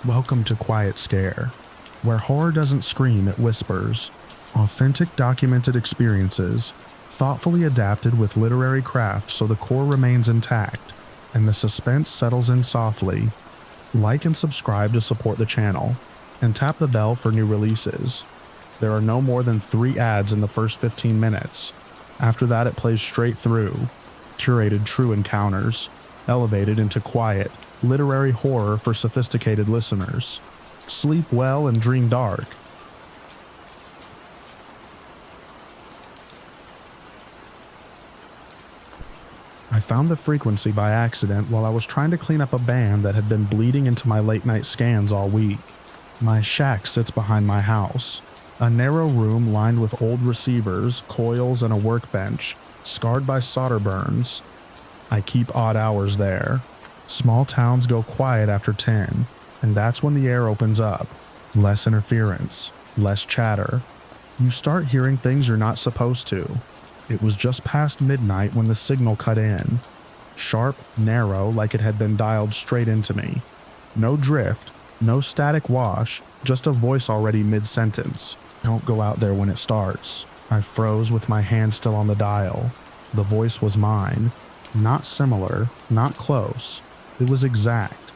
Welcome to Quiet Scare, where horror doesn't scream, it whispers. Authentic documented experiences, thoughtfully adapted with literary craft so the core remains intact, and the suspense settles in softly. Like and subscribe to support the channel, and tap the bell for new releases. There are no more than 3 ads in the first 15 minutes. After that it plays straight through. Curated true encounters, elevated into quiet, literary horror for sophisticated listeners. Sleep well and dream dark. I found the frequency by accident while I was trying to clean up a band that had been bleeding into my late night scans all week. My shack sits behind my house, a narrow room lined with old receivers, coils, and a workbench, scarred by solder burns. I keep odd hours there. Small towns go quiet after 10, and that's when the air opens up. Less interference, less chatter. You start hearing things you're not supposed to. It was just past midnight when the signal cut in. Sharp, narrow, like it had been dialed straight into me. No drift, no static wash, just a voice already mid-sentence. Don't go out there when it starts. I froze with my hand still on the dial. The voice was mine. Not similar, not close. It was exact.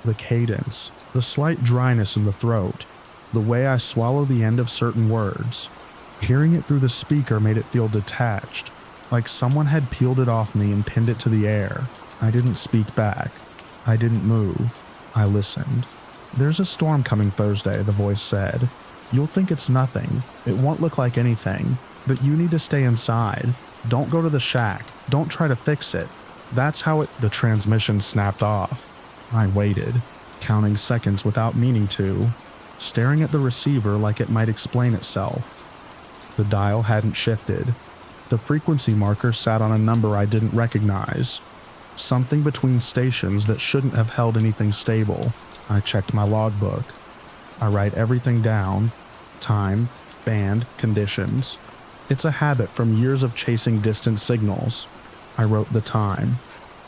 The cadence, the slight dryness in the throat, the way I swallow the end of certain words. Hearing it through the speaker made it feel detached, like someone had peeled it off me and pinned it to the air. I didn't speak back. I didn't move. I listened. "There's a storm coming Thursday," the voice said. "You'll think it's nothing. It won't look like anything. But you need to stay inside. Don't go to the shack. Don't try to fix it." That's how it... The transmission snapped off. I waited, counting seconds without meaning to, staring at the receiver like it might explain itself. The dial hadn't shifted. The frequency marker sat on a number I didn't recognize. Something between stations that shouldn't have held anything stable. I checked my logbook. I write everything down. Time, band, conditions. It's a habit from years of chasing distant signals. I wrote the time.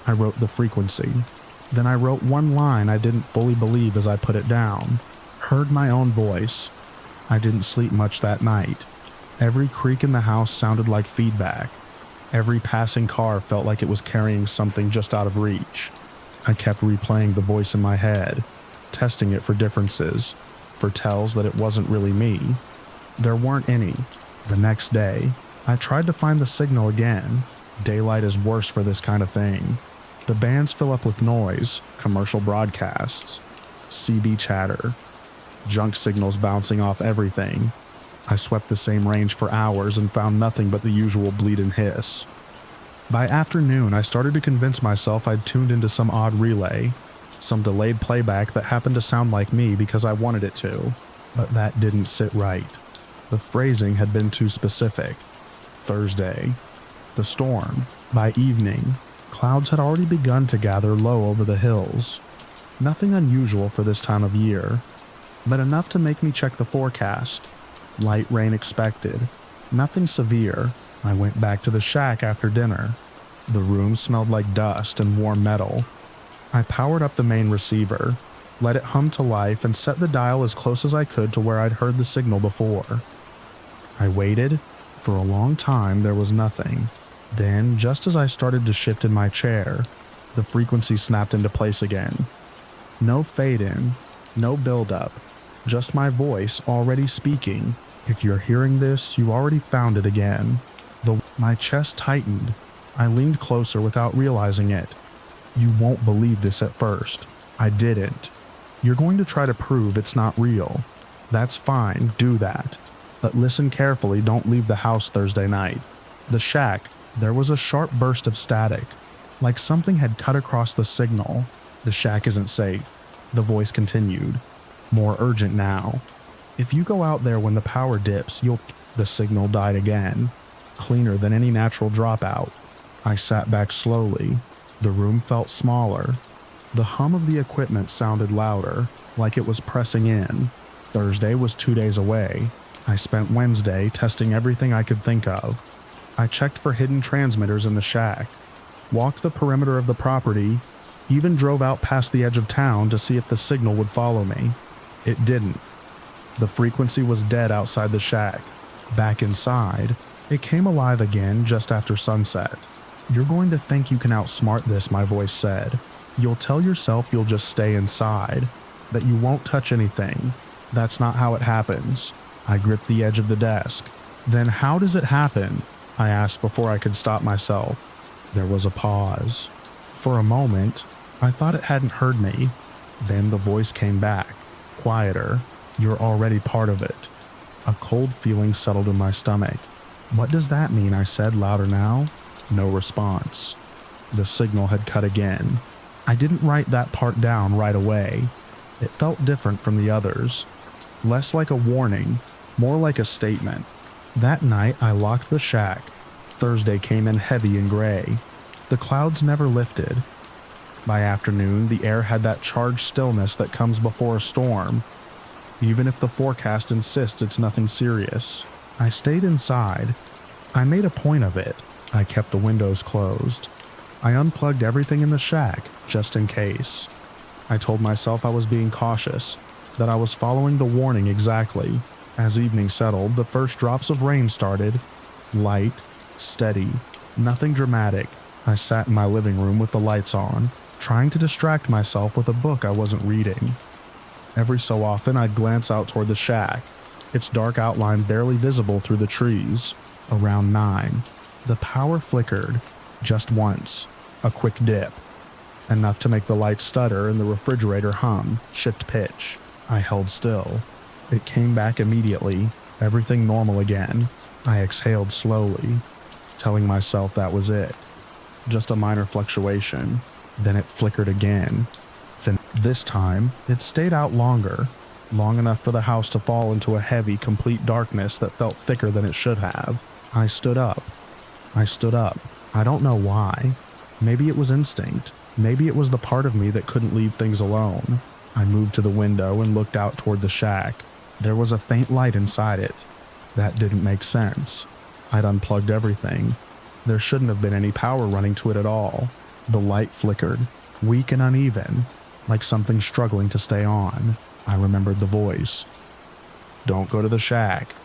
I wrote the frequency. Then I wrote one line I didn't fully believe as I put it down. Heard my own voice. I didn't sleep much that night. Every creak in the house sounded like feedback. Every passing car felt like it was carrying something just out of reach. I kept replaying the voice in my head, testing it for differences, for tells that it wasn't really me. There weren't any. The next day, I tried to find the signal again. Daylight is worse for this kind of thing. The bands fill up with noise, commercial broadcasts, CB chatter, junk signals bouncing off everything. I swept the same range for hours and found nothing but the usual bleed and hiss. By afternoon, I started to convince myself I'd tuned into some odd relay, some delayed playback that happened to sound like me because I wanted it to, but that didn't sit right. The phrasing had been too specific. Thursday. The storm. By evening, clouds had already begun to gather low over the hills. Nothing unusual for this time of year, but enough to make me check the forecast. Light rain expected. Nothing severe. I went back to the shack after dinner. The room smelled like dust and warm metal. I powered up the main receiver, let it hum to life, and set the dial as close as I could to where I'd heard the signal before. I waited. For a long time, there was nothing. Then, just as I started to shift in my chair, the frequency snapped into place again. No fade-in, no build-up, just my voice already speaking. If you're hearing this, you already found it again. My chest tightened. I leaned closer without realizing it. You won't believe this at first. I didn't. You're going to try to prove it's not real. That's fine, do that. But listen carefully, don't leave the house Thursday night. The shack, there was a sharp burst of static, like something had cut across the signal. The shack isn't safe, the voice continued, more urgent now. If you go out there when the power dips, you'll... The signal died again, cleaner than any natural dropout. I sat back slowly. The room felt smaller. The hum of the equipment sounded louder, like it was pressing in. Thursday was 2 days away. I spent Wednesday testing everything I could think of. I checked for hidden transmitters in the shack, walked the perimeter of the property, Even drove out past the edge of town to see if the signal would follow me. It didn't. The frequency was dead outside the shack. Back inside, it came alive again just after sunset. "You're going to think you can outsmart this," my voice said. "You'll tell yourself you'll just stay inside, that you won't touch anything. That's not how it happens." I gripped the edge of the desk. "Then how does it happen?" I asked before I could stop myself. There was a pause. For a moment, I thought it hadn't heard me. Then the voice came back, quieter. "You're already part of it." A cold feeling settled in my stomach. "What does that mean?" I said, louder now. No response. The signal had cut again. I didn't write that part down right away. It felt different from the others. Less like a warning, more like a statement. That night, I locked the shack. Thursday came in heavy and gray. The clouds never lifted. By afternoon, the air had that charged stillness that comes before a storm, even if the forecast insists it's nothing serious. I stayed inside. I made a point of it. I kept the windows closed. I unplugged everything in the shack, just in case. I told myself I was being cautious, that I was following the warning exactly. As evening settled, the first drops of rain started. Light, steady, nothing dramatic. I sat in my living room with the lights on, trying to distract myself with a book I wasn't reading. Every so often, I'd glance out toward the shack, its dark outline barely visible through the trees. Around 9, the power flickered, just once, a quick dip, enough to make the light stutter and the refrigerator hum, shift pitch. I held still. It came back immediately, everything normal again. I exhaled slowly, telling myself that was it. Just a minor fluctuation. Then it flickered again. Then this time, it stayed out longer, long enough for the house to fall into a heavy, complete darkness that felt thicker than it should have. I stood up. I don't know why. Maybe it was instinct. Maybe it was the part of me that couldn't leave things alone. I moved to the window and looked out toward the shack. There was a faint light inside it. That didn't make sense. I'd unplugged everything. There shouldn't have been any power running to it at all. The light flickered, weak and uneven, like something struggling to stay on. I remembered the voice. "Don't go to the shack."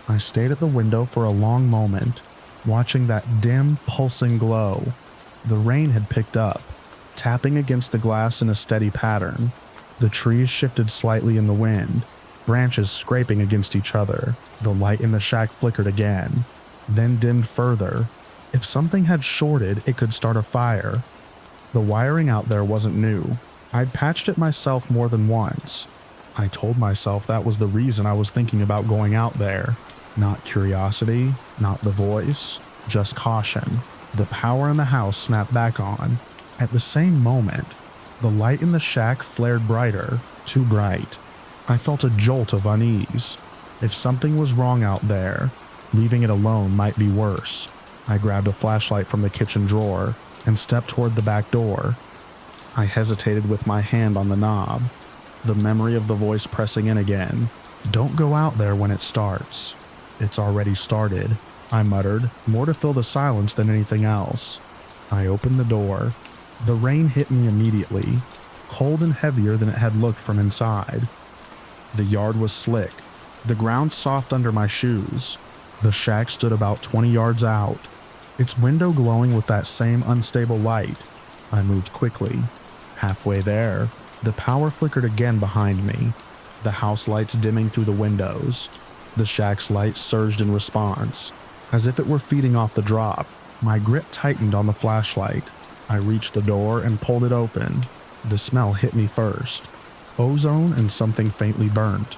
I stayed at the window for a long moment, watching that dim, pulsing glow. The rain had picked up, tapping against the glass in a steady pattern. The trees shifted slightly in the wind, branches scraping against each other. The light in the shack flickered again, then dimmed further. If something had shorted, it could start a fire. The wiring out there wasn't new. I'd patched it myself more than once. I told myself that was the reason I was thinking about going out there. Not curiosity, not the voice, just caution. The power in the house snapped back on. At the same moment, the light in the shack flared brighter, too bright. I felt a jolt of unease. If something was wrong out there, leaving it alone might be worse. I grabbed a flashlight from the kitchen drawer and stepped toward the back door. I hesitated with my hand on the knob, the memory of the voice pressing in again. "Don't go out there when it starts." "It's already started," I muttered, more to fill the silence than anything else. I opened the door. The rain hit me immediately, cold and heavier than it had looked from inside. The yard was slick, the ground soft under my shoes. The shack stood about 20 yards out, its window glowing with that same unstable light. I moved quickly. Halfway there, the power flickered again behind me, the house lights dimming through the windows. The shack's light surged in response, as if it were feeding off the drop. My grip tightened on the flashlight. I reached the door and pulled it open. The smell hit me first. Ozone and something faintly burnt.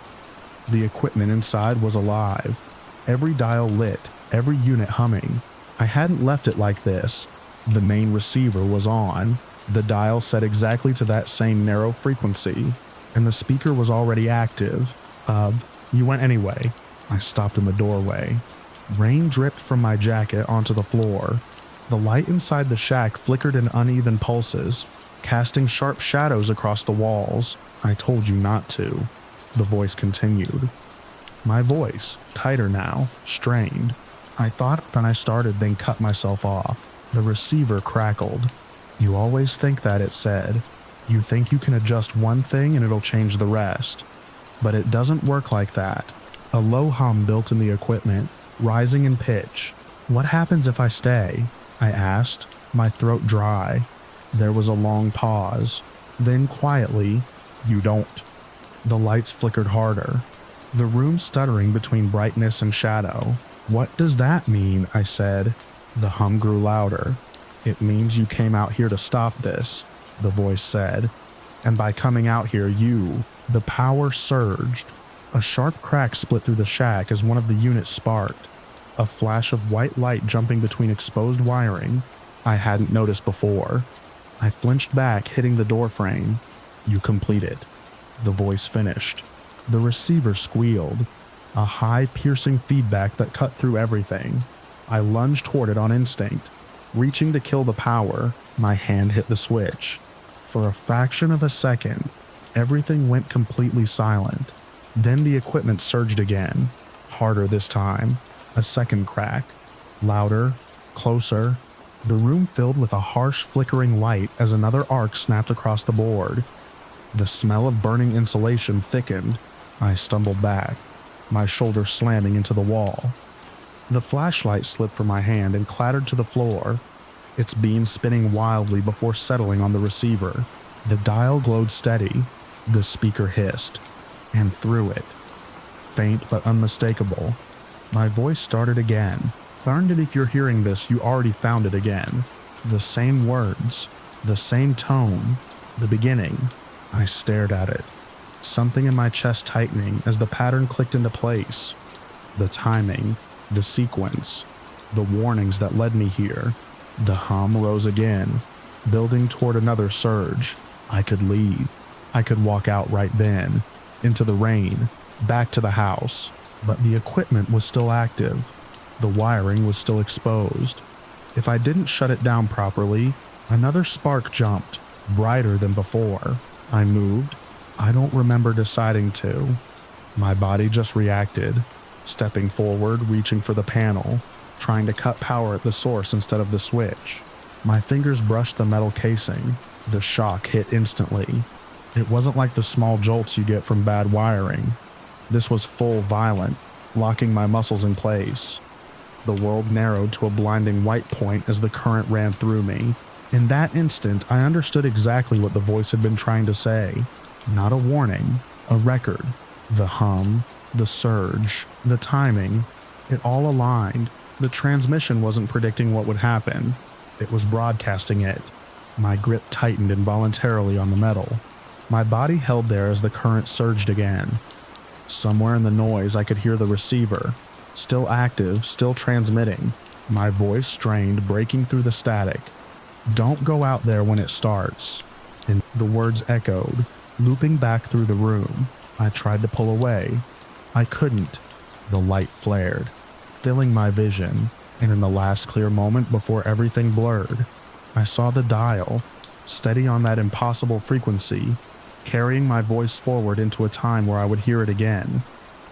The equipment inside was alive. Every dial lit, every unit humming. I hadn't left it like this. The main receiver was on. The dial set exactly to that same narrow frequency, and the speaker was already active. You went anyway." I stopped in the doorway. Rain dripped from my jacket onto the floor. The light inside the shack flickered in uneven pulses, casting sharp shadows across the walls. "I told you not to," the voice continued. My voice, tighter now, strained. I thought when I started, then cut myself off. The receiver crackled. "You always think that," it said. "You think you can adjust one thing and it'll change the rest. But it doesn't work like that." A low hum built in the equipment, rising in pitch. "What happens if I stay?" I asked, my throat dry. There was a long pause. Then quietly, "You don't." The lights flickered harder, the room stuttering between brightness and shadow. "What does that mean?" I said. The hum grew louder. "It means you came out here to stop this," the voice said. "And by coming out here, the power surged." A sharp crack split through the shack as one of the units sparked, a flash of white light jumping between exposed wiring I hadn't noticed before. I flinched back, hitting the door frame. "You complete it," the voice finished. The receiver squealed, a high, piercing feedback that cut through everything. I lunged toward it on instinct. Reaching to kill the power, my hand hit the switch. For a fraction of a second, everything went completely silent. Then the equipment surged again, harder this time. A second crack, louder, closer. The room filled with a harsh, flickering light as another arc snapped across the board. The smell of burning insulation thickened. I stumbled back, my shoulder slamming into the wall. The flashlight slipped from my hand and clattered to the floor, its beam spinning wildly before settling on the receiver. The dial glowed steady. The speaker hissed. And through it, faint but unmistakable, my voice started again. "Darned it if you're hearing this, you already found it again." The same words, the same tone, the beginning. I stared at it, something in my chest tightening as the pattern clicked into place. The timing, the sequence, the warnings that led me here. The hum rose again, building toward another surge. I could leave. I could walk out right then, into the rain, back to the house. But the equipment was still active. The wiring was still exposed. If I didn't shut it down properly, another spark jumped, brighter than before. I moved. I don't remember deciding to. My body just reacted, stepping forward, reaching for the panel, trying to cut power at the source instead of the switch. My fingers brushed the metal casing. The shock hit instantly. It wasn't like the small jolts you get from bad wiring. This was full, violent, locking my muscles in place. The world narrowed to a blinding white point as the current ran through me. In that instant, I understood exactly what the voice had been trying to say. Not a warning, a record. The hum, the surge, the timing, it all aligned. The transmission wasn't predicting what would happen. It was broadcasting it. My grip tightened involuntarily on the metal. My body held there as the current surged again. Somewhere in the noise, I could hear the receiver, still active, still transmitting. My voice strained, breaking through the static. "Don't go out there when it starts." And the words echoed, looping back through the room. I tried to pull away. I couldn't. The light flared, filling my vision, and in the last clear moment before everything blurred, I saw the dial, steady on that impossible frequency, carrying my voice forward into a time where I would hear it again,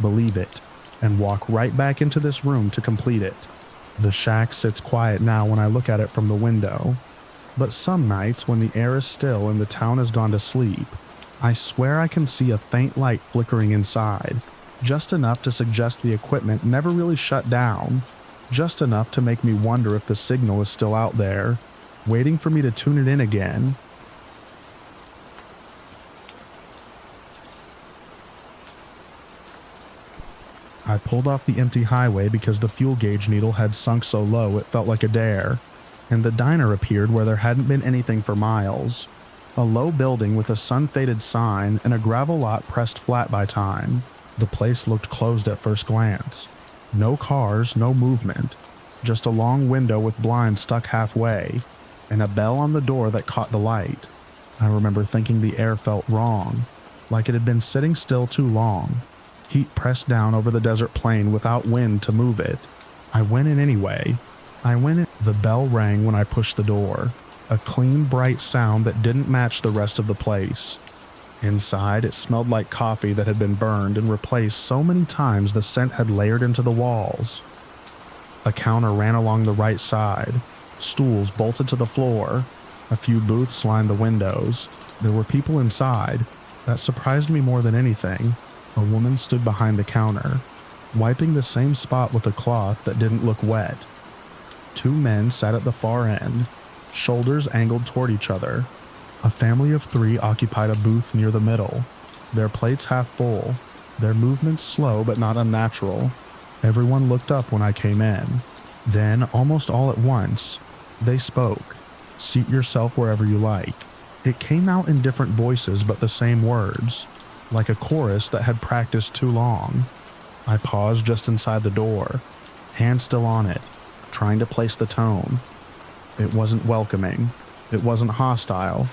believe it, and walk right back into this room to complete it. The shack sits quiet now when I look at it from the window, but some nights when the air is still and the town has gone to sleep, I swear I can see a faint light flickering inside, just enough to suggest the equipment never really shut down, just enough to make me wonder if the signal is still out there, waiting for me to tune it in again. I pulled off the empty highway because the fuel gauge needle had sunk so low it felt like a dare, and the diner appeared where there hadn't been anything for miles. A low building with a sun-faded sign and a gravel lot pressed flat by time. The place looked closed at first glance. No cars, no movement. Just a long window with blinds stuck halfway, and a bell on the door that caught the light. I remember thinking the air felt wrong, like it had been sitting still too long. Heat pressed down over the desert plain without wind to move it. I went in anyway. The bell rang when I pushed the door, a clean, bright sound that didn't match the rest of the place. Inside, it smelled like coffee that had been burned and replaced so many times the scent had layered into the walls. A counter ran along the right side, stools bolted to the floor, A few booths lined the windows. There were people inside. That surprised me more than anything. A woman stood behind the counter, wiping the same spot with a cloth that didn't look wet. Two men sat at the far end, shoulders angled toward each other. A family of three occupied a booth near the middle, their plates half full, their movements slow but not unnatural. Everyone looked up when I came in. Then, almost all at once, they spoke. "Seat yourself wherever you like." It came out in different voices but the same words, like a chorus that had practiced too long. I paused just inside the door, hand still on it, trying to place the tone. It wasn't welcoming. It wasn't hostile.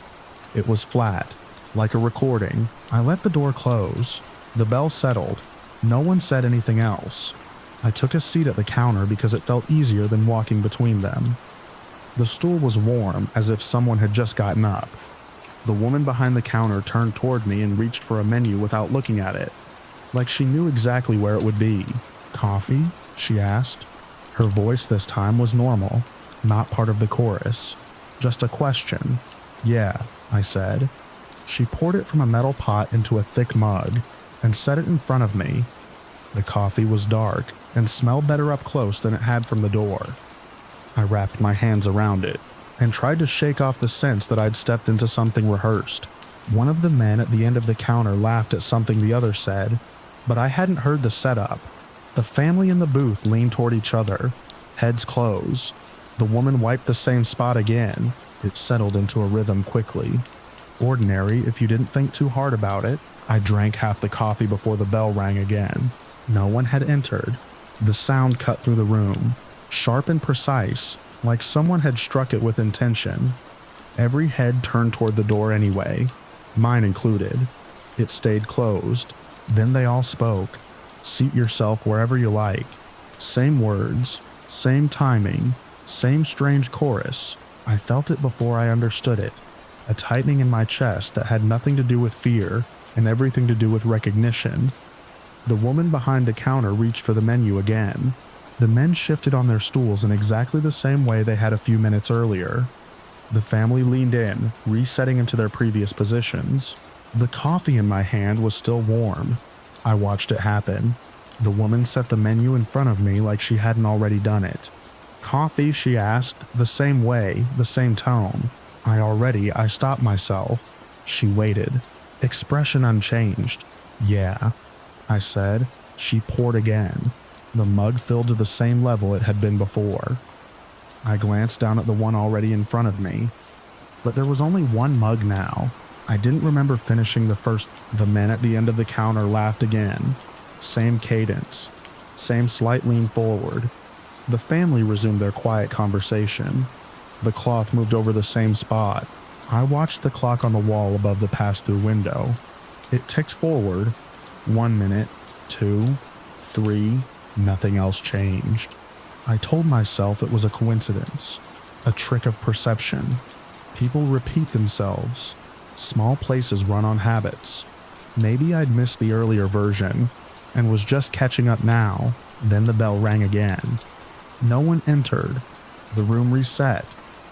It was flat, like a recording. I let the door close. The bell settled. No one said anything else. I took a seat at the counter because it felt easier than walking between them. The stool was warm, as if someone had just gotten up. The woman behind the counter turned toward me and reached for a menu without looking at it, like she knew exactly where it would be. "Coffee?" she asked. Her voice this time was normal, not part of the chorus. Just a question. "Yeah," I said. She poured it from a metal pot into a thick mug and set it in front of me. The coffee was dark and smelled better up close than it had from the door. I wrapped my hands around it and tried to shake off the sense that I'd stepped into something rehearsed. One of the men at the end of the counter laughed at something the other said, but I hadn't heard the setup. The family in the booth leaned toward each other, heads closed. The woman wiped the same spot again. It settled into a rhythm quickly. Ordinary if you didn't think too hard about it. I drank half the coffee before the bell rang again. No one had entered. The sound cut through the room, sharp and precise, like someone had struck it with intention. Every head turned toward the door anyway, mine included. It stayed closed. Then they all spoke. "Seat yourself wherever you like." Same words, same timing, same strange chorus. I felt it before I understood it. A tightening in my chest that had nothing to do with fear and everything to do with recognition. The woman behind the counter reached for the menu again. The men shifted on their stools in exactly the same way they had a few minutes earlier. The family leaned in, resetting into their previous positions. The coffee in my hand was still warm. I watched it happen. The woman set the menu in front of me like she hadn't already done it. "Coffee?" she asked, the same way, the same tone. I stopped myself. She waited, expression unchanged. "Yeah," I said. She poured again. The mug filled to the same level it had been before. I glanced down at the one already in front of me, but there was only one mug now. I didn't remember finishing the first. The men at the end of the counter laughed again. Same cadence, same slight lean forward. The family resumed their quiet conversation. The cloth moved over the same spot. I watched the clock on the wall above the pass-through window. It ticked forward. 1 minute, 2, 3, nothing else changed. I told myself it was a coincidence, a trick of perception. People repeat themselves. Small places run on habits. Maybe I'd missed the earlier version and was just catching up now. Then the bell rang again. No one entered. The room reset.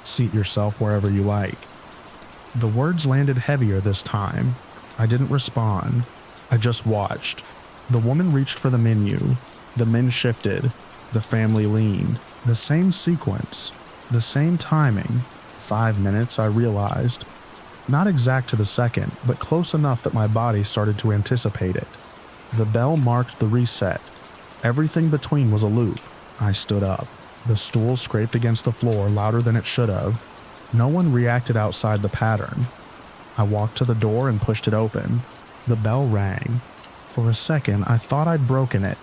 "Seat yourself wherever you like." The words landed heavier this time. I didn't respond. I just watched. The woman reached for the menu. The men shifted. The family leaned. The same sequence. The same timing. 5 minutes, I realized. Not exact to the second, but close enough that my body started to anticipate it. The bell marked the reset. Everything between was a loop. I stood up. The stool scraped against the floor louder than it should have. No one reacted outside the pattern. I walked to the door and pushed it open. The bell rang. For a second, I thought I'd broken it,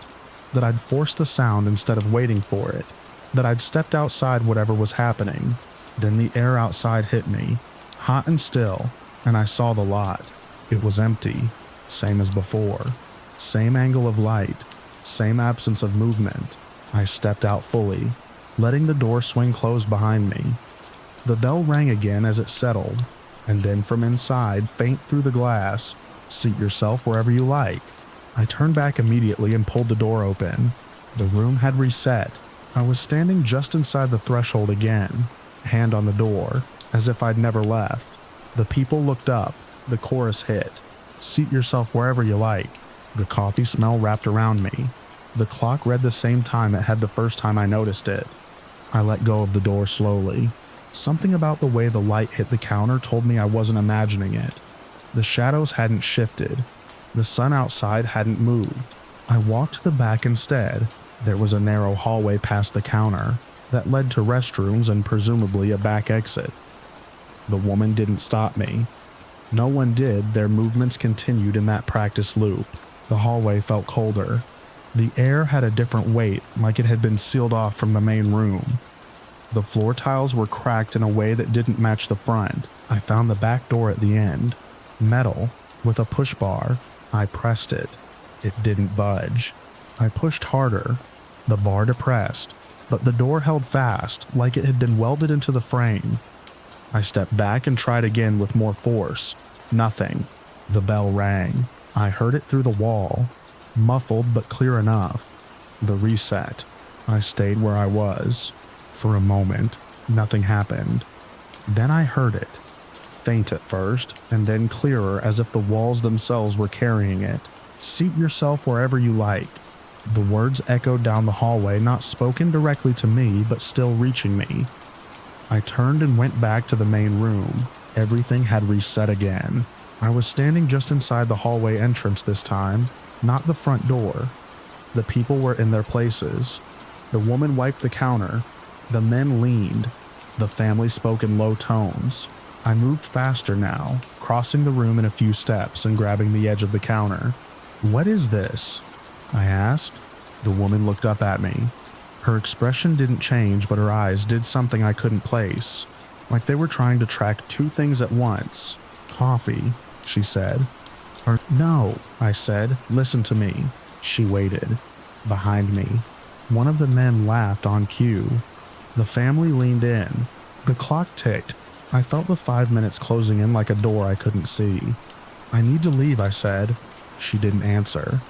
that I'd forced the sound instead of waiting for it, that I'd stepped outside whatever was happening. Then the air outside hit me, hot and still, and I saw the lot. It was empty, same as before. Same angle of light, same absence of movement. I stepped out fully, letting the door swing closed behind me. The bell rang again as it settled, and then from inside, faint through the glass, "Seat yourself wherever you like." I turned back immediately and pulled the door open. The room had reset. I was standing just inside the threshold again, hand on the door. as if I'd never left. The people looked up. The chorus hit. Seat yourself wherever you like. The coffee smell wrapped around me. The clock read the same time it had the first time I noticed it. I let go of the door slowly. Something about the way the light hit the counter told me I wasn't imagining it. The shadows hadn't shifted. The sun outside hadn't moved. I walked to the back instead. There was a narrow hallway past the counter that led to restrooms and presumably a back exit. The woman didn't stop me. No one did. Their movements continued in that practice loop. The hallway felt colder. The air had a different weight, like it had been sealed off from the main room. The floor tiles were cracked in a way that didn't match the front. I found the back door at the end. Metal, with a push bar. I pressed it. It didn't budge. I pushed harder. The bar depressed, but the door held fast, like it had been welded into the frame. I stepped back and tried again with more force. Nothing. The bell rang. I heard it through the wall. Muffled but clear enough. The reset. I stayed where I was. For a moment, nothing happened. Then I heard it. Faint at first, and then clearer as if the walls themselves were carrying it. Seat yourself wherever you like. The words echoed down the hallway, not spoken directly to me, but still reaching me. I turned and went back to the main room. Everything had reset again. I was standing just inside the hallway entrance this time, not the front door. The people were in their places. The woman wiped the counter. The men leaned. The family spoke in low tones. I moved faster now, crossing the room in a few steps and grabbing the edge of the counter. "What is this?" I asked. The woman looked up at me. Her expression didn't change, but her eyes did something I couldn't place, like they were trying to track two things at once. "Coffee," she said. "No," I said. "Listen to me." She waited. Behind me, one of the men laughed on cue. The family leaned in. The clock ticked. I felt the 5 minutes closing in like a door I couldn't see. "I need to leave," I said. She didn't answer.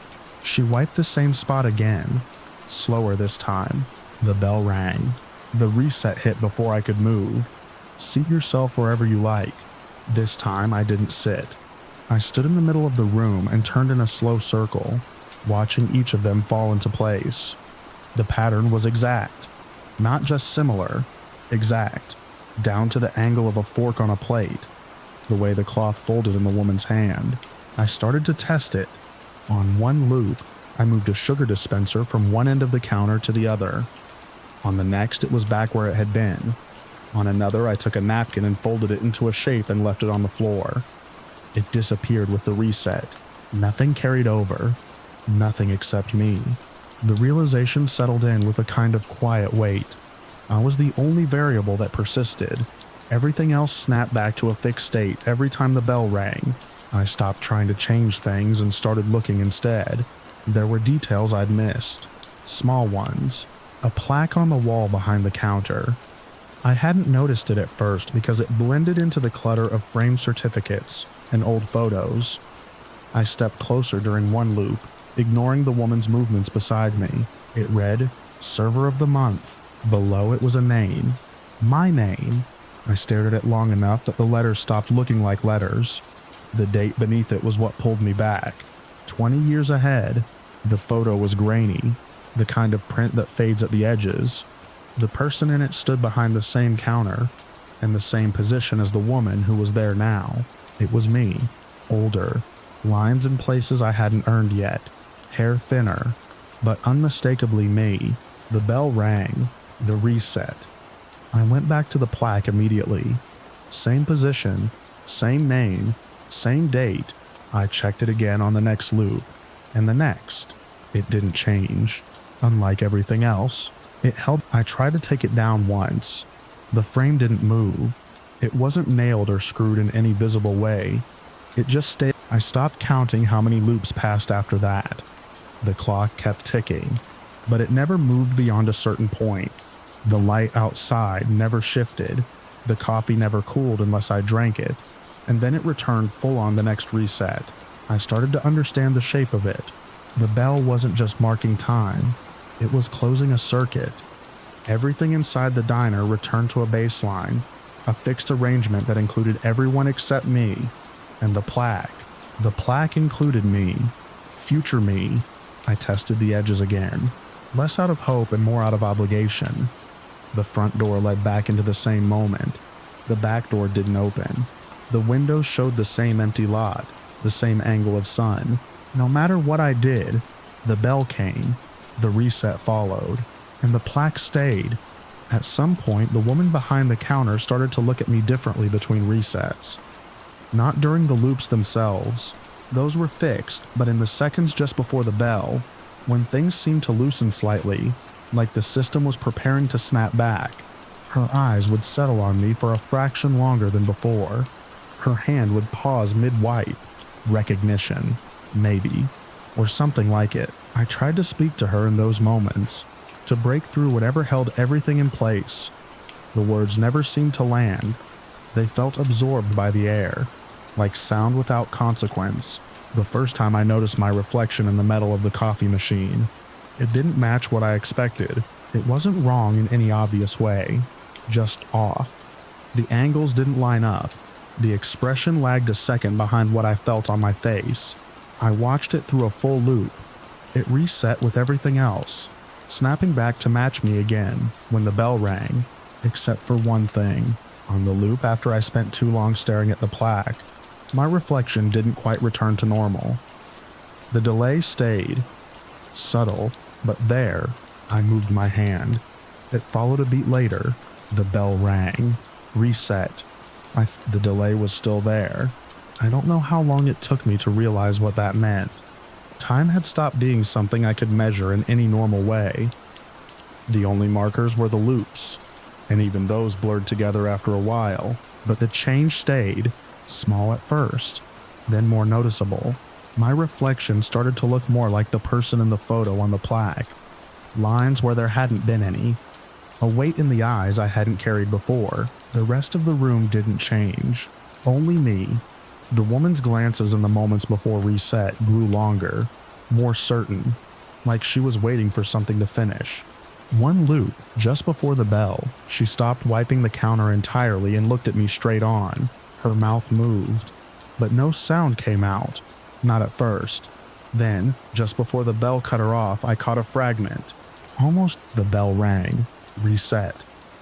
She wiped the same spot again. Slower this time. The bell rang. The reset hit before I could move. "Seat yourself wherever you like." This time I didn't sit. I stood in the middle of the room and turned in a slow circle, watching each of them fall into place. The pattern was exact. Not just similar. Exact. Down to the angle of a fork on a plate. The way the cloth folded in the woman's hand. I started to test it. On one loop, I moved a sugar dispenser from one end of the counter to the other. On the next, it was back where it had been. On another, I took a napkin and folded it into a shape and left it on the floor. It disappeared with the reset. Nothing carried over. Nothing except me. The realization settled in with a kind of quiet weight. I was the only variable that persisted. Everything else snapped back to a fixed state every time the bell rang. I stopped trying to change things and started looking instead. There were details I'd missed. Small ones. A plaque on the wall behind the counter. I hadn't noticed it at first because it blended into the clutter of framed certificates and old photos. I stepped closer during one loop, ignoring the woman's movements beside me. It read, "Server of the Month." Below it was a name. My name. I stared at it long enough that the letters stopped looking like letters. The date beneath it was what pulled me back. 20 years ahead. The photo was grainy, the kind of print that fades at the edges. The person in it stood behind the same counter, in the same position as the woman who was there now. It was me, older, lines in places I hadn't earned yet, hair thinner, but unmistakably me. The bell rang. The reset. I went back to the plaque immediately. Same position, same name, same date. I checked it again on the next loop, and the next. It didn't change. Unlike everything else, it held. I tried to take it down once. The frame didn't move. It wasn't nailed or screwed in any visible way. It just stayed. I stopped counting how many loops passed after that. The clock kept ticking, but it never moved beyond a certain point. The light outside never shifted. The coffee never cooled unless I drank it. And then it returned full on the next reset. I started to understand the shape of it. The bell wasn't just marking time. It was closing a circuit. Everything inside the diner returned to a baseline. a fixed arrangement that included everyone except me, and the plaque. The plaque included me, future me. I tested the edges again, less out of hope and more out of obligation. The front door led back into the same moment. The back door didn't open. The windows showed the same empty lot, the same angle of sun. No matter what I did, the bell came, the reset followed, and the plaque stayed. At some point, the woman behind the counter started to look at me differently between resets. Not during the loops themselves. Those were fixed, but in the seconds just before the bell, when things seemed to loosen slightly, like the system was preparing to snap back, her eyes would settle on me for a fraction longer than before. Her hand would pause mid-wipe. Recognition, maybe, or something like it. I tried to speak to her in those moments, to break through whatever held everything in place. The words never seemed to land. They felt absorbed by the air, like sound without consequence. The first time I noticed my reflection in the metal of the coffee machine, it didn't match what I expected. It wasn't wrong in any obvious way, just off. The angles didn't line up. The expression lagged a second behind what I felt on my face. I watched it through a full loop. It reset with everything else, snapping back to match me again when the bell rang, except for one thing. On the loop after I spent too long staring at the plaque, my reflection didn't quite return to normal. The delay stayed. Subtle, but there, I moved my hand. It followed a beat later. The bell rang. Reset. The delay was still there. I don't know how long it took me to realize what that meant. Time had stopped being something I could measure in any normal way. The only markers were the loops, and even those blurred together after a while, but the change stayed, small at first, then more noticeable. My reflection started to look more like the person in the photo on the plaque. Lines where there hadn't been any. A weight in the eyes I hadn't carried before. The rest of the room didn't change. Only me. The woman's glances in the moments before reset grew longer, more certain, like she was waiting for something to finish. One loop, just before the bell, she stopped wiping the counter entirely and looked at me straight on. Her mouth moved, but no sound came out. Not at first. Then, just before the bell cut her off, I caught a fragment. Almost the bell rang. Reset.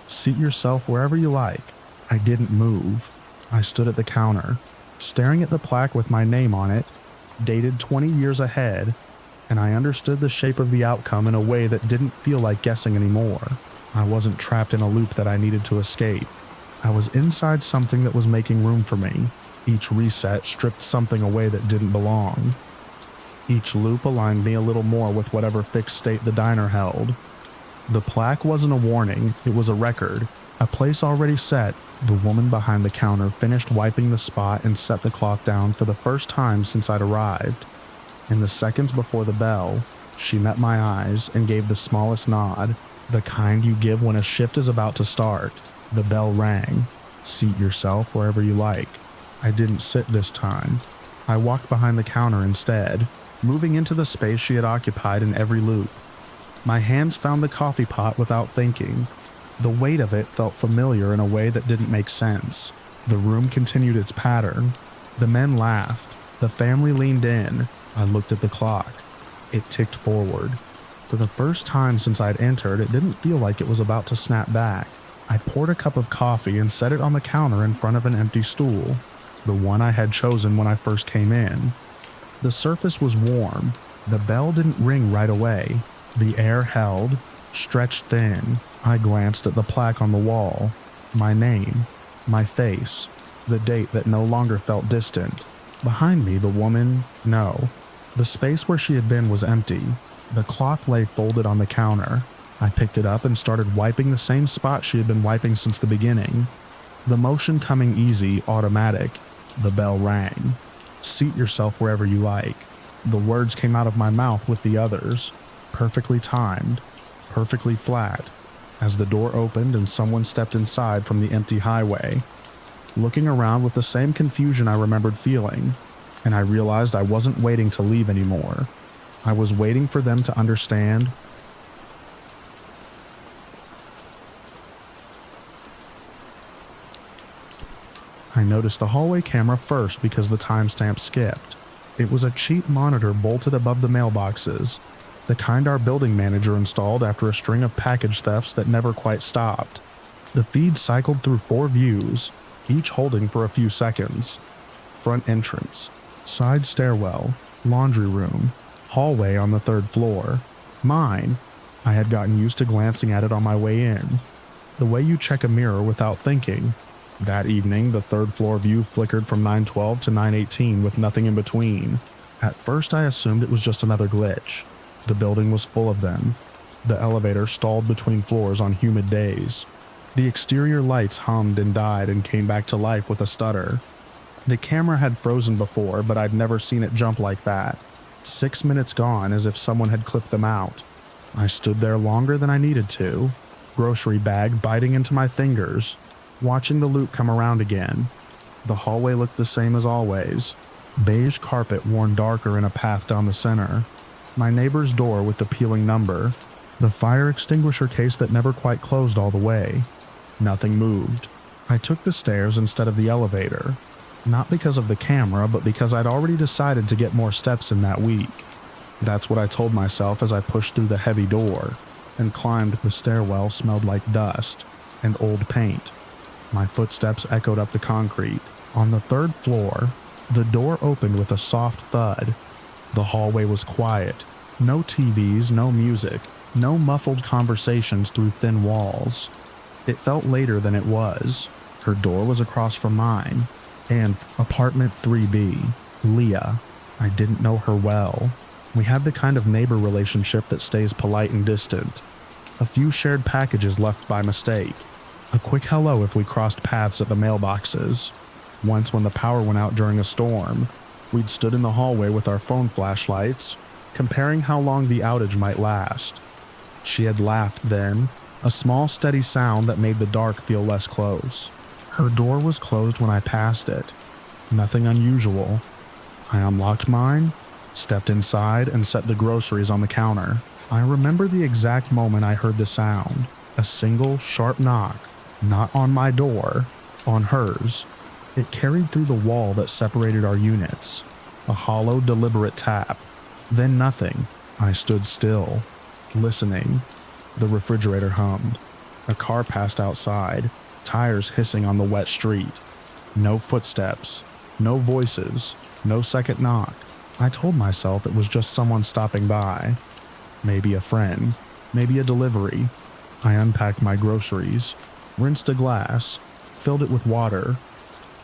Seat yourself wherever you like. I didn't move. I stood at the counter, staring at the plaque with my name on it, dated 20 years ahead, and I understood the shape of the outcome in a way that didn't feel like guessing anymore. I wasn't trapped in a loop that I needed to escape. I was inside something that was making room for me. Each reset stripped something away that didn't belong. Each loop aligned me a little more with whatever fixed state the diner held. The plaque wasn't a warning, it was a record. A place already set. The woman behind the counter finished wiping the spot and set the cloth down for the first time since I'd arrived. In the seconds before the bell, she met my eyes and gave the smallest nod, the kind you give when a shift is about to start. The bell rang. Seat yourself wherever you like. I didn't sit this time. I walked behind the counter instead, moving into the space she had occupied in every loop. My hands found the coffee pot without thinking. The weight of it felt familiar in a way that didn't make sense. The room continued its pattern. The men laughed. The family leaned in. I looked at the clock. It ticked forward. For the first time since I'd entered, it didn't feel like it was about to snap back. I poured a cup of coffee and set it on the counter in front of an empty stool, the one I had chosen when I first came in. The surface was warm. The bell didn't ring right away. The air held, stretched thin. I glanced at the plaque on the wall. My name, my face, the date that no longer felt distant. Behind me, the woman, no. The space where she had been was empty. The cloth lay folded on the counter. I picked it up and started wiping the same spot she had been wiping since the beginning. The motion coming easy, automatic. The bell rang. Seat yourself wherever you like. The words came out of my mouth with the others. Perfectly timed, perfectly flat, as the door opened and someone stepped inside from the empty highway. Looking around with the same confusion I remembered feeling, and I realized I wasn't waiting to leave anymore. I was waiting for them to understand. I noticed the hallway camera first because the timestamp skipped. It was a cheap monitor bolted above the mailboxes, the kind our building manager installed after a string of package thefts that never quite stopped. The feed cycled through 4 views, each holding for a few seconds. Front entrance, side stairwell, laundry room, hallway on the 3rd floor. Mine. I had gotten used to glancing at it on my way in. The way you check a mirror without thinking. That evening, the 3rd floor view flickered from 9:12 to 9:18 with nothing in between. At first I assumed it was just another glitch. The building was full of them. The elevator stalled between floors on humid days. The exterior lights hummed and died and came back to life with a stutter. The camera had frozen before, but I'd never seen it jump like that. 6 minutes gone, as if someone had clipped them out. I stood there longer than I needed to, grocery bag biting into my fingers, watching the loop come around again. The hallway looked the same as always. Beige carpet worn darker in a path down the center. My neighbor's door with the peeling number. The fire extinguisher case that never quite closed all the way. Nothing moved. I took the stairs instead of the elevator. Not because of the camera, but because I'd already decided to get more steps in that week. That's what I told myself as I pushed through the heavy door and climbed. The stairwell smelled like dust and old paint. My footsteps echoed up the concrete. On the 3rd floor, the door opened with a soft thud. The hallway was quiet. No TVs, no music, no muffled conversations through thin walls. It felt later than it was. Her door was across from mine. And apartment 3B, Leah. I didn't know her well. We had the kind of neighbor relationship that stays polite and distant. A few shared packages left by mistake. A quick hello if we crossed paths at the mailboxes. Once when the power went out during a storm, we'd stood in the hallway with our phone flashlights, comparing how long the outage might last. She had laughed then, a small steady sound that made the dark feel less close. Her door was closed when I passed it. Nothing unusual. I unlocked mine, stepped inside, and set the groceries on the counter. I remember the exact moment I heard the sound. A single, sharp knock. Not on my door, on hers. It carried through the wall that separated our units. A hollow, deliberate tap. Then nothing. I stood still, listening. The refrigerator hummed. A car passed outside, tires hissing on the wet street. No footsteps, no voices, no second knock. I told myself it was just someone stopping by. Maybe a friend, maybe a delivery. I unpacked my groceries, rinsed a glass, filled it with water.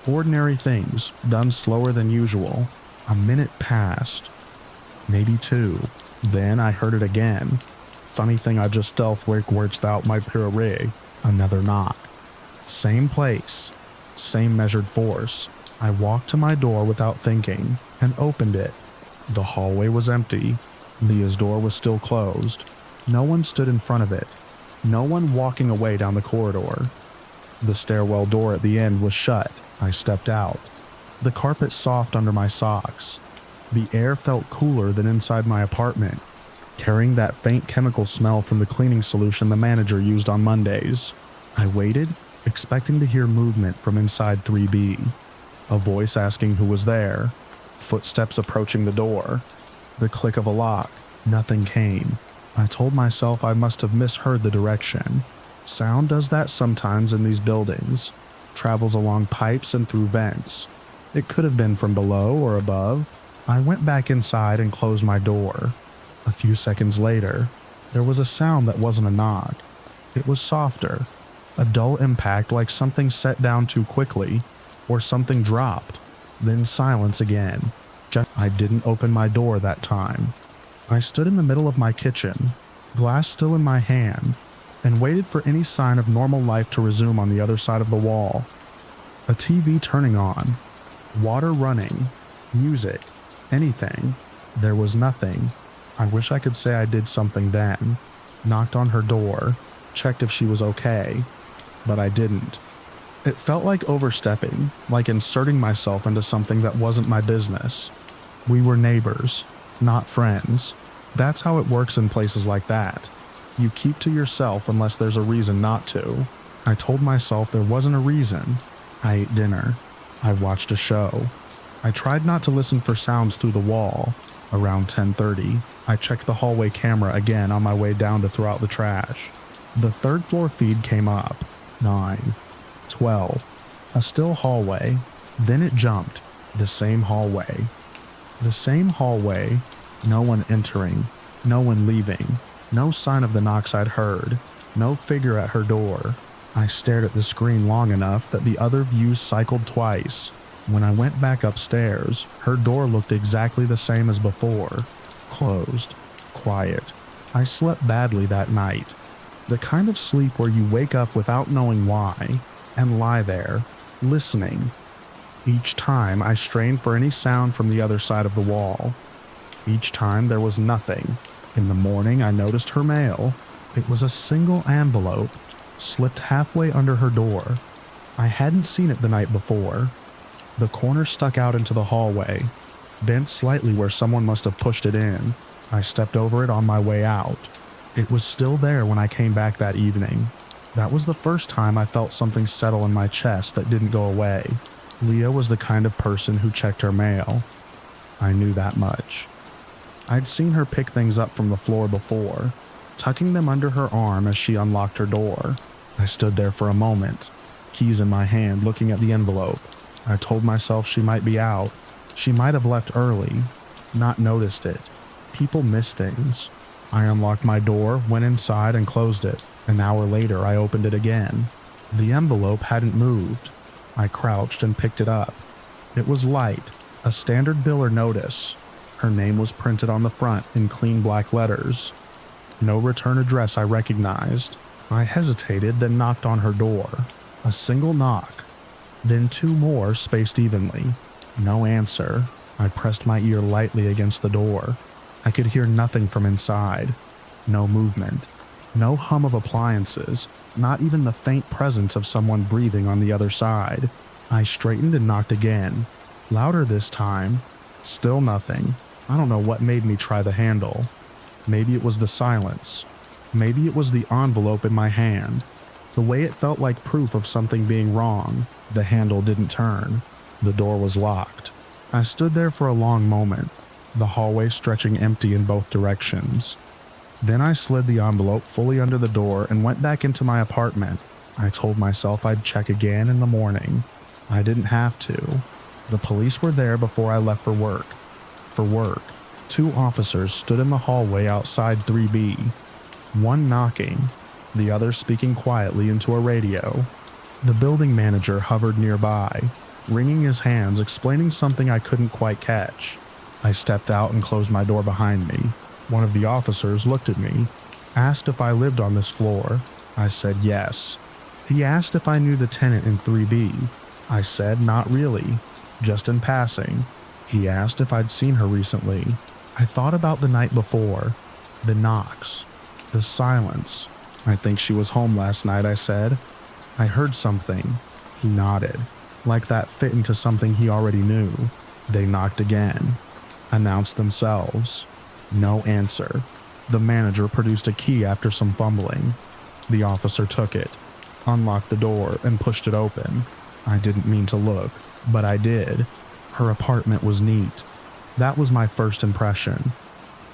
Ordinary things, done slower than usual. A minute passed. Maybe 2. Then I heard it again. Funny thing, I just stealth worked out my rig. Another knock. Same place. Same measured force. I walked to my door without thinking and opened it. The hallway was empty. Leah's door was still closed. No one stood in front of it. No one walking away down the corridor. The stairwell door at the end was shut. I stepped out. The carpet soft under my socks. The air felt cooler than inside my apartment, carrying that faint chemical smell from the cleaning solution the manager used on Mondays. I waited, expecting to hear movement from inside 3B. A voice asking who was there. Footsteps approaching the door. The click of a lock. Nothing came. I told myself I must have misheard the direction. Sound does that sometimes in these buildings. Travels along pipes and through vents. It could have been from below or above. I went back inside and closed my door. A few seconds later, there was a sound that wasn't a knock. It was softer. A dull impact like something set down too quickly, or something dropped. Then silence again. I didn't open my door that time. I stood in the middle of my kitchen, glass still in my hand, and waited for any sign of normal life to resume on the other side of the wall. A TV turning on, water running, music, anything. There was nothing. I wish I could say I did something then. Knocked on her door, checked if she was okay, but I didn't. It felt like overstepping, like inserting myself into something that wasn't my business. We were neighbors, not friends. That's how it works in places like that. You keep to yourself unless there's a reason not to. I told myself there wasn't a reason. I ate dinner. I watched a show. I tried not to listen for sounds through the wall. Around 10:30, I checked the hallway camera again on my way down to throw out the trash. The third floor feed came up. 9, 12, a still hallway. Then it jumped. The same hallway. The same hallway. No one entering. No one leaving. No sign of the knocks I'd heard. No figure at her door. I stared at the screen long enough that the other views cycled twice. When I went back upstairs, her door looked exactly the same as before. Closed. Quiet. I slept badly that night. The kind of sleep where you wake up without knowing why, and lie there, listening. Each time I strained for any sound from the other side of the wall. Each time there was nothing. In the morning I noticed her mail. It was a single envelope, slipped halfway under her door. I hadn't seen it the night before. The corner stuck out into the hallway, bent slightly where someone must have pushed it in. I stepped over it on my way out. It was still there when I came back that evening. That was the first time I felt something settle in my chest that didn't go away. Leah was the kind of person who checked her mail. I knew that much. I'd seen her pick things up from the floor before, tucking them under her arm as she unlocked her door. I stood there for a moment, keys in my hand, looking at the envelope. I told myself she might be out. She might have left early, not noticed it. People miss things. I unlocked my door, went inside and closed it. An hour later, I opened it again. The envelope hadn't moved. I crouched and picked it up. It was light, a standard biller notice. Her name was printed on the front in clean black letters. No return address I recognized. I hesitated, then knocked on her door. A single knock. Then 2 more spaced evenly. No answer. I pressed my ear lightly against the door. I could hear nothing from inside. No movement. No hum of appliances. Not even the faint presence of someone breathing on the other side. I straightened and knocked again. Louder this time. Still nothing. I don't know what made me try the handle. Maybe it was the silence. Maybe it was the envelope in my hand. The way it felt like proof of something being wrong. The handle didn't turn. The door was locked. I stood there for a long moment, the hallway stretching empty in both directions. Then I slid the envelope fully under the door and went back into my apartment. I told myself I'd check again in the morning. I didn't have to. The police were there before I left for work. 2 officers stood in the hallway outside 3B. One knocking, the other speaking quietly into a radio. The building manager hovered nearby, wringing his hands, explaining something I couldn't quite catch. I stepped out and closed my door behind me. One of the officers looked at me, asked if I lived on this floor. I said yes. He asked if I knew the tenant in 3B. I said not really, just in passing. He asked if I'd seen her recently. I thought about the night before, the knocks, the silence. I think she was home last night, I said. I heard something. He nodded, like that fit into something he already knew. They knocked again, announced themselves. No answer. The manager produced a key after some fumbling. The officer took it, unlocked the door, and pushed it open. I didn't mean to look, but I did. Her apartment was neat. That was my first impression.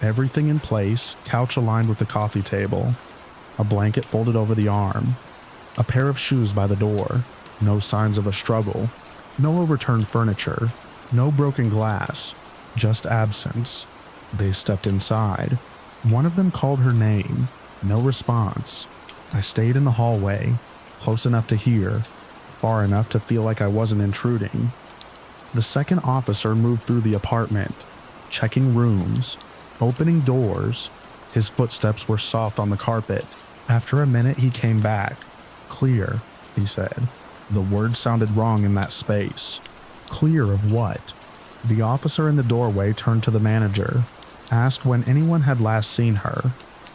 Everything in place, couch aligned with the coffee table, a blanket folded over the arm, a pair of shoes by the door, no signs of a struggle, no overturned furniture, no broken glass, just absence. They stepped inside. One of them called her name. No response. I stayed in the hallway, close enough to hear, far enough to feel like I wasn't intruding. The second officer moved through the apartment, checking rooms, opening doors. His footsteps were soft on the carpet. After a minute, he came back. Clear, he said. The word sounded wrong in that space. Clear of what? The officer in the doorway turned to the manager, asked when anyone had last seen her,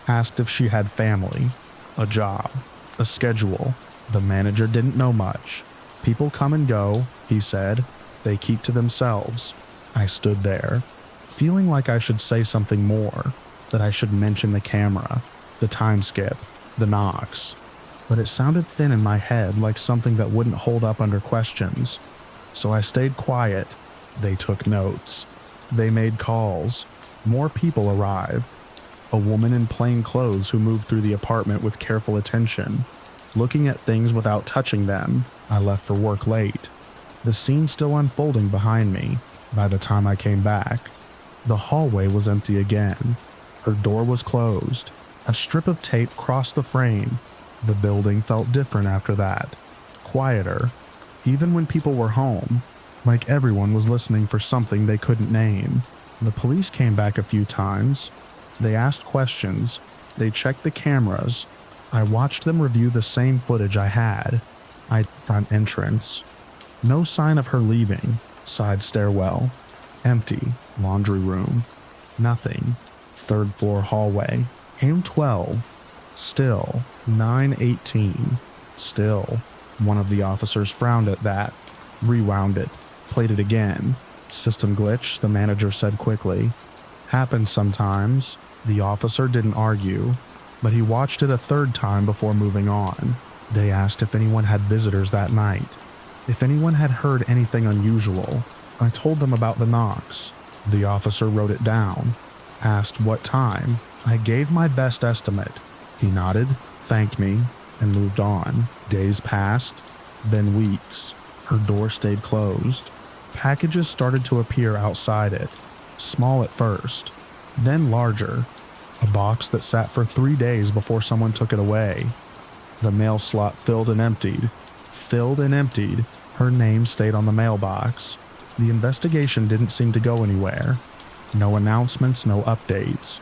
asked if she had family, a job, a schedule. The manager didn't know much. People come and go, he said. They keep to themselves. I stood there, feeling like I should say something more, that I should mention the camera, the time skip, the knocks. But it sounded thin in my head, like something that wouldn't hold up under questions. so I stayed quiet. They took notes. They made calls. More people arrived. A woman in plain clothes who moved through the apartment with careful attention, looking at things without touching them. I left for work late. The scene still unfolding behind me by the time I came back. The hallway was empty again. Her door was closed. A strip of tape crossed the frame. The building felt different after that. Quieter. Even when people were home, like everyone was listening for something they couldn't name. The police came back a few times. They asked questions. They checked the cameras. I watched them review the same footage I had. Front entrance. No sign of her leaving. Side stairwell. Empty. Laundry room. Nothing. Third floor hallway. Came 12. Still. 9:18. Still. One of the officers frowned at that. Rewound it. Played it again. System glitch, the manager said quickly. Happens sometimes. The officer didn't argue, but he watched it a third time before moving on. They asked if anyone had visitors that night. If anyone had heard anything unusual. I told them about the knocks. The officer wrote it down. Asked what time. I gave my best estimate. He nodded, thanked me, and moved on. Days passed, then weeks. Her door stayed closed. Packages started to appear outside it. Small at first, then larger. A box that sat for 3 days before someone took it away. The mail slot filled and emptied. Filled and emptied. Her name stayed on the mailbox. The investigation didn't seem to go anywhere. No announcements, no updates.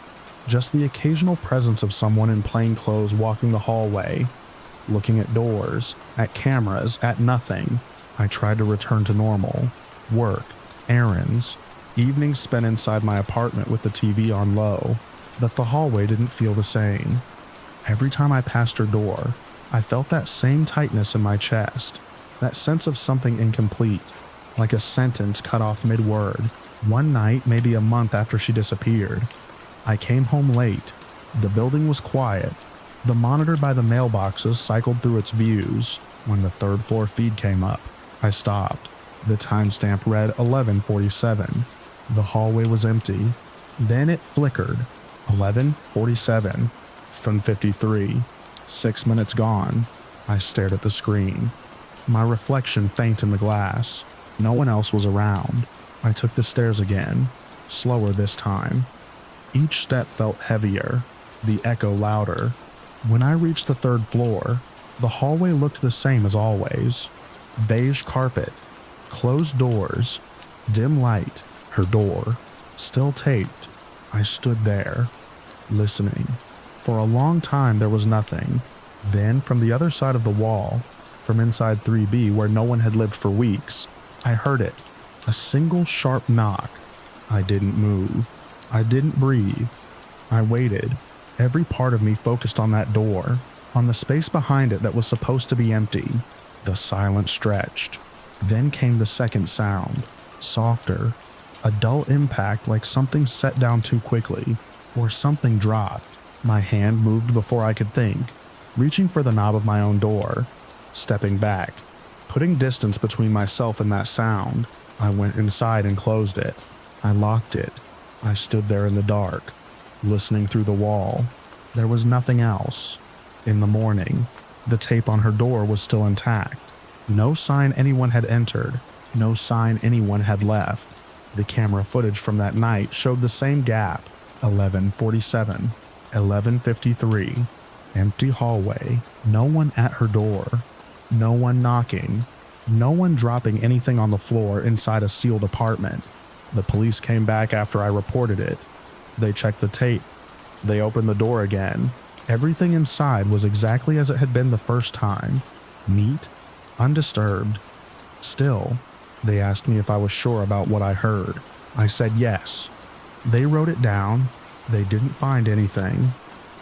Just the occasional presence of someone in plain clothes walking the hallway, looking at doors, at cameras, at nothing. I tried to return to normal. Work, errands, evenings spent inside my apartment with the TV on low, but the hallway didn't feel the same. Every time I passed her door, I felt that same tightness in my chest, that sense of something incomplete, like a sentence cut off mid-word. One night, maybe a month after she disappeared, I came home late. The building was quiet. The monitor by the mailboxes cycled through its views. When the third floor feed came up, I stopped. The timestamp read 11:47. The hallway was empty. Then it flickered. 11:47. From 53. 6 minutes gone. I stared at the screen. My reflection faint in the glass. No one else was around. I took the stairs again. Slower this time. Each step felt heavier. The echo louder. When I reached the third floor, the hallway looked the same as always. Beige carpet. Closed doors. Dim light. Her door. Still taped. I stood there, listening. For a long time there was nothing. Then, from the other side of the wall, from inside 3B where no one had lived for weeks, I heard it. A single sharp knock. I didn't move. I didn't breathe. I waited. Every part of me focused on that door, on the space behind it that was supposed to be empty. The silence stretched. Then came the second sound, softer. A dull impact like something set down too quickly, or something dropped. My hand moved before I could think, reaching for the knob of my own door, stepping back, putting distance between myself and that sound. I went inside and closed it. I locked it. I stood there in the dark, listening through the wall. There was nothing else. In the morning, the tape on her door was still intact. No sign anyone had entered. No sign anyone had left. The camera footage from that night showed the same gap. 11:47, 11:53. Empty hallway. No one at her door. No one knocking. No one dropping anything on the floor inside a sealed apartment. The police came back after I reported it. They checked the tape. They opened the door again. Everything inside was exactly as it had been the first time. Neat, undisturbed. Still, they asked me if I was sure about what I heard. I said yes. They wrote it down. They didn't find anything.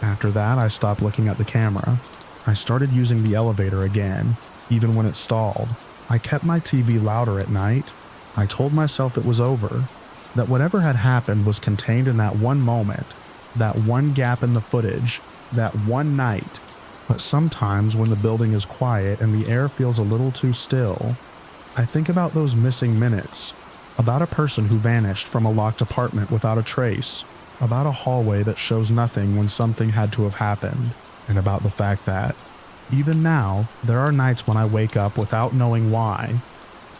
After that, I stopped looking at the camera. I started using the elevator again, even when it stalled. I kept my TV louder at night. I told myself it was over, that whatever had happened was contained in that one moment, that one gap in the footage, that one night. But sometimes when the building is quiet and the air feels a little too still, I think about those missing minutes, about a person who vanished from a locked apartment without a trace, about a hallway that shows nothing when something had to have happened, and about the fact that, even now, there are nights when I wake up without knowing why,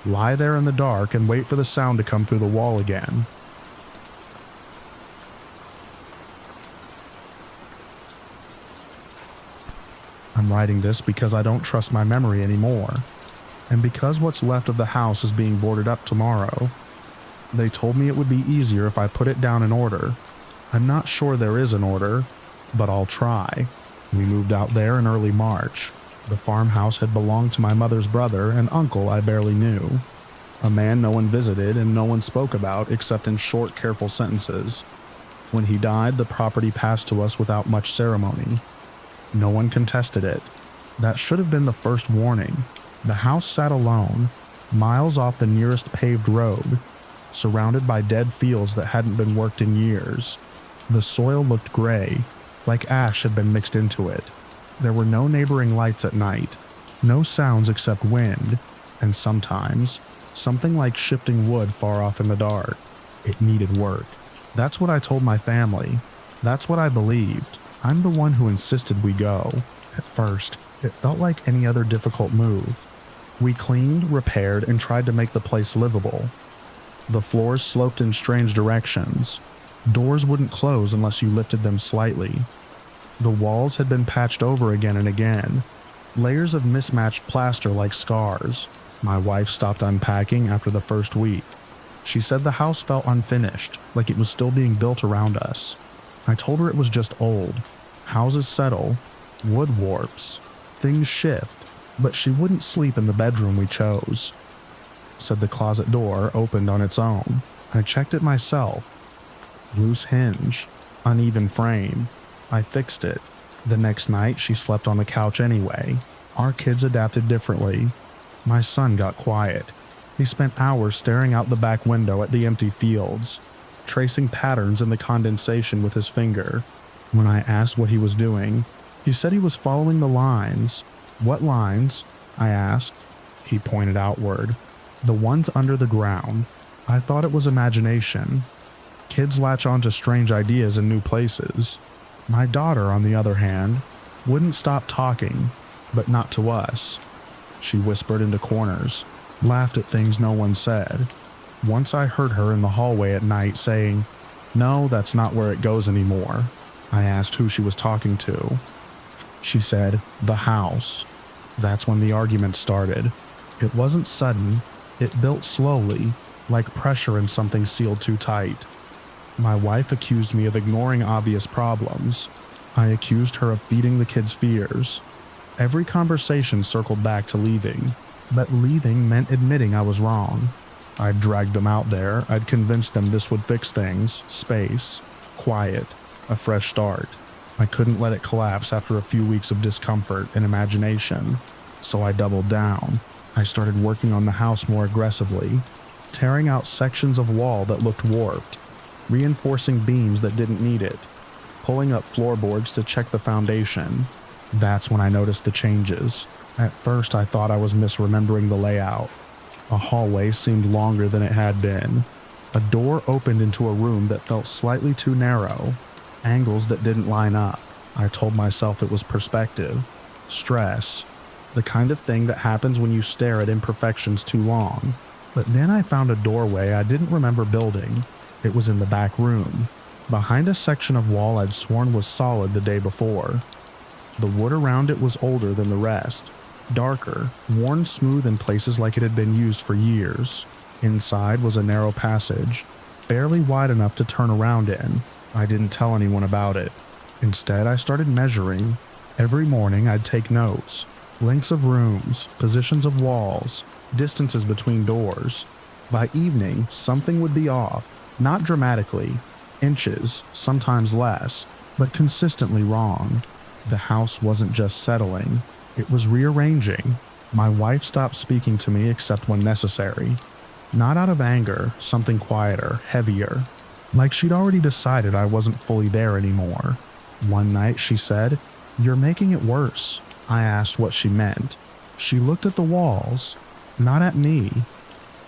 lie there in the dark and wait for the sound to come through the wall again. I'm writing this because I don't trust my memory anymore, and because what's left of the house is being boarded up tomorrow. They told me it would be easier if I put it down in order. I'm not sure there is an order, but I'll try. We moved out there in early March. The farmhouse had belonged to my mother's brother, an uncle I barely knew. A man no one visited and no one spoke about except in short, careful sentences. When he died, the property passed to us without much ceremony. No one contested it. That should have been the first warning. The house sat alone, miles off the nearest paved road, surrounded by dead fields that hadn't been worked in years. The soil looked gray, like ash had been mixed into it. There were no neighboring lights at night, no sounds except wind, and sometimes, something like shifting wood far off in the dark. It needed work. That's what I told my family. That's what I believed. I'm the one who insisted we go. At first, it felt like any other difficult move. We cleaned, repaired, and tried to make the place livable. The floors sloped in strange directions. Doors wouldn't close unless you lifted them slightly. The walls had been patched over again and again, layers of mismatched plaster like scars. My wife stopped unpacking after the first week. She said the house felt unfinished, like it was still being built around us. I told her it was just old. Houses settle, wood warps, things shift, but she wouldn't sleep in the bedroom we chose. Said the closet door opened on its own. I checked it myself. Loose hinge, uneven frame. I fixed it. The next night she slept on the couch anyway. Our kids adapted differently. My son got quiet. He spent hours staring out the back window at the empty fields, tracing patterns in the condensation with his finger. When I asked what he was doing, he said he was following the lines. What lines? I asked. He pointed outward. The ones under the ground. I thought it was imagination. Kids latch on to strange ideas in new places. My daughter, on the other hand, wouldn't stop talking, but not to us. She whispered into corners, laughed at things no one said. Once I heard her in the hallway at night saying, "No, that's not where it goes anymore." I asked who she was talking to. She said, "The house." That's when the argument started. It wasn't sudden. It built slowly, like pressure in something sealed too tight. My wife accused me of ignoring obvious problems. I accused her of feeding the kids' fears. Every conversation circled back to leaving, but leaving meant admitting I was wrong. I'd dragged them out there. I'd convinced them this would fix things. Space. Quiet. A fresh start. I couldn't let it collapse after a few weeks of discomfort and imagination, so I doubled down. I started working on the house more aggressively, tearing out sections of wall that looked warped, reinforcing beams that didn't need it, pulling up floorboards to check the foundation. That's when I noticed the changes. At first I thought I was misremembering the layout. A hallway seemed longer than it had been. A door opened into a room that felt slightly too narrow, angles that didn't line up. I told myself it was perspective, stress, the kind of thing that happens when you stare at imperfections too long. But then I found a doorway I didn't remember building. It was in the back room, behind a section of wall I'd sworn was solid the day before. The wood around it was older than the rest, darker, worn smooth in places like it had been used for years. Inside was a narrow passage, barely wide enough to turn around in. I didn't tell anyone about it. Instead, I started measuring. Every morning I'd take notes. Lengths of rooms, positions of walls, distances between doors. By evening, something would be off, not dramatically, inches, sometimes less, but consistently wrong. The house wasn't just settling, it was rearranging. My wife stopped speaking to me except when necessary. Not out of anger, something quieter, heavier. Like she'd already decided I wasn't fully there anymore. One night she said, "You're making it worse." I asked what she meant. She looked at the walls. Not at me.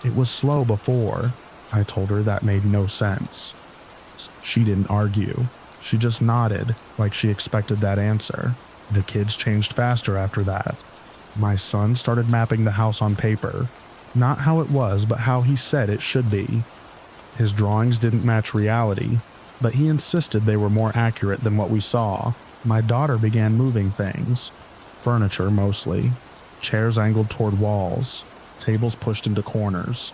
It was slow before. I told her that made no sense. She didn't argue. She just nodded, like she expected that answer. The kids changed faster after that. My son started mapping the house on paper. Not how it was, but how he said it should be. His drawings didn't match reality, but he insisted they were more accurate than what we saw. My daughter began moving things. Furniture mostly. Chairs angled toward walls. Tables pushed into corners.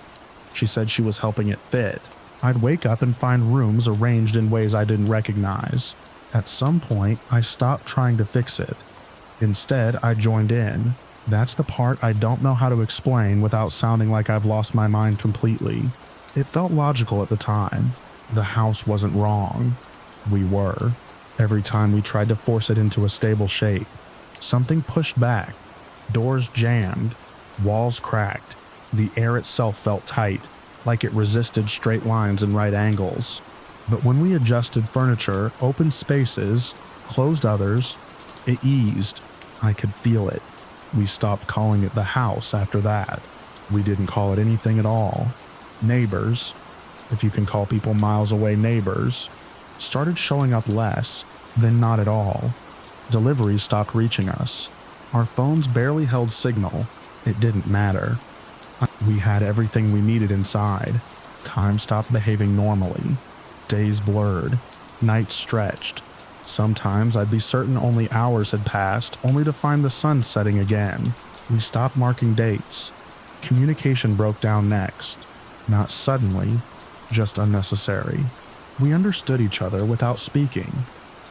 She said she was helping it fit. I'd wake up and find rooms arranged in ways I didn't recognize. At some point, I stopped trying to fix it. Instead, I joined in. That's the part I don't know how to explain without sounding like I've lost my mind completely. It felt logical at the time. The house wasn't wrong. We were. Every time we tried to force it into a stable shape, something pushed back. Doors jammed. Walls cracked. The air itself felt tight, like it resisted straight lines and right angles. But when we adjusted furniture, opened spaces, closed others, it eased. I could feel it. We stopped calling it the house after that. We didn't call it anything at all. Neighbors, if you can call people miles away neighbors, started showing up less, then not at all. Deliveries stopped reaching us. Our phones barely held signal. It didn't matter. We had everything we needed inside. Time stopped behaving normally. Days blurred. Nights stretched. Sometimes I'd be certain only hours had passed, only to find the sun setting again. We stopped marking dates. Communication broke down next. Not suddenly, just unnecessary. We understood each other without speaking,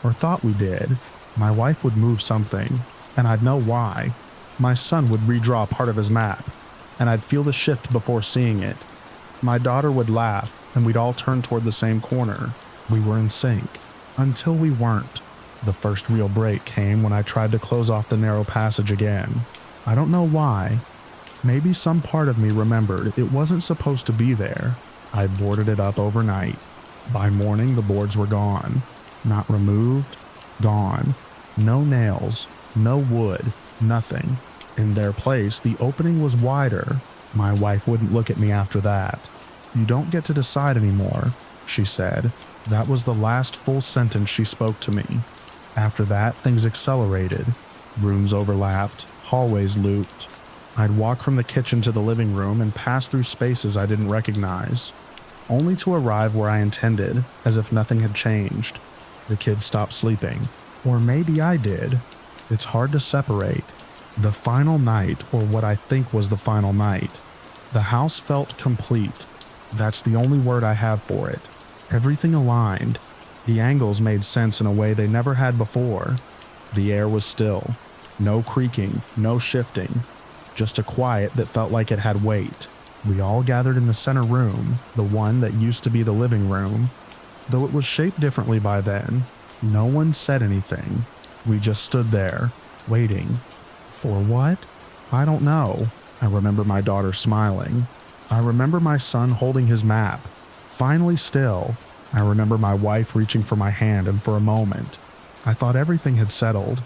or thought we did. My wife would move something, and I'd know why. My son would redraw part of his map, and I'd feel the shift before seeing it. My daughter would laugh, and we'd all turn toward the same corner. We were in sync. Until we weren't. The first real break came when I tried to close off the narrow passage again. I don't know why. Maybe some part of me remembered it wasn't supposed to be there. I boarded it up overnight. By morning, the boards were gone. Not removed, gone. No nails, no wood, nothing. In their place, the opening was wider. My wife wouldn't look at me after that. "You don't get to decide anymore," she said. That was the last full sentence she spoke to me. After that, things accelerated. Rooms overlapped, hallways looped. I'd walk from the kitchen to the living room and pass through spaces I didn't recognize, only to arrive where I intended, as if nothing had changed. The kids stopped sleeping. Or maybe I did. It's hard to separate. The final night, or what I think was the final night, the house felt complete. That's the only word I have for it. Everything aligned. The angles made sense in a way they never had before. The air was still. No creaking, no shifting. Just a quiet that felt like it had weight. We all gathered in the center room, the one that used to be the living room. Though it was shaped differently by then, no one said anything. We just stood there, waiting. For what? I don't know. I remember my daughter smiling. I remember my son holding his map, finally still. I remember my wife reaching for my hand, and for a moment, I thought everything had settled,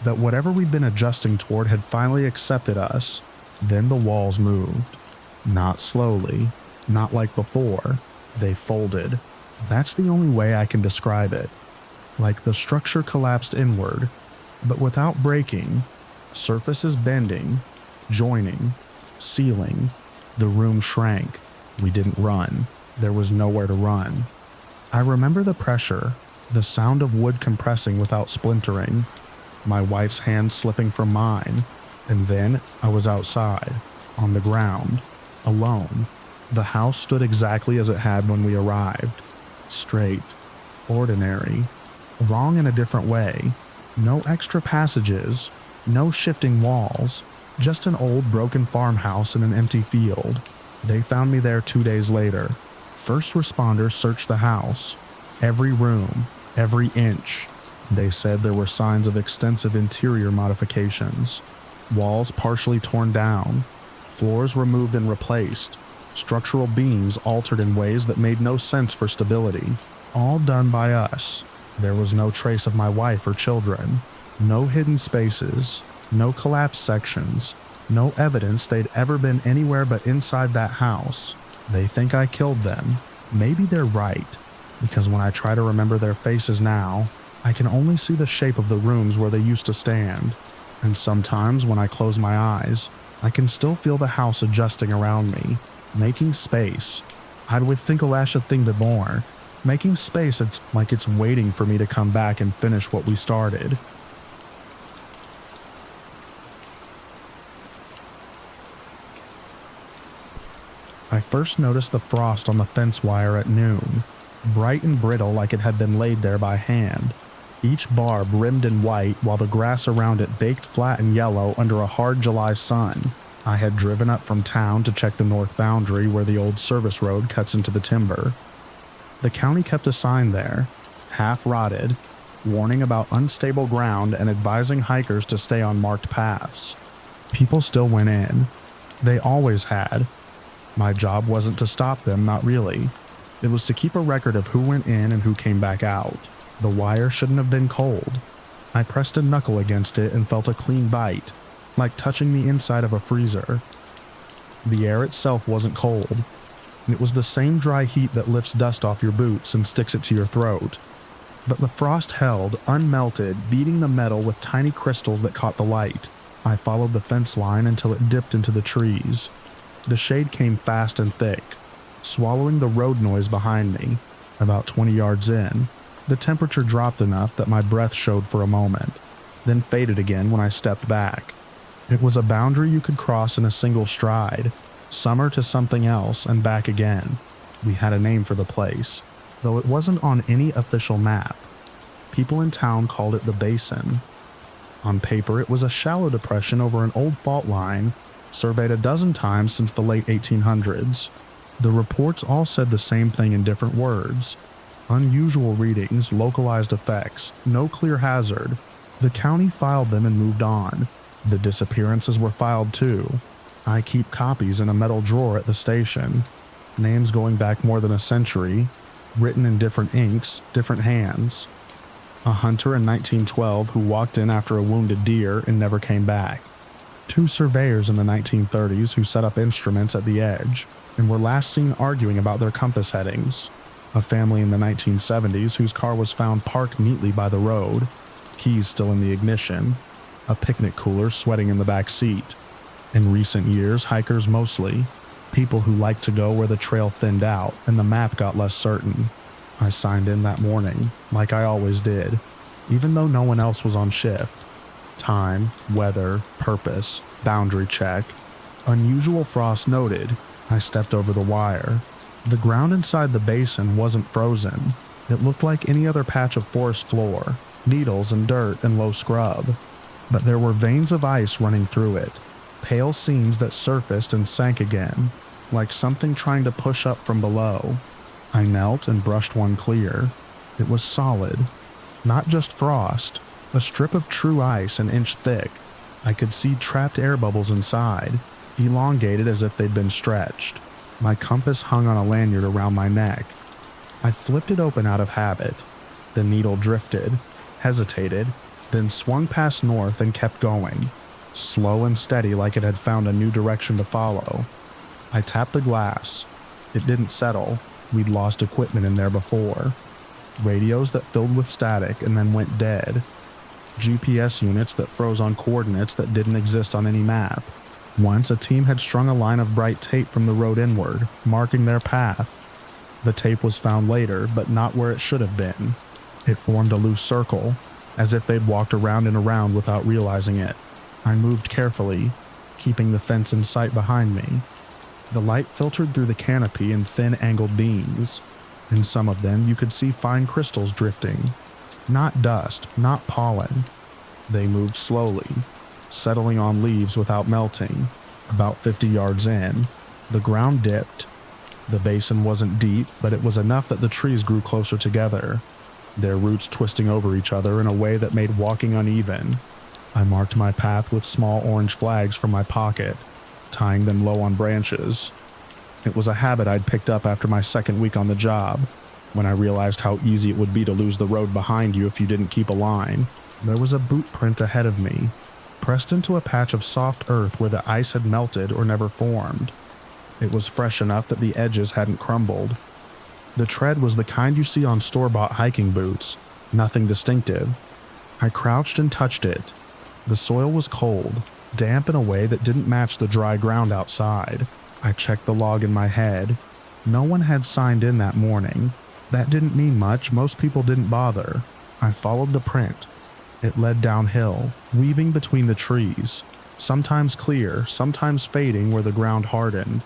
that whatever we'd been adjusting toward had finally accepted us. Then the walls moved. Not slowly, not like before. They folded. That's the only way I can describe it. Like the structure collapsed inward, but without breaking. Surfaces bending, joining, sealing. The room shrank. We didn't run. There was nowhere to run. I remember the pressure, the sound of wood compressing without splintering, my wife's hand slipping from mine, and then I was outside, on the ground, alone. The house stood exactly as it had when we arrived. Straight, ordinary, wrong in a different way. No extra passages, no shifting walls, just an old broken farmhouse in an empty field. They found me there 2 days later. First responders searched the house. Every room, every inch. They said there were signs of extensive interior modifications. Walls partially torn down. Floors removed and replaced. Structural beams altered in ways that made no sense for stability. All done by us. There was no trace of my wife or children. No hidden spaces. No collapsed sections. No evidence they'd ever been anywhere but inside that house. They think I killed them. Maybe they're right, because when I try to remember their faces now, I can only see the shape of the rooms where they used to stand. And sometimes when I close my eyes, I can still feel the house adjusting around me, making space. I'd always think a lash of thing to more. Making space, it's like it's waiting for me to come back and finish what we started. I first noticed the frost on the fence wire at noon, bright and brittle like it had been laid there by hand. Each barb rimmed in white while the grass around it baked flat and yellow under a hard July sun. I had driven up from town to check the north boundary where the old service road cuts into the timber. The county kept a sign there, half rotted, warning about unstable ground and advising hikers to stay on marked paths. People still went in. They always had. My job wasn't to stop them, not really. It was to keep a record of who went in and who came back out. The wire shouldn't have been cold. I pressed a knuckle against it and felt a clean bite, like touching the inside of a freezer. The air itself wasn't cold. It was the same dry heat that lifts dust off your boots and sticks it to your throat. But the frost held, unmelted, beating the metal with tiny crystals that caught the light. I followed the fence line until it dipped into the trees. The shade came fast and thick, swallowing the road noise behind me. About 20 yards in, the temperature dropped enough that my breath showed for a moment, then faded again when I stepped back. It was a boundary you could cross in a single stride, summer to something else and back again. We had a name for the place, though it wasn't on any official map. People in town called it the Basin. On paper, it was a shallow depression over an old fault line, surveyed a dozen times since the late 1800s. The reports all said the same thing in different words. Unusual readings, localized effects, no clear hazard. The county filed them and moved on. The disappearances were filed too. I keep copies in a metal drawer at the station. Names going back more than a century, written in different inks, different hands. A hunter in 1912 who walked in after a wounded deer and never came back. 2 surveyors in the 1930s who set up instruments at the edge and were last seen arguing about their compass headings. A family in the 1970s whose car was found parked neatly by the road, keys still in the ignition. A picnic cooler sweating in the back seat. In recent years, hikers mostly. People who liked to go where the trail thinned out and the map got less certain. I signed in that morning, like I always did, even though no one else was on shift. Time, weather, purpose, boundary check. Unusual frost noted. I stepped over the wire. The ground inside the basin wasn't frozen. It looked like any other patch of forest floor, needles and dirt and low scrub. But there were veins of ice running through it, pale seams that surfaced and sank again, like something trying to push up from below. I knelt and brushed one clear. It was solid. Not just frost, a strip of true ice an inch thick. I could see trapped air bubbles inside, elongated as if they'd been stretched. My compass hung on a lanyard around my neck. I flipped it open out of habit. The needle drifted, hesitated, then swung past north and kept going, slow and steady like it had found a new direction to follow. I tapped the glass. It didn't settle. We'd lost equipment in there before. Radios that filled with static and then went dead. GPS units that froze on coordinates that didn't exist on any map. Once a team had strung a line of bright tape from the road inward, marking their path. The tape was found later, but not where it should have been. It formed a loose circle, as if they'd walked around and around without realizing it. I moved carefully, keeping the fence in sight behind me. The light filtered through the canopy in thin angled beams. In some of them you could see fine crystals drifting. Not dust, not pollen. They moved slowly, settling on leaves without melting. About 50 yards in, the ground dipped. The basin wasn't deep, but it was enough that the trees grew closer together, their roots twisting over each other in a way that made walking uneven. I marked my path with small orange flags from my pocket, tying them low on branches. It was a habit I'd picked up after my second week on the job, when I realized how easy it would be to lose the road behind you if you didn't keep a line. There was a boot print ahead of me, pressed into a patch of soft earth where the ice had melted or never formed. It was fresh enough that the edges hadn't crumbled. The tread was the kind you see on store-bought hiking boots, nothing distinctive. I crouched and touched it. The soil was cold, damp in a way that didn't match the dry ground outside. I checked the log in my head. No one had signed in that morning. That didn't mean much, most people didn't bother. I followed the print. It led downhill, weaving between the trees, sometimes clear, sometimes fading where the ground hardened.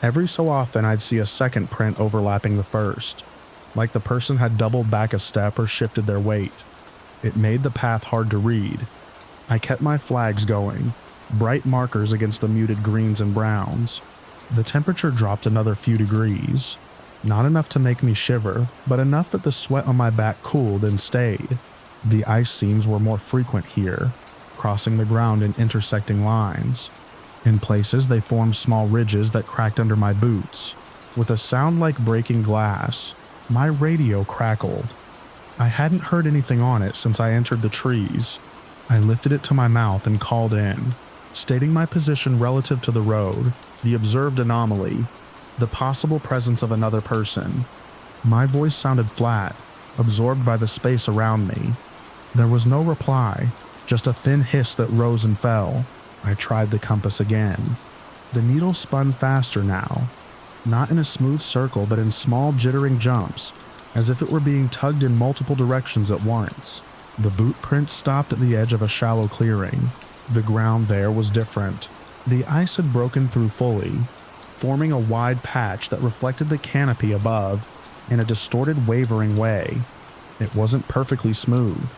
Every so often I'd see a second print overlapping the first, like the person had doubled back a step or shifted their weight. It made the path hard to read. I kept my flags going, bright markers against the muted greens and browns. The temperature dropped another few degrees. Not enough to make me shiver, but enough that the sweat on my back cooled and stayed. The ice seams were more frequent here, crossing the ground in intersecting lines. In places they formed small ridges that cracked under my boots. With a sound like breaking glass, my radio crackled. I hadn't heard anything on it since I entered the trees. I lifted it to my mouth and called in, stating my position relative to the road, the observed anomaly, the possible presence of another person. My voice sounded flat, absorbed by the space around me. There was no reply, just a thin hiss that rose and fell. I tried the compass again. The needle spun faster now, not in a smooth circle but in small jittering jumps, as if it were being tugged in multiple directions at once. The boot print stopped at the edge of a shallow clearing. The ground there was different. The ice had broken through fully, forming a wide patch that reflected the canopy above in a distorted, wavering way. It wasn't perfectly smooth.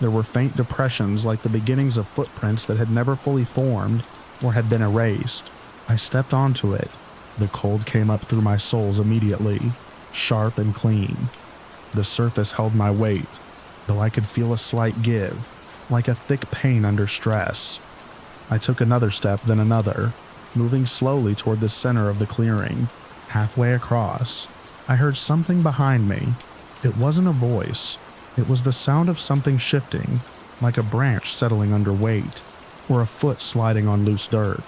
There were faint depressions like the beginnings of footprints that had never fully formed or had been erased. I stepped onto it. The cold came up through my soles immediately, sharp and clean. The surface held my weight, though I could feel a slight give, like a thick pain under stress. I took another step, then another, moving slowly toward the center of the clearing. Halfway across, I heard something behind me. It wasn't a voice. It was the sound of something shifting, like a branch settling under weight, or a foot sliding on loose dirt.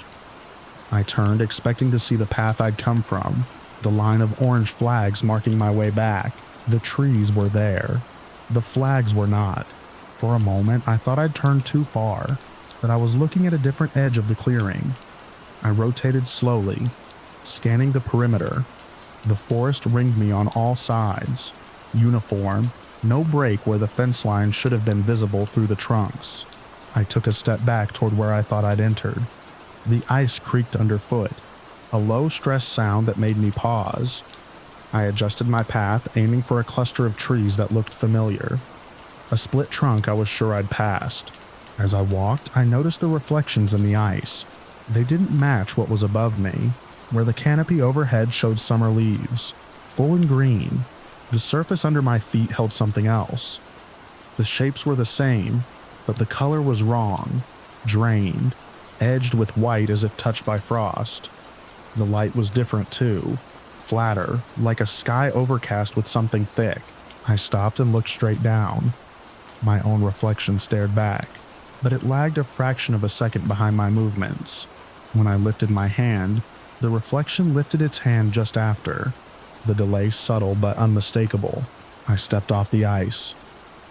I turned, expecting to see the path I'd come from, the line of orange flags marking my way back. The trees were there. The flags were not. For a moment, I thought I'd turned too far, that I was looking at a different edge of the clearing. I rotated slowly, scanning the perimeter. The forest ringed me on all sides. Uniform, no break where the fence line should have been visible through the trunks. I took a step back toward where I thought I'd entered. The ice creaked underfoot, a low stress sound that made me pause. I adjusted my path, aiming for a cluster of trees that looked familiar. A split trunk I was sure I'd passed. As I walked, I noticed the reflections in the ice. They didn't match what was above me, where the canopy overhead showed summer leaves, full and green. The surface under my feet held something else. The shapes were the same, but the color was wrong, drained, edged with white as if touched by frost. The light was different too, flatter, like a sky overcast with something thick. I stopped and looked straight down. My own reflection stared back, but it lagged a fraction of a second behind my movements. When I lifted my hand, the reflection lifted its hand just after. The delay subtle but unmistakable. I stepped off the ice.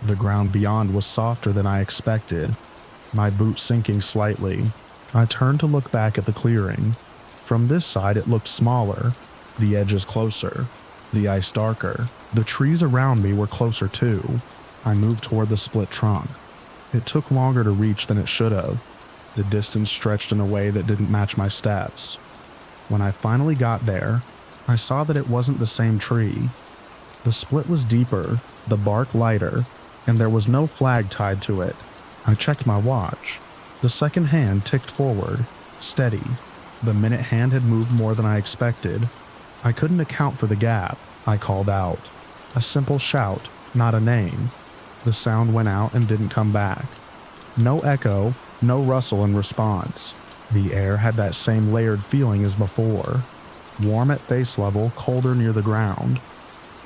The ground beyond was softer than I expected, my boot sinking slightly. I turned to look back at the clearing. From this side it looked smaller, the edges closer, the ice darker. The trees around me were closer too. I moved toward the split trunk. It took longer to reach than it should have. The distance stretched in a way that didn't match my steps. When I finally got there, I saw that it wasn't the same tree. The split was deeper, the bark lighter, and there was no flag tied to it. I checked my watch. The second hand ticked forward, steady. The minute hand had moved more than I expected. I couldn't account for the gap. I called out. A simple shout, not a name. The sound went out and didn't come back. No echo, no rustle in response. The air had that same layered feeling as before. Warm at face level, colder near the ground.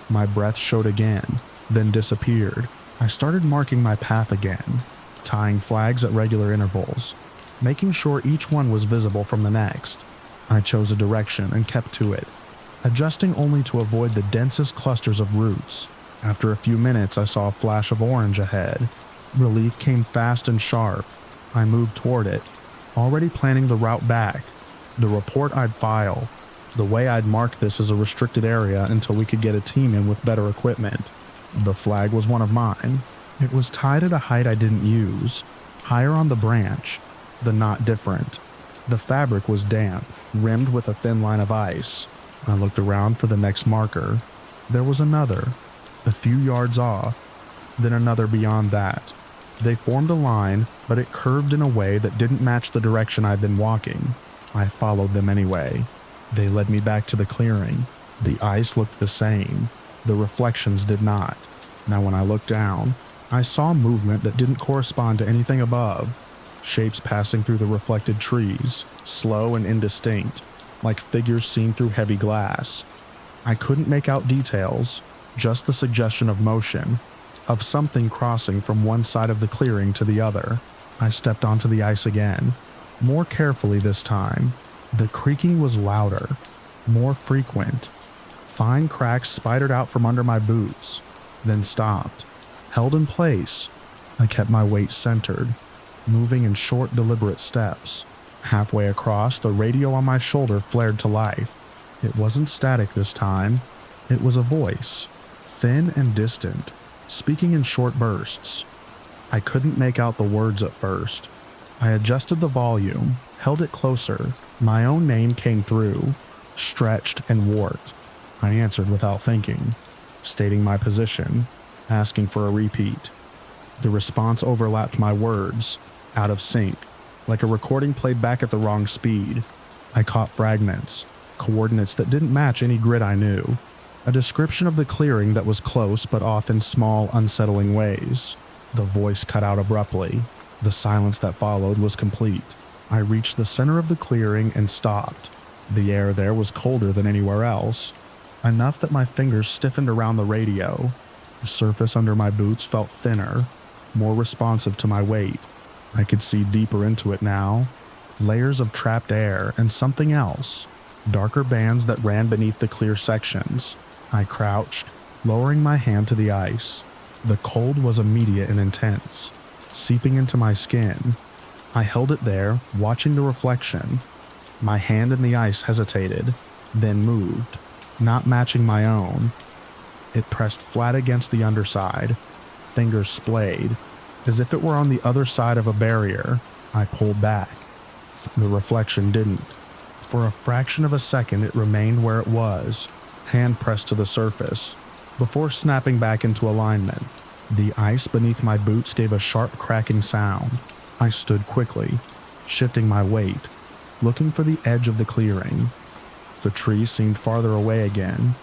My breath showed again, then disappeared. I started marking my path again. tying flags at regular intervals, making sure each one was visible from the next. I chose a direction and kept to it, adjusting only to avoid the densest clusters of roots. After a few minutes, I saw a flash of orange ahead. Relief came fast and sharp. I moved toward it, already planning the route back, the report I'd file, the way I'd mark this as a restricted area until we could get a team in with better equipment. The flag was one of mine. It was tied at a height I didn't use, higher on the branch, the knot different. The fabric was damp, rimmed with a thin line of ice. I looked around for the next marker. There was another, a few yards off, then another beyond that. They formed a line, but it curved in a way that didn't match the direction I'd been walking. I followed them anyway. They led me back to the clearing. The ice looked the same. The reflections did not. Now when I looked down, I saw movement that didn't correspond to anything above. Shapes passing through the reflected trees, slow and indistinct, like figures seen through heavy glass. I couldn't make out details, just the suggestion of motion, of something crossing from one side of the clearing to the other. I stepped onto the ice again, more carefully this time. The creaking was louder, more frequent. Fine cracks spidered out from under my boots, then stopped, held in place. I kept my weight centered, moving in short, deliberate steps. Halfway across, the radio on my shoulder flared to life. It wasn't static this time. It was a voice, thin and distant, speaking in short bursts. I couldn't make out the words at first. I adjusted the volume, held it closer. My own name came through, stretched and warped. I answered without thinking, stating my position, asking for a repeat. The response overlapped my words, out of sync, like a recording played back at the wrong speed. I caught fragments, coordinates that didn't match any grid I knew, a description of the clearing that was close but off in small, unsettling ways. The voice cut out abruptly. The silence that followed was complete. I reached the center of the clearing and stopped. The air there was colder than anywhere else, enough that my fingers stiffened around the radio. The surface under my boots felt thinner, more responsive to my weight. I could see deeper into it now. Layers of trapped air and something else. Darker bands that ran beneath the clear sections. I crouched, lowering my hand to the ice. The cold was immediate and intense, seeping into my skin. I held it there, watching the reflection. My hand in the ice hesitated, then moved, not matching my own. It pressed flat against the underside. Fingers splayed, as if it were on the other side of a barrier. I pulled back. The reflection didn't. For a fraction of a second it remained where it was, hand pressed to the surface, before snapping back into alignment. The ice beneath my boots gave a sharp cracking sound. I stood quickly, shifting my weight, looking for the edge of the clearing. The trees seemed farther away again,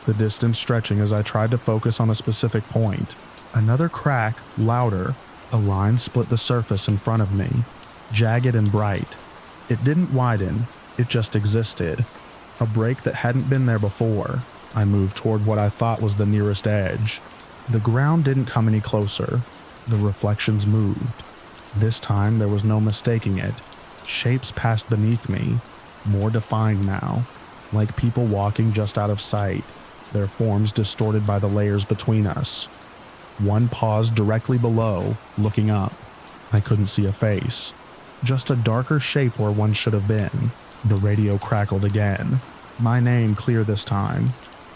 the distance stretching as I tried to focus on a specific point. Another crack, louder. A line split the surface in front of me, jagged and bright. It didn't widen, it just existed. A break that hadn't been there before. I moved toward what I thought was the nearest edge. The ground didn't come any closer. The reflections moved. This time there was no mistaking it. Shapes passed beneath me, more defined now, like people walking just out of sight, their forms distorted by the layers between us. One paused directly below, looking up. I couldn't see a face, just a darker shape where one should have been. The radio crackled again. My name clear this time,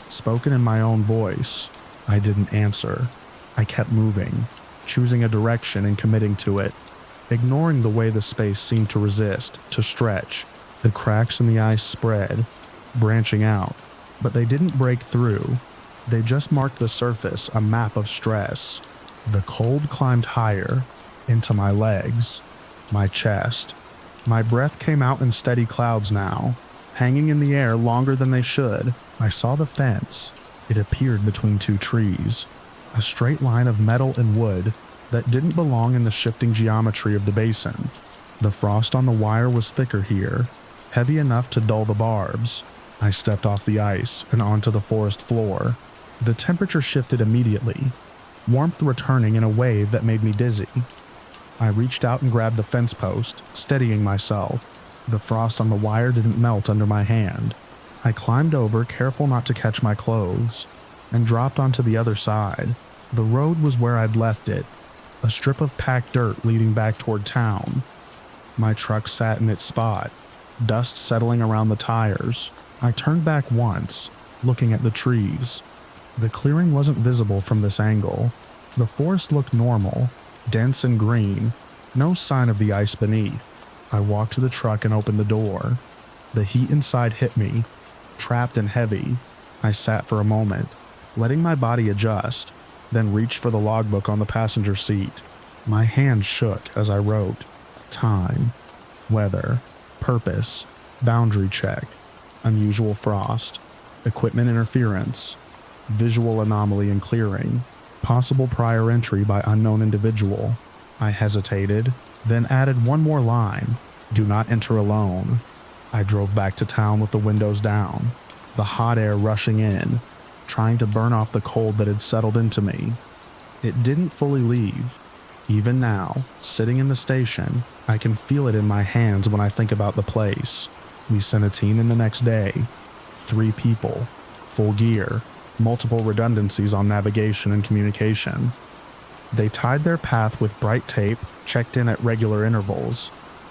spoken in my own voice. I didn't answer. I kept moving, choosing a direction and committing to it, ignoring the way the space seemed to resist, to stretch. The cracks in the ice spread, branching out, but they didn't break through. They just marked the surface, a map of stress. The cold climbed higher, into my legs, my chest. My breath came out in steady clouds now, hanging in the air longer than they should. I saw the fence. It appeared between two trees, a straight line of metal and wood that didn't belong in the shifting geometry of the basin. The frost on the wire was thicker here, heavy enough to dull the barbs. I stepped off the ice and onto the forest floor. The temperature shifted immediately, warmth returning in a wave that made me dizzy. I reached out and grabbed the fence post, steadying myself. The frost on the wire didn't melt under my hand. I climbed over, careful not to catch my clothes, and dropped onto the other side. The road was where I'd left it, a strip of packed dirt leading back toward town. My truck sat in its spot, dust settling around the tires. I turned back once, looking at the trees. The clearing wasn't visible from this angle. The forest looked normal, dense and green, no sign of the ice beneath. I walked to the truck and opened the door. The heat inside hit me, trapped and heavy. I sat for a moment, letting my body adjust, then reached for the logbook on the passenger seat. My hand shook as I wrote: time, weather, purpose, boundary check, unusual frost, equipment interference, visual anomaly and clearing, possible prior entry by unknown individual. I hesitated, then added one more line: do not enter alone. I drove back to town with the windows down, the hot air rushing in, trying to burn off the cold that had settled into me. It didn't fully leave. Even now, sitting in the station, I can feel it in my hands when I think about the place. We sent a team in the next day. 3 people, full gear, multiple redundancies on navigation and communication. They tied their path with bright tape, checked in at regular intervals.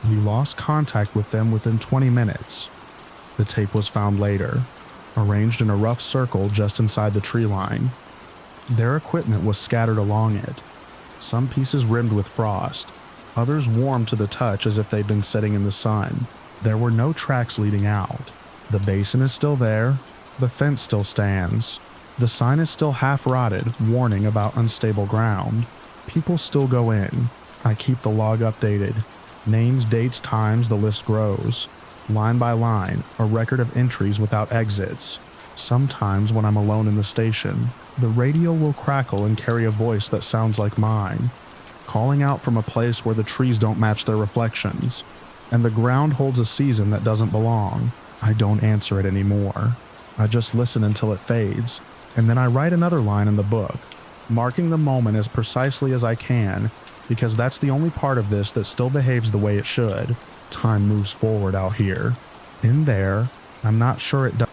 We lost contact with them within 20 minutes. The tape was found later, arranged in a rough circle just inside the tree line. Their equipment was scattered along it, some pieces rimmed with frost, others warm to the touch as if they'd been sitting in the sun. There were no tracks leading out. The basin is still there, the fence still stands. The sign is still half rotted, warning about unstable ground. People still go in. I keep the log updated. Names, dates, times, the list grows. Line by line, a record of entries without exits. Sometimes when I'm alone in the station, the radio will crackle and carry a voice that sounds like mine, calling out from a place where the trees don't match their reflections, and the ground holds a season that doesn't belong. I don't answer it anymore. I just listen until it fades, and then I write another line in the book, marking the moment as precisely as I can, because that's the only part of this that still behaves the way it should. Time moves forward out here. In there, I'm not sure it does.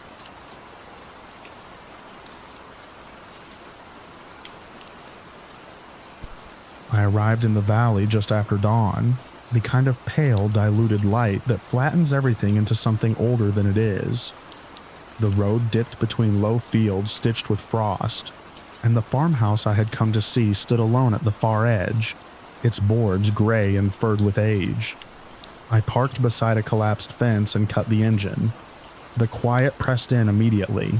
I arrived in the valley just after dawn, the kind of pale, diluted light that flattens everything into something older than it is. The road dipped between low fields stitched with frost, and the farmhouse I had come to see stood alone at the far edge, its boards gray and furred with age. I parked beside a collapsed fence and cut the engine. The quiet pressed in immediately,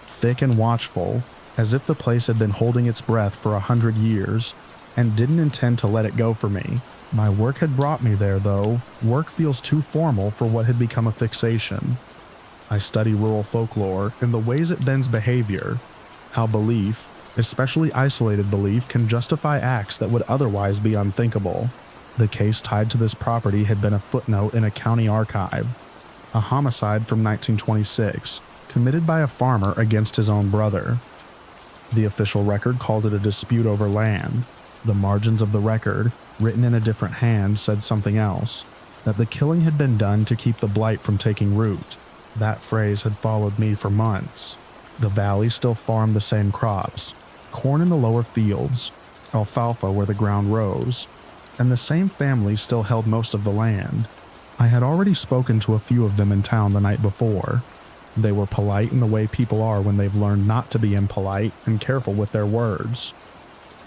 thick and watchful, as if the place had been holding its breath for 100 years, and didn't intend to let it go for me. My work had brought me there, though. Work feels too formal for what had become a fixation. I study rural folklore and the ways it bends behavior, how belief, especially isolated belief, can justify acts that would otherwise be unthinkable. The case tied to this property had been a footnote in a county archive, a homicide from 1926, committed by a farmer against his own brother. The official record called it a dispute over land. The margins of the record, written in a different hand, said something else, that the killing had been done to keep the blight from taking root. That phrase had followed me for months. The valley still farmed the same crops, corn in the lower fields, alfalfa where the ground rose, and the same family still held most of the land. I had already spoken to a few of them in town the night before. They were polite in the way people are when they've learned not to be impolite and careful with their words.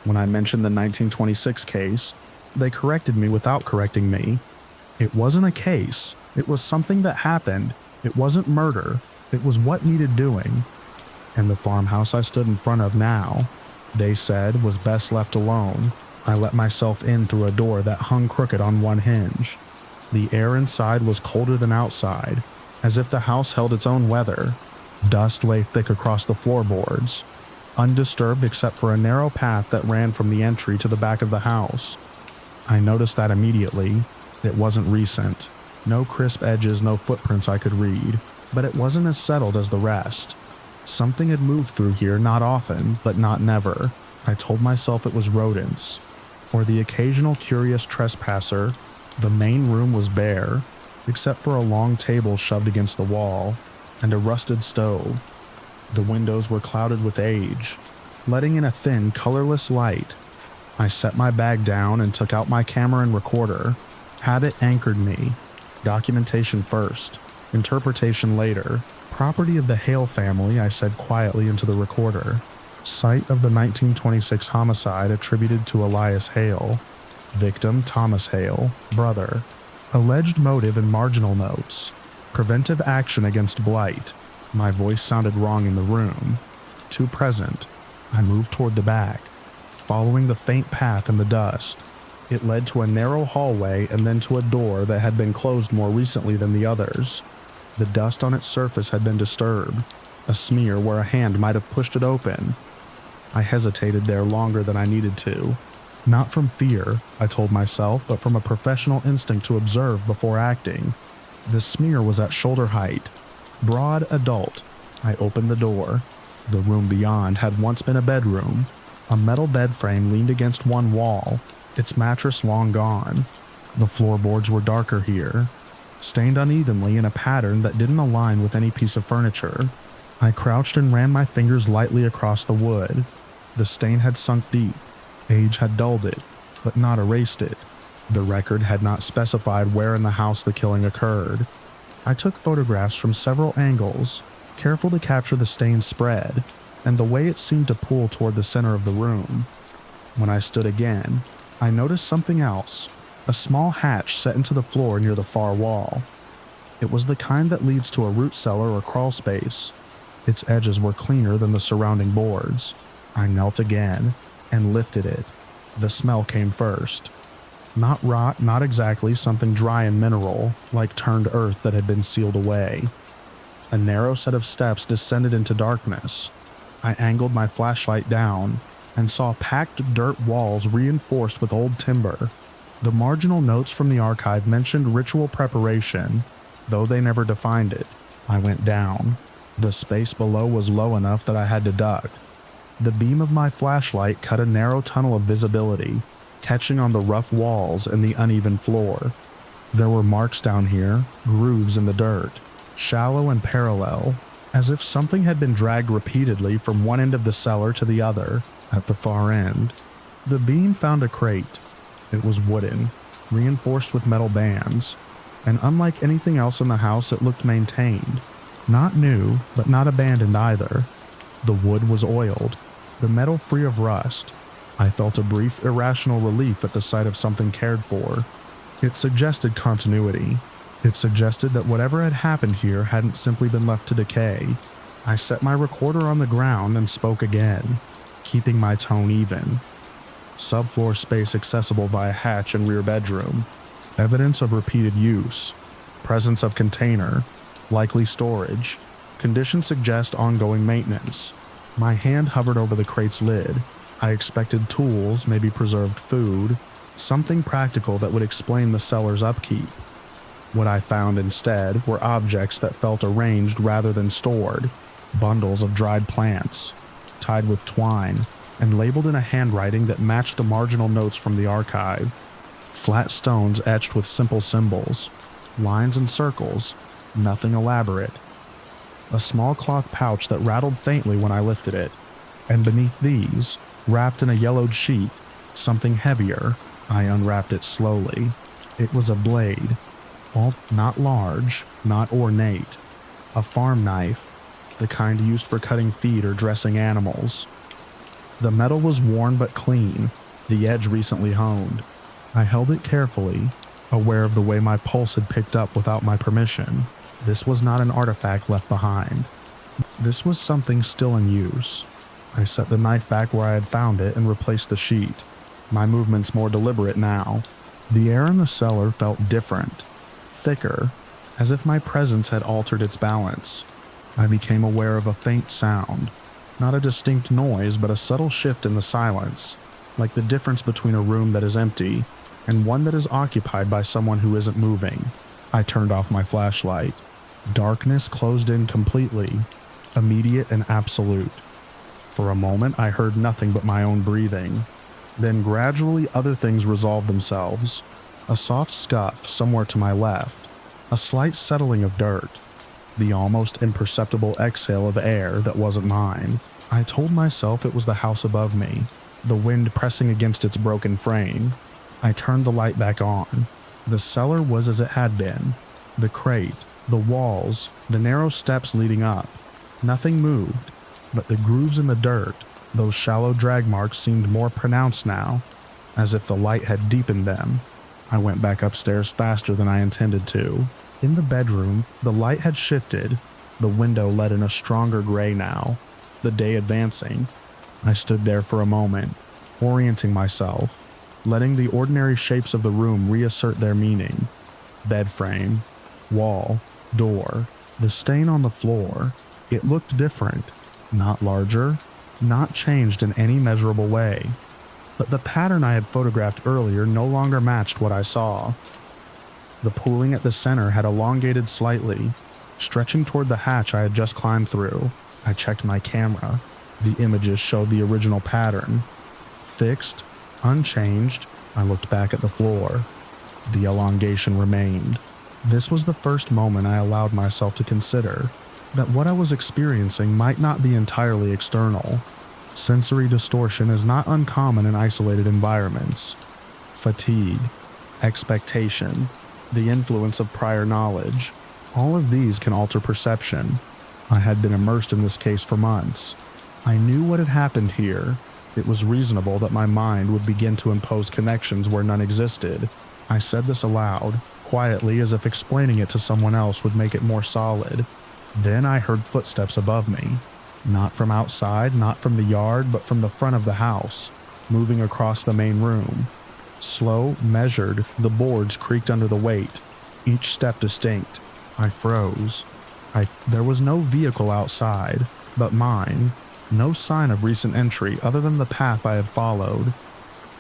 When I mentioned the 1926 case, they corrected me without correcting me. It wasn't a case. It was something that happened. It wasn't murder. It was what needed doing. And the farmhouse I stood in front of now, they said, was best left alone. I let myself in through a door that hung crooked on one hinge. The air inside was colder than outside, as if the house held its own weather. Dust lay thick across the floorboards, undisturbed except for a narrow path that ran from the entry to the back of the house. I noticed that immediately. It wasn't recent. No crisp edges, no footprints I could read, but it wasn't as settled as the rest. Something had moved through here, not often, but not never. I told myself it was rodents. or the occasional curious trespasser, the main room was bare, except for a long table shoved against the wall and a rusted stove. The windows were clouded with age, letting in a thin, colorless light. I set my bag down and took out my camera and recorder. Habit anchored me. Documentation first, interpretation later. Property of the Hale family, I said quietly into the recorder. Site of the 1926 homicide attributed to Elias Hale. Victim Thomas Hale, brother. Alleged motive and marginal notes. Preventive action against blight. My voice sounded wrong in the room. Too present. I moved toward the back, following the faint path in the dust. It led to a narrow hallway and then to a door that had been closed more recently than the others. The dust on its surface had been disturbed, a smear where a hand might have pushed it open. I hesitated there longer than I needed to. Not from fear, I told myself, but from a professional instinct to observe before acting. The smear was at shoulder height. Broad adult. I opened the door. The room beyond had once been a bedroom. A metal bed frame leaned against one wall, its mattress long gone. The floorboards were darker here, stained unevenly in a pattern that didn't align with any piece of furniture. I crouched and ran my fingers lightly across the wood. The stain had sunk deep. Age had dulled it, but not erased it. The record had not specified where in the house the killing occurred. I took photographs from several angles, careful to capture the stain's spread and the way it seemed to pool toward the center of the room. When I stood again, I noticed something else, a small hatch set into the floor near the far wall. It was the kind that leads to a root cellar or crawl space. Its edges were cleaner than the surrounding boards. I knelt again and lifted it. The smell came first. Not rot, not exactly, something dry and mineral, like turned earth that had been sealed away. A narrow set of steps descended into darkness. I angled my flashlight down and saw packed dirt walls reinforced with old timber. The marginal notes from the archive mentioned ritual preparation, though they never defined it. I went down. The space below was low enough that I had to duck. The beam of my flashlight cut a narrow tunnel of visibility, catching on the rough walls and the uneven floor. There were marks down here, grooves in the dirt, shallow and parallel, as if something had been dragged repeatedly from one end of the cellar to the other, at the far end. The beam found a crate. It was wooden, reinforced with metal bands, and unlike anything else in the house, it looked maintained. Not new, but not abandoned either. The wood was oiled, the metal free of rust. I felt a brief irrational relief at the sight of something cared for. It suggested continuity. It suggested that whatever had happened here hadn't simply been left to decay. I set my recorder on the ground and spoke again, keeping my tone even. Subfloor space accessible via hatch and rear bedroom. Evidence of repeated use. Presence of container. Likely storage. Conditions suggest ongoing maintenance. My hand hovered over the crate's lid. I expected tools, maybe preserved food, something practical that would explain the cellar's upkeep. What I found instead were objects that felt arranged rather than stored. Bundles of dried plants, tied with twine, and labeled in a handwriting that matched the marginal notes from the archive. Flat stones etched with simple symbols, lines and circles, nothing elaborate. A small cloth pouch that rattled faintly when I lifted it, and beneath these, wrapped in a yellowed sheet, something heavier. I unwrapped it slowly. It was a blade. Not large, not ornate. A farm knife, the kind used for cutting feed or dressing animals. The metal was worn but clean, the edge recently honed. I held it carefully, aware of the way my pulse had picked up without my permission. This was not an artifact left behind. This was something still in use. I set the knife back where I had found it and replaced the sheet. My movements more deliberate now. The air in the cellar felt different, thicker, as if my presence had altered its balance. I became aware of a faint sound, not a distinct noise, but a subtle shift in the silence, like the difference between a room that is empty and one that is occupied by someone who isn't moving. I turned off my flashlight. Darkness closed in completely, immediate and absolute. For a moment, I heard nothing but my own breathing. Then gradually other things resolved themselves. A soft scuff somewhere to my left, a slight settling of dirt, the almost imperceptible exhale of air that wasn't mine. I told myself it was the house above me, the wind pressing against its broken frame. I turned the light back on. The cellar was as it had been. The crate, the walls, the narrow steps leading up. Nothing moved, but the grooves in the dirt, those shallow drag marks seemed more pronounced now, as if the light had deepened them. I went back upstairs faster than I intended to. In the bedroom, the light had shifted. The window let in a stronger gray now, the day advancing. I stood there for a moment, orienting myself, letting the ordinary shapes of the room reassert their meaning. Bed frame, wall, door, the stain on the floor. It looked different, not larger, not changed in any measurable way. But the pattern I had photographed earlier no longer matched what I saw. The pooling at the center had elongated slightly, stretching toward the hatch I had just climbed through. I checked my camera. The images showed the original pattern. Fixed, unchanged, I looked back at the floor. The elongation remained. This was the first moment I allowed myself to consider that what I was experiencing might not be entirely external. Sensory distortion is not uncommon in isolated environments. Fatigue, expectation, the influence of prior knowledge, all of these can alter perception. I had been immersed in this case for months. I knew what had happened here. It was reasonable that my mind would begin to impose connections where none existed. I said this aloud, quietly, as if explaining it to someone else would make it more solid. Then I heard footsteps above me. Not from outside, not from the yard, but from the front of the house, moving across the main room. Slow, measured, the boards creaked under the weight, each step distinct. I froze. There was no vehicle outside, but mine. No sign of recent entry other than the path I had followed.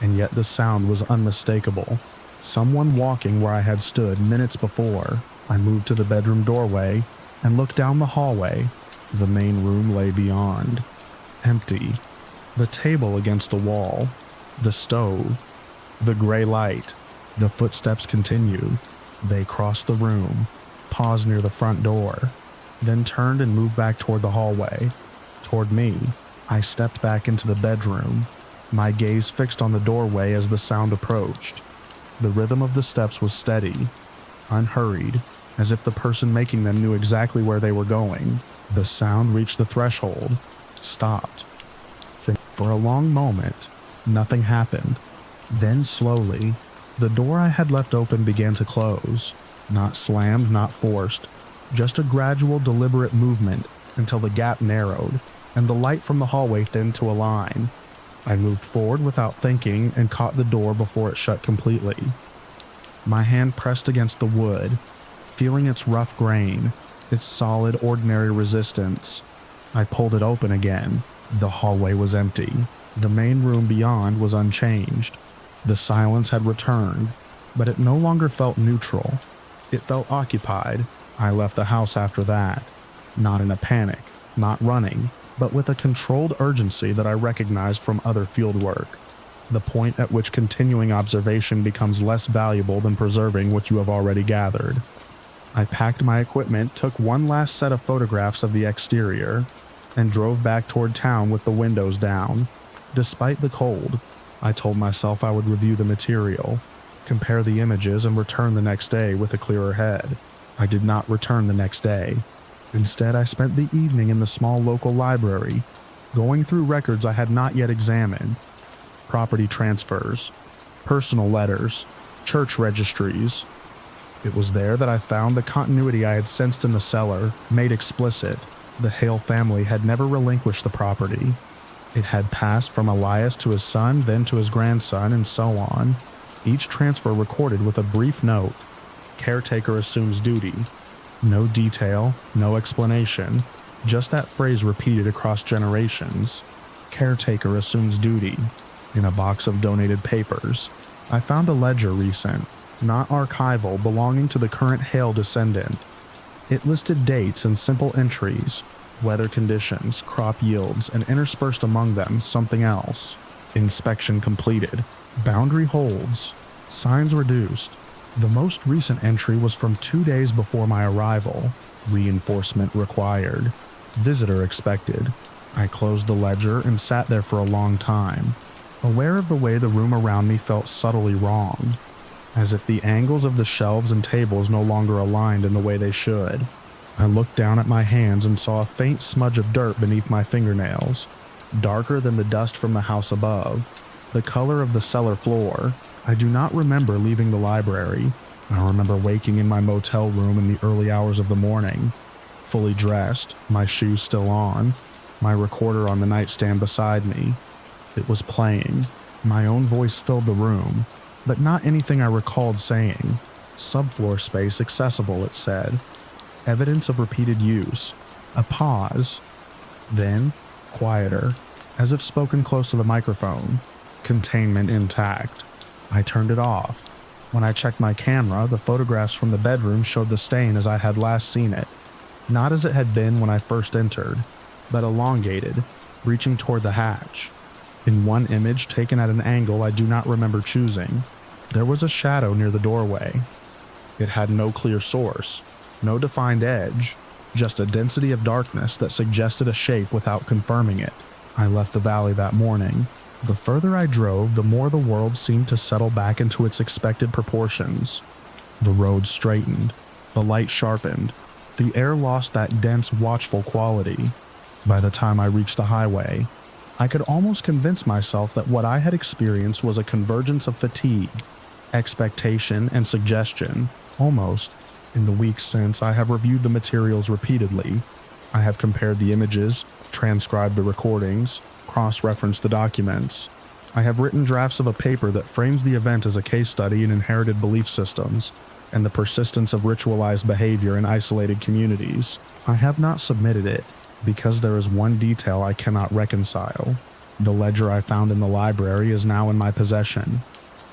And yet the sound was unmistakable. Someone walking where I had stood minutes before. I moved to the bedroom doorway and looked down the hallway. The main room lay beyond. Empty. The table against the wall. The stove. The gray light. The footsteps continued. They crossed the room, paused near the front door, then turned and moved back toward the hallway. Toward me. I stepped back into the bedroom, my gaze fixed on the doorway as the sound approached. The rhythm of the steps was steady, unhurried, as if the person making them knew exactly where they were going. The sound reached the threshold, stopped. For a long moment, nothing happened. Then slowly, the door I had left open began to close. Not slammed, not forced, just a gradual, deliberate movement until the gap narrowed and the light from the hallway thinned to a line. I moved forward without thinking and caught the door before it shut completely. My hand pressed against the wood, feeling its rough grain, its solid, ordinary resistance. I pulled it open again. The hallway was empty. The main room beyond was unchanged. The silence had returned, but it no longer felt neutral. It felt occupied. I left the house after that, not in a panic, not running, but with a controlled urgency that I recognized from other fieldwork. The point at which continuing observation becomes less valuable than preserving what you have already gathered. I packed my equipment, took one last set of photographs of the exterior, and drove back toward town with the windows down. Despite the cold, I told myself I would review the material, compare the images, and return the next day with a clearer head. I did not return the next day. Instead, I spent the evening in the small local library, going through records I had not yet examined. Property transfers, personal letters, church registries. It was there that I found the continuity I had sensed in the cellar made explicit. The Hale family had never relinquished the property. It had passed from Elias to his son, then to his grandson, and so on. Each transfer recorded with a brief note. Caretaker assumes duty. No detail, no explanation, just that phrase repeated across generations. Caretaker assumes duty. In a box of donated papers, I found a ledger recent, not archival, belonging to the current Hale descendant. It listed dates and simple entries, weather conditions, crop yields, and interspersed among them something else. Inspection completed. Boundary holds. Signs reduced. The most recent entry was from 2 days before my arrival. Reinforcement required. Visitor expected. I closed the ledger and sat there for a long time, aware of the way the room around me felt subtly wrong, as if the angles of the shelves and tables no longer aligned in the way they should. I looked down at my hands and saw a faint smudge of dirt beneath my fingernails, darker than the dust from the house above, the color of the cellar floor. I do not remember leaving the library. I remember waking in my motel room in the early hours of the morning, fully dressed, my shoes still on, my recorder on the nightstand beside me. It was playing. My own voice filled the room, but not anything I recalled saying. Subfloor space accessible, it said. Evidence of repeated use. A pause. Then, quieter, as if spoken close to the microphone. Containment intact. I turned it off. When I checked my camera, the photographs from the bedroom showed the stain as I had last seen it. Not as it had been when I first entered, but elongated, reaching toward the hatch. In one image taken at an angle I do not remember choosing, there was a shadow near the doorway. It had no clear source, no defined edge, just a density of darkness that suggested a shape without confirming it. I left the valley that morning. The further I drove, the more the world seemed to settle back into its expected proportions. The road straightened, the light sharpened, the air lost that dense, watchful quality. By the time I reached the highway, I could almost convince myself that what I had experienced was a convergence of fatigue, expectation, and suggestion. Almost. In the weeks since, I have reviewed the materials repeatedly. I have compared the images, transcribed the recordings, cross-referenced the documents. I have written drafts of a paper that frames the event as a case study in inherited belief systems and the persistence of ritualized behavior in isolated communities. I have not submitted it because there is one detail I cannot reconcile. The ledger I found in the library is now in my possession.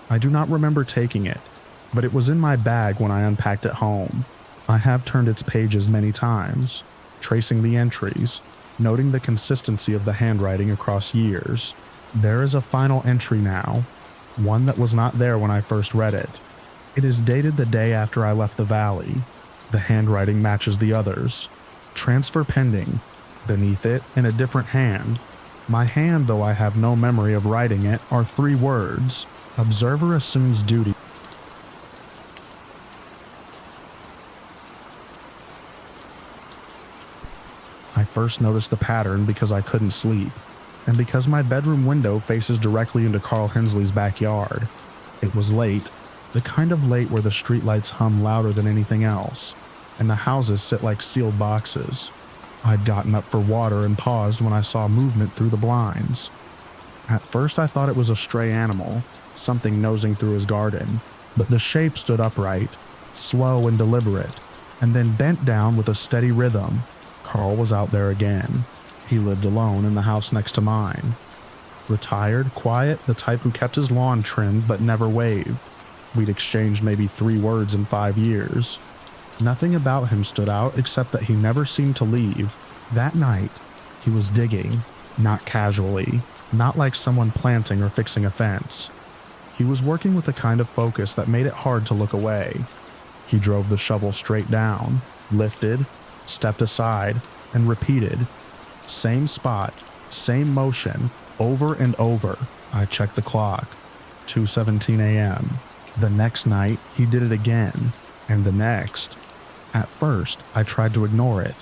I do not remember taking it, but it was in my bag when I unpacked it home. I have turned its pages many times, tracing the entries, noting the consistency of the handwriting across years. There is a final entry now, one that was not there when I first read it. It is dated the day after I left the valley. The handwriting matches the others. Transfer pending. Beneath it, in a different hand. My hand, though I have no memory of writing it, are 3 words. Observer assumes duty. I first noticed the pattern because I couldn't sleep, and because my bedroom window faces directly into Carl Hensley's backyard. It was late, the kind of late where the streetlights hum louder than anything else, and the houses sit like sealed boxes. I'd gotten up for water and paused when I saw movement through the blinds. At first I thought it was a stray animal, something nosing through his garden, but the shape stood upright, slow and deliberate, and then bent down with a steady rhythm. Carl was out there again. He lived alone in the house next to mine. Retired, quiet, the type who kept his lawn trimmed but never waved. We'd exchanged maybe 3 words in 5 years. Nothing about him stood out except that he never seemed to leave. That night, he was digging, not casually, not like someone planting or fixing a fence. He was working with a kind of focus that made it hard to look away. He drove the shovel straight down, lifted, stepped aside, and repeated. Same spot, same motion, over and over. I checked the clock. 2:17 a.m. The next night, he did it again, and the next. At first, I tried to ignore it.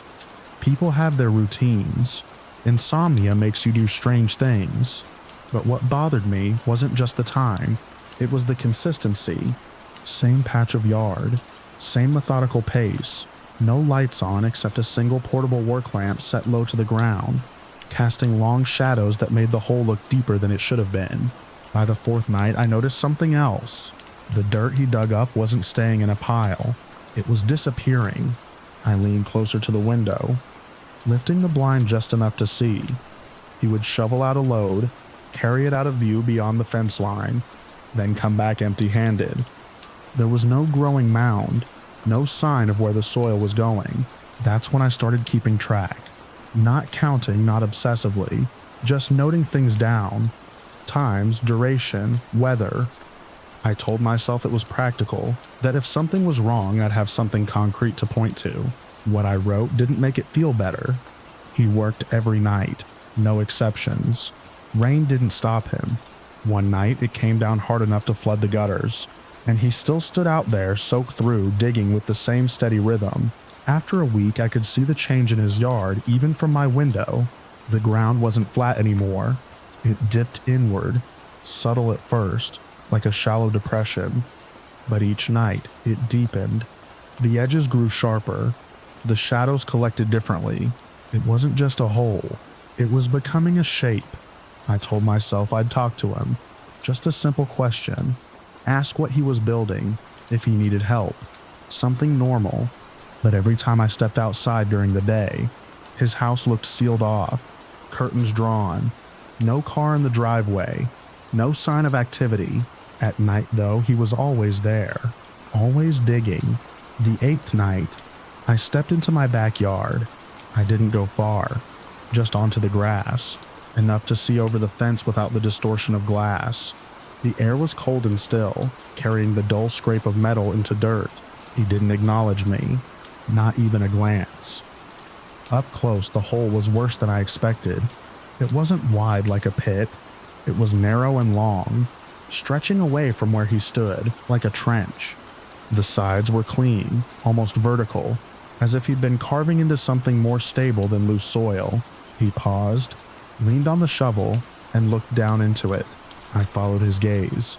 People have their routines. Insomnia makes you do strange things. But what bothered me wasn't just the time, it was the consistency. Same patch of yard, same methodical pace, no lights on except a single portable work lamp set low to the ground, casting long shadows that made the hole look deeper than it should have been. By the 4th night, I noticed something else. The dirt he dug up wasn't staying in a pile. It was disappearing. I leaned closer to the window, lifting the blind just enough to see. He would shovel out a load, carry it out of view beyond the fence line, then come back empty-handed. There was no growing mound, no sign of where the soil was going. That's when I started keeping track. Not counting, not obsessively, just noting things down. times, duration, weather. I told myself it was practical, that if something was wrong, I'd have something concrete to point to. What I wrote didn't make it feel better. He worked every night, no exceptions. Rain didn't stop him. One night, it came down hard enough to flood the gutters, and he still stood out there, soaked through, digging with the same steady rhythm. After a week, I could see the change in his yard, even from my window. The ground wasn't flat anymore. It dipped inward, subtle at first, like a shallow depression. But each night, it deepened. The edges grew sharper. The shadows collected differently. It wasn't just a hole. It was becoming a shape. I told myself I'd talk to him. Just a simple question. Ask what he was building, if he needed help. Something normal. But every time I stepped outside during the day, his house looked sealed off, curtains drawn, no car in the driveway, no sign of activity. At night, though, he was always there, always digging. The 8th night, I stepped into my backyard. I didn't go far, just onto the grass, enough to see over the fence without the distortion of glass. The air was cold and still, carrying the dull scrape of metal into dirt. He didn't acknowledge me, not even a glance. Up close, the hole was worse than I expected. It wasn't wide like a pit. It was narrow and long, stretching away from where he stood, like a trench. The sides were clean, almost vertical, as if he'd been carving into something more stable than loose soil. He paused, leaned on the shovel, and looked down into it. I followed his gaze.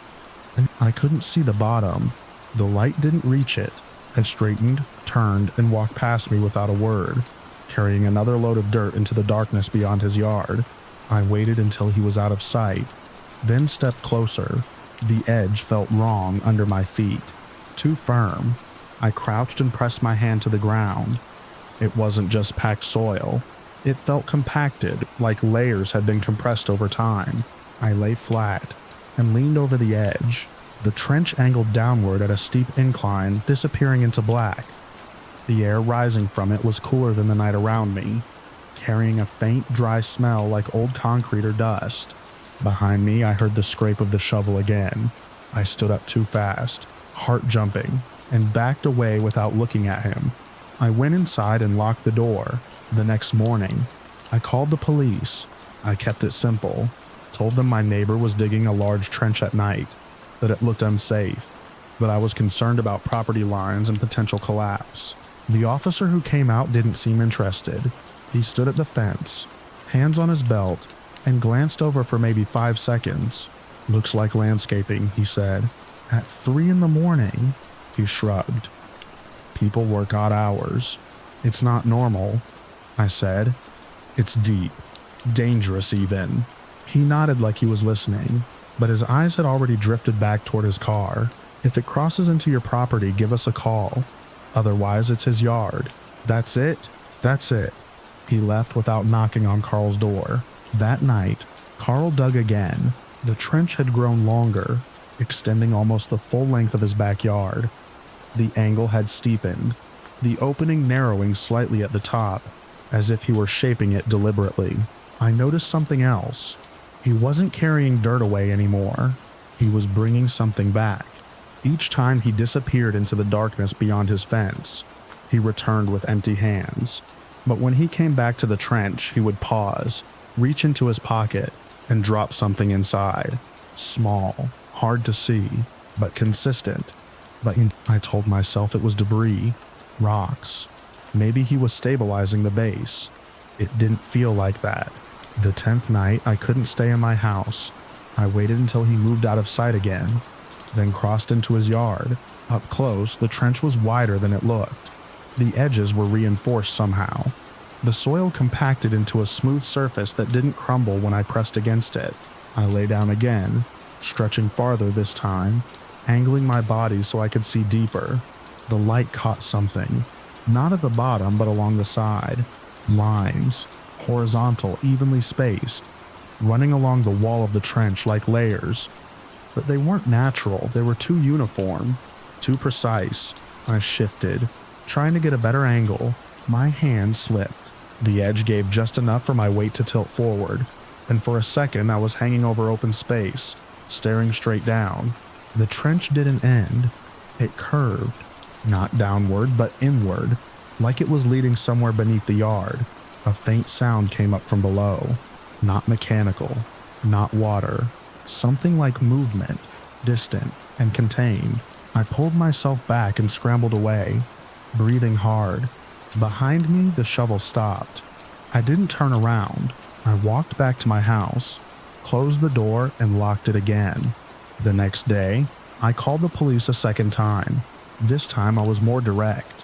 I couldn't see the bottom. The light didn't reach it. I straightened, turned, and walked past me without a word, carrying another load of dirt into the darkness beyond his yard. I waited until he was out of sight, then stepped closer. The edge felt wrong under my feet, too firm. I crouched and pressed my hand to the ground. It wasn't just packed soil. It felt compacted, like layers had been compressed over time. I lay flat and leaned over the edge. The trench angled downward at a steep incline, disappearing into black. The air rising from it was cooler than the night around me, carrying a faint, dry smell like old concrete or dust. Behind me, I heard the scrape of the shovel again. I stood up too fast, heart jumping, and backed away without looking at him. I went inside and locked the door. The next morning, I called the police. I kept it simple. Told them my neighbor was digging a large trench at night, that it looked unsafe, that I was concerned about property lines and potential collapse. The officer who came out didn't seem interested. He stood at the fence, hands on his belt, and glanced over for maybe 5 seconds. "Looks like landscaping," he said. "At 3 in the morning?" He shrugged. "People work odd hours. It's not normal," I said. "It's deep. Dangerous even." He nodded like he was listening, but his eyes had already drifted back toward his car. "If it crosses into your property, give us a call. Otherwise, it's his yard." "That's it? That's it." He left without knocking on Carl's door. That night, Carl dug again. The trench had grown longer, extending almost the full length of his backyard. The angle had steepened, the opening narrowing slightly at the top, as if he were shaping it deliberately. I noticed something else. He wasn't carrying dirt away anymore. He was bringing something back. Each time he disappeared into the darkness beyond his fence, he returned with empty hands. But when he came back to the trench, he would pause, reach into his pocket, and drop something inside. Small, hard to see, but consistent. I told myself it was debris, rocks. Maybe he was stabilizing the base. It didn't feel like that. The 10th night, I couldn't stay in my house. I waited until he moved out of sight again, then crossed into his yard. Up close, the trench was wider than it looked. The edges were reinforced somehow. The soil compacted into a smooth surface that didn't crumble when I pressed against it. I lay down again, stretching farther this time, angling my body so I could see deeper. The light caught something, not at the bottom but along the side. Lines, horizontal, evenly spaced, running along the wall of the trench like layers. But they weren't natural, they were too uniform, too precise. I shifted, trying to get a better angle. My hand slipped. The edge gave just enough for my weight to tilt forward. and for a second I was hanging over open space, staring straight down. The trench didn't end. It curved, not downward but inward, like it was leading somewhere beneath the yard. A faint sound came up from below. Not mechanical, not water. Something like movement, distant and contained. I pulled myself back and scrambled away, breathing hard. Behind me, the shovel stopped. I didn't turn around. I walked back to my house, closed the door, and locked it again. The next day, I called the police a second time. This time I was more direct.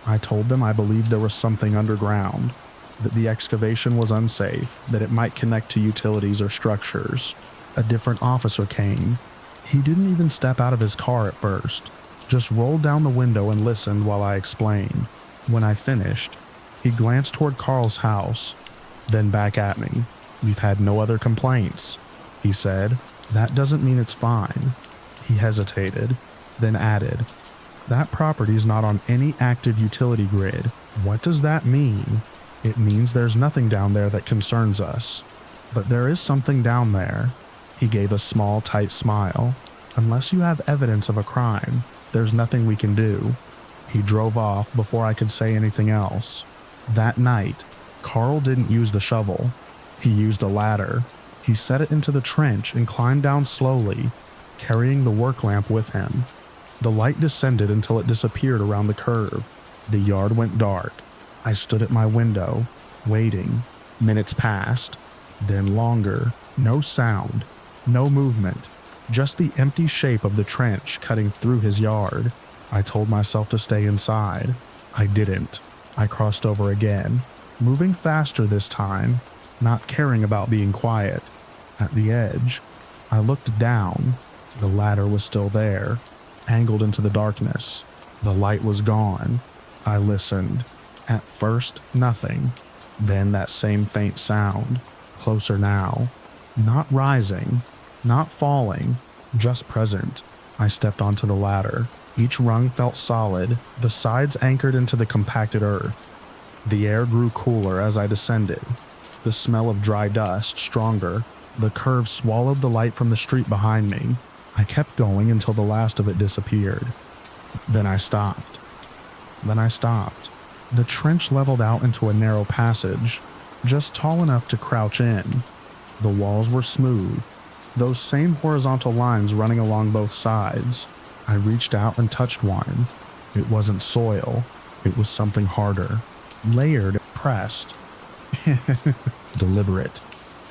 I told them I believed there was something underground, that the excavation was unsafe, that it might connect to utilities or structures. A different officer came. He didn't even step out of his car at first, just rolled down the window and listened while I explained. When I finished, he glanced toward Carl's house, then back at me. "We've had no other complaints," he said. "That doesn't mean it's fine." He hesitated, then added, "That property's not on any active utility grid." "What does that mean?" "It means there's nothing down there that concerns us. But there is something down there." He gave a small, tight smile. "Unless you have evidence of a crime, there's nothing we can do." He drove off before I could say anything else. That night, Carl didn't use the shovel. He used a ladder. He set it into the trench and climbed down slowly, carrying the work lamp with him. The light descended until it disappeared around the curve. The yard went dark. I stood at my window, waiting. Minutes passed, then longer. No sound, no movement, just the empty shape of the trench cutting through his yard. I told myself to stay inside. I didn't. I crossed over again, moving faster this time, not caring about being quiet. At the edge, I looked down. The ladder was still there, angled into the darkness. The light was gone. I listened. At first, nothing. Then that same faint sound, closer now. Not rising, not falling, just present. I stepped onto the ladder. Each rung felt solid, the sides anchored into the compacted earth. The air grew cooler as I descended. The smell of dry dust stronger. The curve swallowed the light from the street behind me. I kept going until the last of it disappeared. Then I stopped. The trench leveled out into a narrow passage, just tall enough to crouch in. The walls were smooth, those same horizontal lines running along both sides. I reached out and touched one. It wasn't soil, it was something harder, layered, pressed. Deliberate.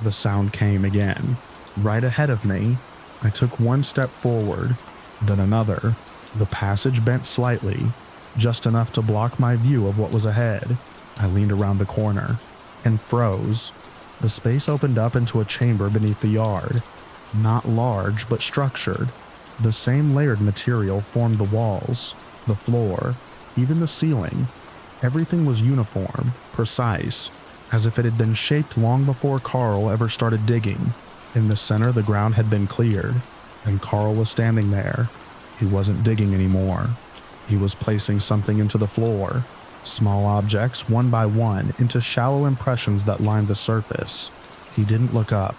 The sound came again, right ahead of me. I took one step forward, then another. The passage bent slightly, just enough to block my view of what was ahead. I leaned around the corner and froze. The space opened up into a chamber beneath the yard. Not large, but structured. The same layered material formed the walls, the floor, even the ceiling. Everything was uniform, precise, as if it had been shaped long before Carl ever started digging. In the center, the ground had been cleared, and Carl was standing there. He wasn't digging anymore. He was placing something into the floor, small objects one by one into shallow impressions that lined the surface. He didn't look up.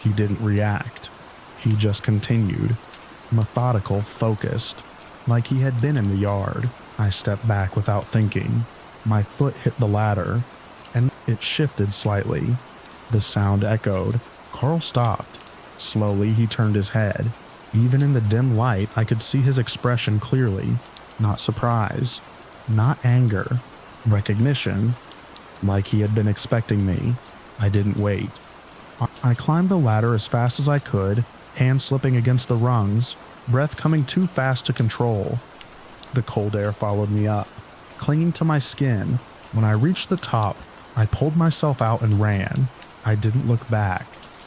He didn't react. He just continued, methodical, focused, like he had been in the yard. I stepped back without thinking. My foot hit the ladder, and it shifted slightly. The sound echoed. Carl stopped. Slowly, he turned his head. Even in the dim light, I could see his expression clearly. Not surprise, not anger, recognition, like he had been expecting me. I didn't wait. I climbed the ladder as fast as I could, hands slipping against the rungs, breath coming too fast to control. The cold air followed me up, clinging to my skin. When I reached the top, I pulled myself out and ran. I didn't look back.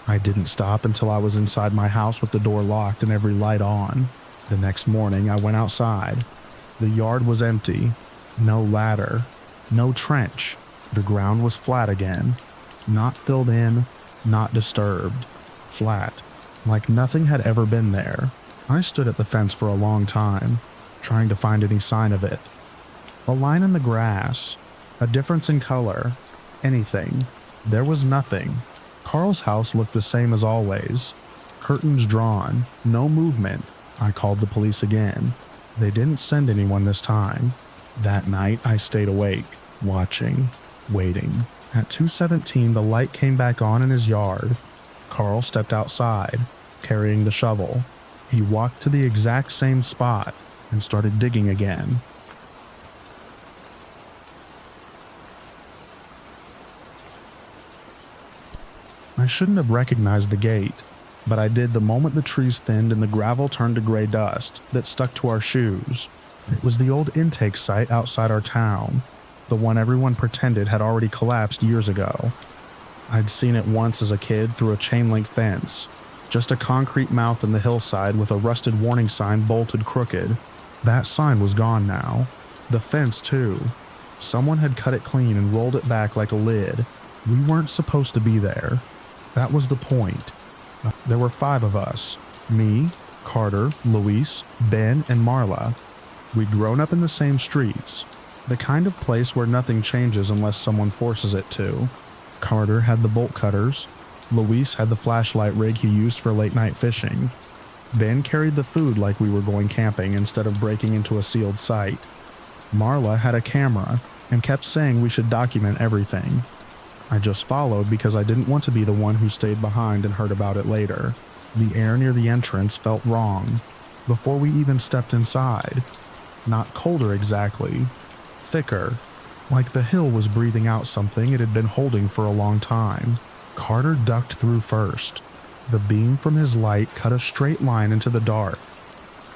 I didn't stop until I was inside my house with the door locked and every light on. The next morning, I went outside. The yard was empty. No ladder. No trench. The ground was flat again. Not filled in, not disturbed. Flat. Like nothing had ever been there. I stood at the fence for a long time, trying to find any sign of it. A line in the grass. A difference in color. Anything. There was nothing. Carl's house looked the same as always. Curtains drawn, no movement. I called the police again. They didn't send anyone this time. That night, I stayed awake, watching, waiting. At 2:17, the light came back on in his yard. Carl stepped outside, carrying the shovel. He walked to the exact same spot and started digging again. I shouldn't have recognized the gate, but I did the moment the trees thinned and the gravel turned to gray dust that stuck to our shoes. It was the old intake site outside our town, the one everyone pretended had already collapsed years ago. I'd seen it once as a kid through a chain-link fence, just a concrete mouth in the hillside with a rusted warning sign bolted crooked. That sign was gone now. The fence, too. Someone had cut it clean and rolled it back like a lid. We weren't supposed to be there. That was the point. There were 5 of us. Me, Carter, Luis, Ben, and Marla. We'd grown up in the same streets. The kind of place where nothing changes unless someone forces it to. Carter had the bolt cutters. Luis had the flashlight rig he used for late-night fishing. Ben carried the food like we were going camping instead of breaking into a sealed site. Marla had a camera and kept saying we should document everything. I just followed because I didn't want to be the one who stayed behind and heard about it later. The air near the entrance felt wrong. Before we even stepped inside. Not colder exactly. Thicker. Like the hill was breathing out something it had been holding for a long time. Carter ducked through first. The beam from his light cut a straight line into the dark.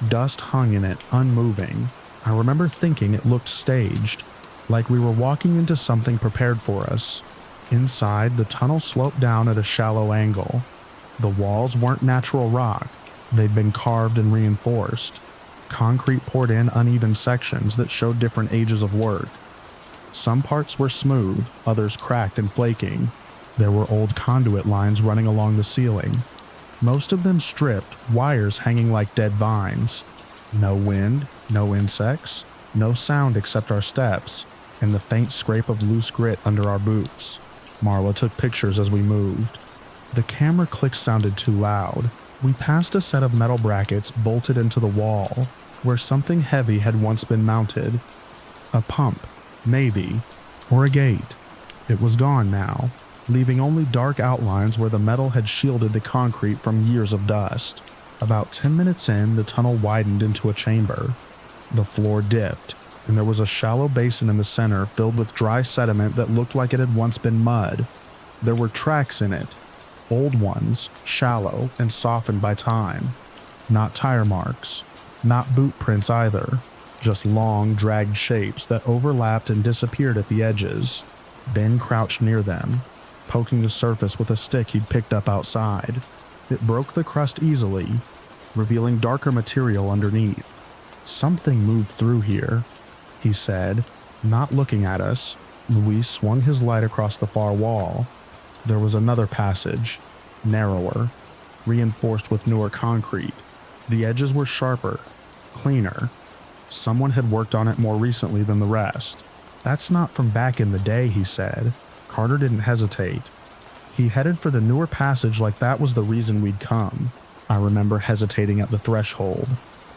Dust hung in it, unmoving. I remember thinking it looked staged, like we were walking into something prepared for us. Inside, the tunnel sloped down at a shallow angle. The walls weren't natural rock. They'd been carved and reinforced. Concrete poured in uneven sections that showed different ages of work. Some parts were smooth, others cracked and flaking. There were old conduit lines running along the ceiling. Most of them stripped, wires hanging like dead vines. No wind, no insects, no sound except our steps, and the faint scrape of loose grit under our boots. Marla took pictures as we moved. The camera click sounded too loud. We passed a set of metal brackets bolted into the wall, where something heavy had once been mounted. A pump, maybe, or a gate. It was gone now, leaving only dark outlines where the metal had shielded the concrete from years of dust. About 10 minutes in, the tunnel widened into a chamber. The floor dipped, and there was a shallow basin in the center filled with dry sediment that looked like it had once been mud. There were tracks in it, old ones, shallow and softened by time. Not tire marks, not boot prints either, just long, dragged shapes that overlapped and disappeared at the edges. Ben crouched near them, poking the surface with a stick he'd picked up outside. It broke the crust easily, revealing darker material underneath. Something moved through here, he said, not looking at us. Luis swung his light across the far wall. There was another passage, narrower, reinforced with newer concrete. The edges were sharper, cleaner. Someone had worked on it more recently than the rest. That's not from back in the day, he said. Carter didn't hesitate. He headed for the newer passage like that was the reason we'd come. I remember hesitating at the threshold.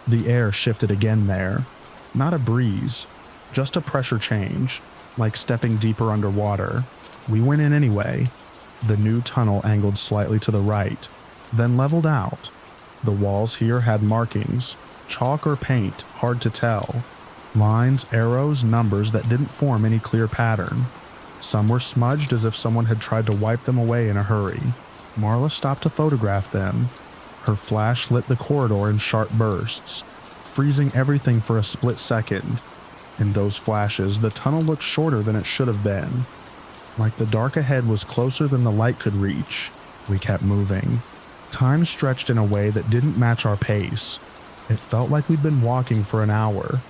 The air shifted again there. Not a breeze, just a pressure change, like stepping deeper underwater. We went in anyway. The new tunnel angled slightly to the right, then leveled out. The walls here had markings, chalk or paint, hard to tell. Lines, arrows, numbers that didn't form any clear pattern. Some were smudged as if someone had tried to wipe them away in a hurry. Marla stopped to photograph them. Her flash lit the corridor in sharp bursts, freezing everything for a split second. In those flashes, the tunnel looked shorter than it should have been. Like the dark ahead was closer than the light could reach. We kept moving. Time stretched in a way that didn't match our pace. It felt like we'd been walking for an hour.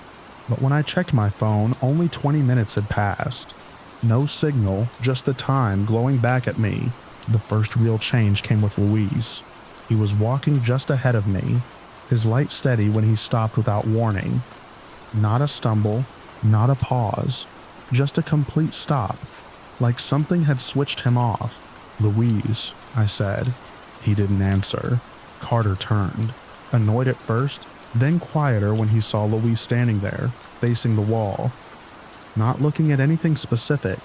But when I checked my phone, only 20 minutes had passed. No signal, just the time glowing back at me. The first real change came with Luis. He was walking just ahead of me, his light steady when he stopped without warning. Not a stumble, not a pause, just a complete stop, like something had switched him off. "Louise," I said. He didn't answer. Carter turned, annoyed at first, then quieter when he saw Louise standing there, facing the wall. Not looking at anything specific,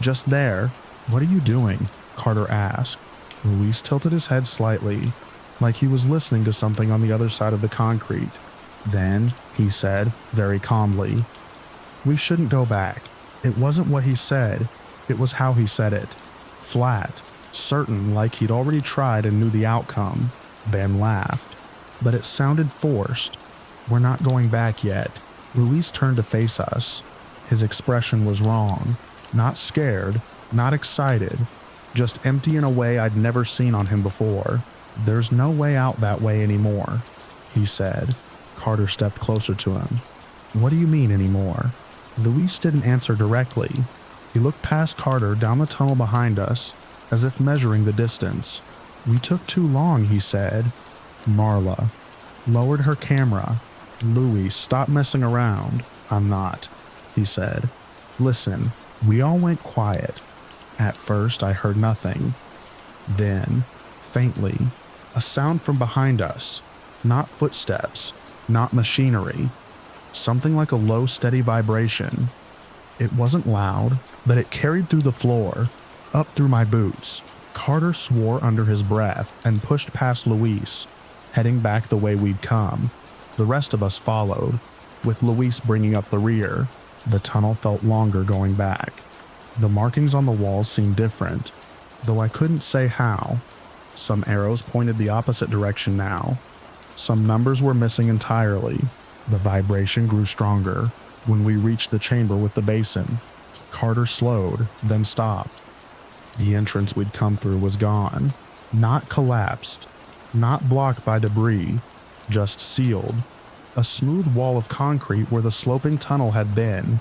just there. "What are you doing?" Carter asked. Louise tilted his head slightly, like he was listening to something on the other side of the concrete. Then, he said, very calmly, "We shouldn't go back." It wasn't what he said, it was how he said it. Flat, certain, like he'd already tried and knew the outcome. Ben laughed, but it sounded forced. "We're not going back yet." Louise turned to face us. His expression was wrong. Not scared, not excited, just empty in a way I'd never seen on him before. "There's no way out that way anymore," he said. Carter stepped closer to him. "What do you mean anymore?" Louise didn't answer directly. He looked past Carter down the tunnel behind us, as if measuring the distance. "We took too long," he said. Marla lowered her camera. "Louis, stop messing around." "I'm not," he said. "Listen, we all went quiet. At first I heard nothing. Then, faintly, a sound from behind us. Not footsteps, not machinery. Something like a low, steady vibration. It wasn't loud, but it carried through the floor, up through my boots." Carter swore under his breath and pushed past Louise, heading back the way we'd come. The rest of us followed, with Louise bringing up the rear. The tunnel felt longer going back. The markings on the walls seemed different, though I couldn't say how. Some arrows pointed the opposite direction now. Some numbers were missing entirely. The vibration grew stronger. When we reached the chamber with the basin, Carter slowed, then stopped. The entrance we'd come through was gone. Not collapsed, not blocked by debris, just sealed. A smooth wall of concrete where the sloping tunnel had been.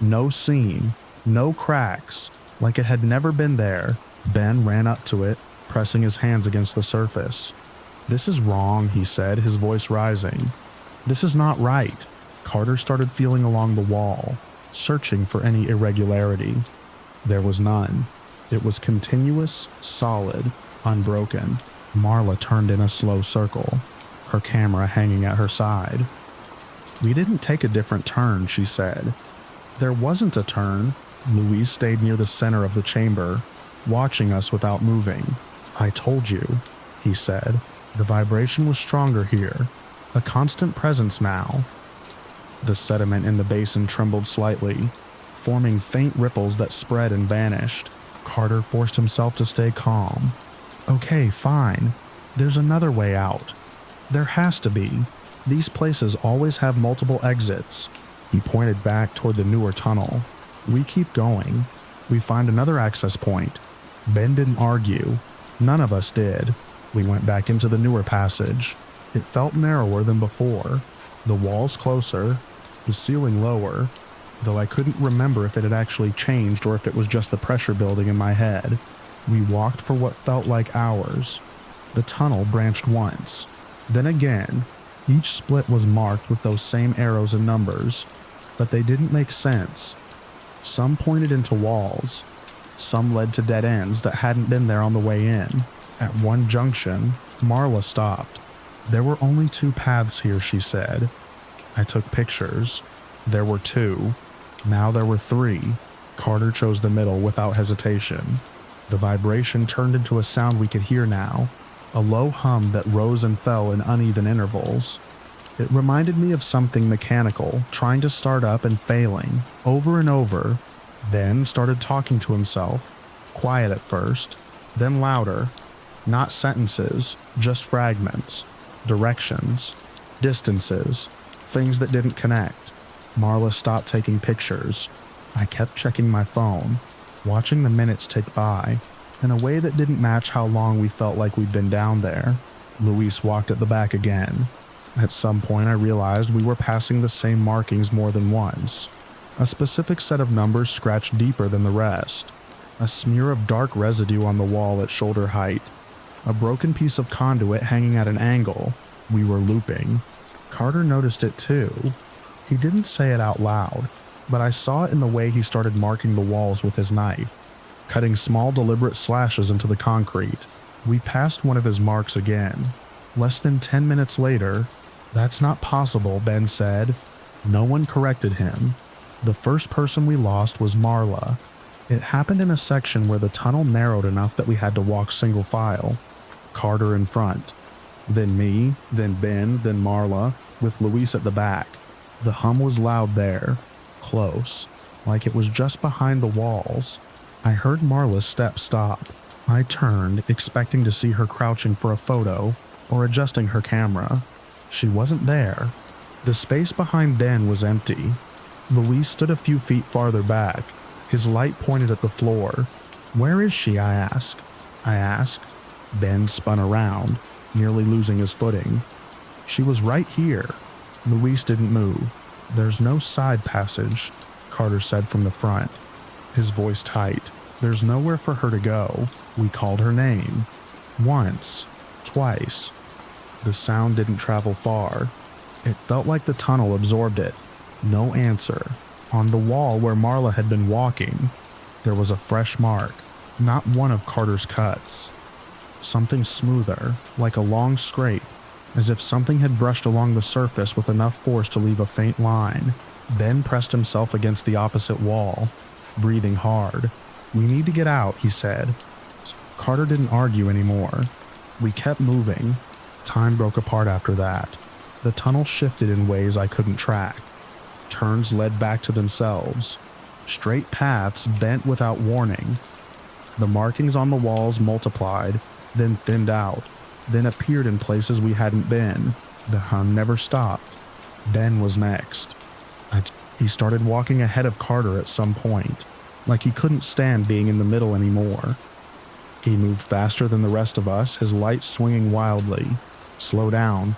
No seam, no cracks, like it had never been there. Ben ran up to it, pressing his hands against the surface. "This is wrong," he said, his voice rising. "This is not right." Carter started feeling along the wall, searching for any irregularity. There was none. It was continuous, solid, unbroken. Marla turned in a slow circle, her camera hanging at her side. "We didn't take a different turn," she said. "There wasn't a turn." Louise stayed near the center of the chamber, watching us without moving. "I told you," he said. The vibration was stronger here, a constant presence now. The sediment in the basin trembled slightly, forming faint ripples that spread and vanished. Carter forced himself to stay calm. "Okay, fine. There's another way out. There has to be. These places always have multiple exits." He pointed back toward the newer tunnel. "We keep going. We find another access point." Ben didn't argue. None of us did. We went back into the newer passage. It felt narrower than before. The walls closer, the ceiling lower, though I couldn't remember if it had actually changed or if it was just the pressure building in my head. We walked for what felt like hours. The tunnel branched once, then again. Each split was marked with those same arrows and numbers, but they didn't make sense. Some pointed into walls. Some led to dead ends that hadn't been there on the way in. At one junction, Marla stopped. "There were only 2 paths here," she said. I took pictures. There were 2. Now there were 3. Carter chose the middle without hesitation. The vibration turned into a sound we could hear now, a low hum that rose and fell in uneven intervals. It reminded me of something mechanical, trying to start up and failing, over and over. Then started talking to himself, quiet at first, then louder. Not sentences, just fragments, directions, distances, things that didn't connect. Marla stopped taking pictures. I kept checking my phone, watching the minutes tick by, in a way that didn't match how long we felt like we'd been down there. Luis walked at the back again. At some point I realized we were passing the same markings more than once. A specific set of numbers scratched deeper than the rest. A smear of dark residue on the wall at shoulder height. A broken piece of conduit hanging at an angle. We were looping. Carter noticed it too. He didn't say it out loud, but I saw it in the way he started marking the walls with his knife. cutting small deliberate slashes into the concrete. We passed one of his marks again. Less than 10 minutes later, "That's not possible," Ben said. No one corrected him. The first person we lost was Marla. It happened in a section where the tunnel narrowed enough that we had to walk single file. Carter in front. Then me, then Ben, then Marla, with Luis at the back. The hum was loud there. Close. Like it was just behind the walls. I heard Marla's steps stop. I turned, expecting to see her crouching for a photo or adjusting her camera. She wasn't there. The space behind Ben was empty. Luis stood a few feet farther back, his light pointed at the floor. "Where is she?" I asked. Ben spun around, nearly losing his footing. "She was right here." Luis didn't move. "There's no side passage," Carter said from the front, his voice tight. "There's nowhere for her to go. We called her name. Once. Twice." The sound didn't travel far. It felt like the tunnel absorbed it. No answer. On the wall where Marla had been walking, there was a fresh mark, not one of Carter's cuts. Something smoother, like a long scrape, as if something had brushed along the surface with enough force to leave a faint line. Ben pressed himself against the opposite wall, breathing hard. "We need to get out," he said. Carter didn't argue anymore. We kept moving. Time broke apart after that. The tunnel shifted in ways I couldn't track. Turns led back to themselves. Straight paths bent without warning. The markings on the walls multiplied, then thinned out, then appeared in places we hadn't been. The hum never stopped. Ben was next. He started walking ahead of Carter at some point, like he couldn't stand being in the middle anymore. He moved faster than the rest of us, his light swinging wildly. "Slow down,"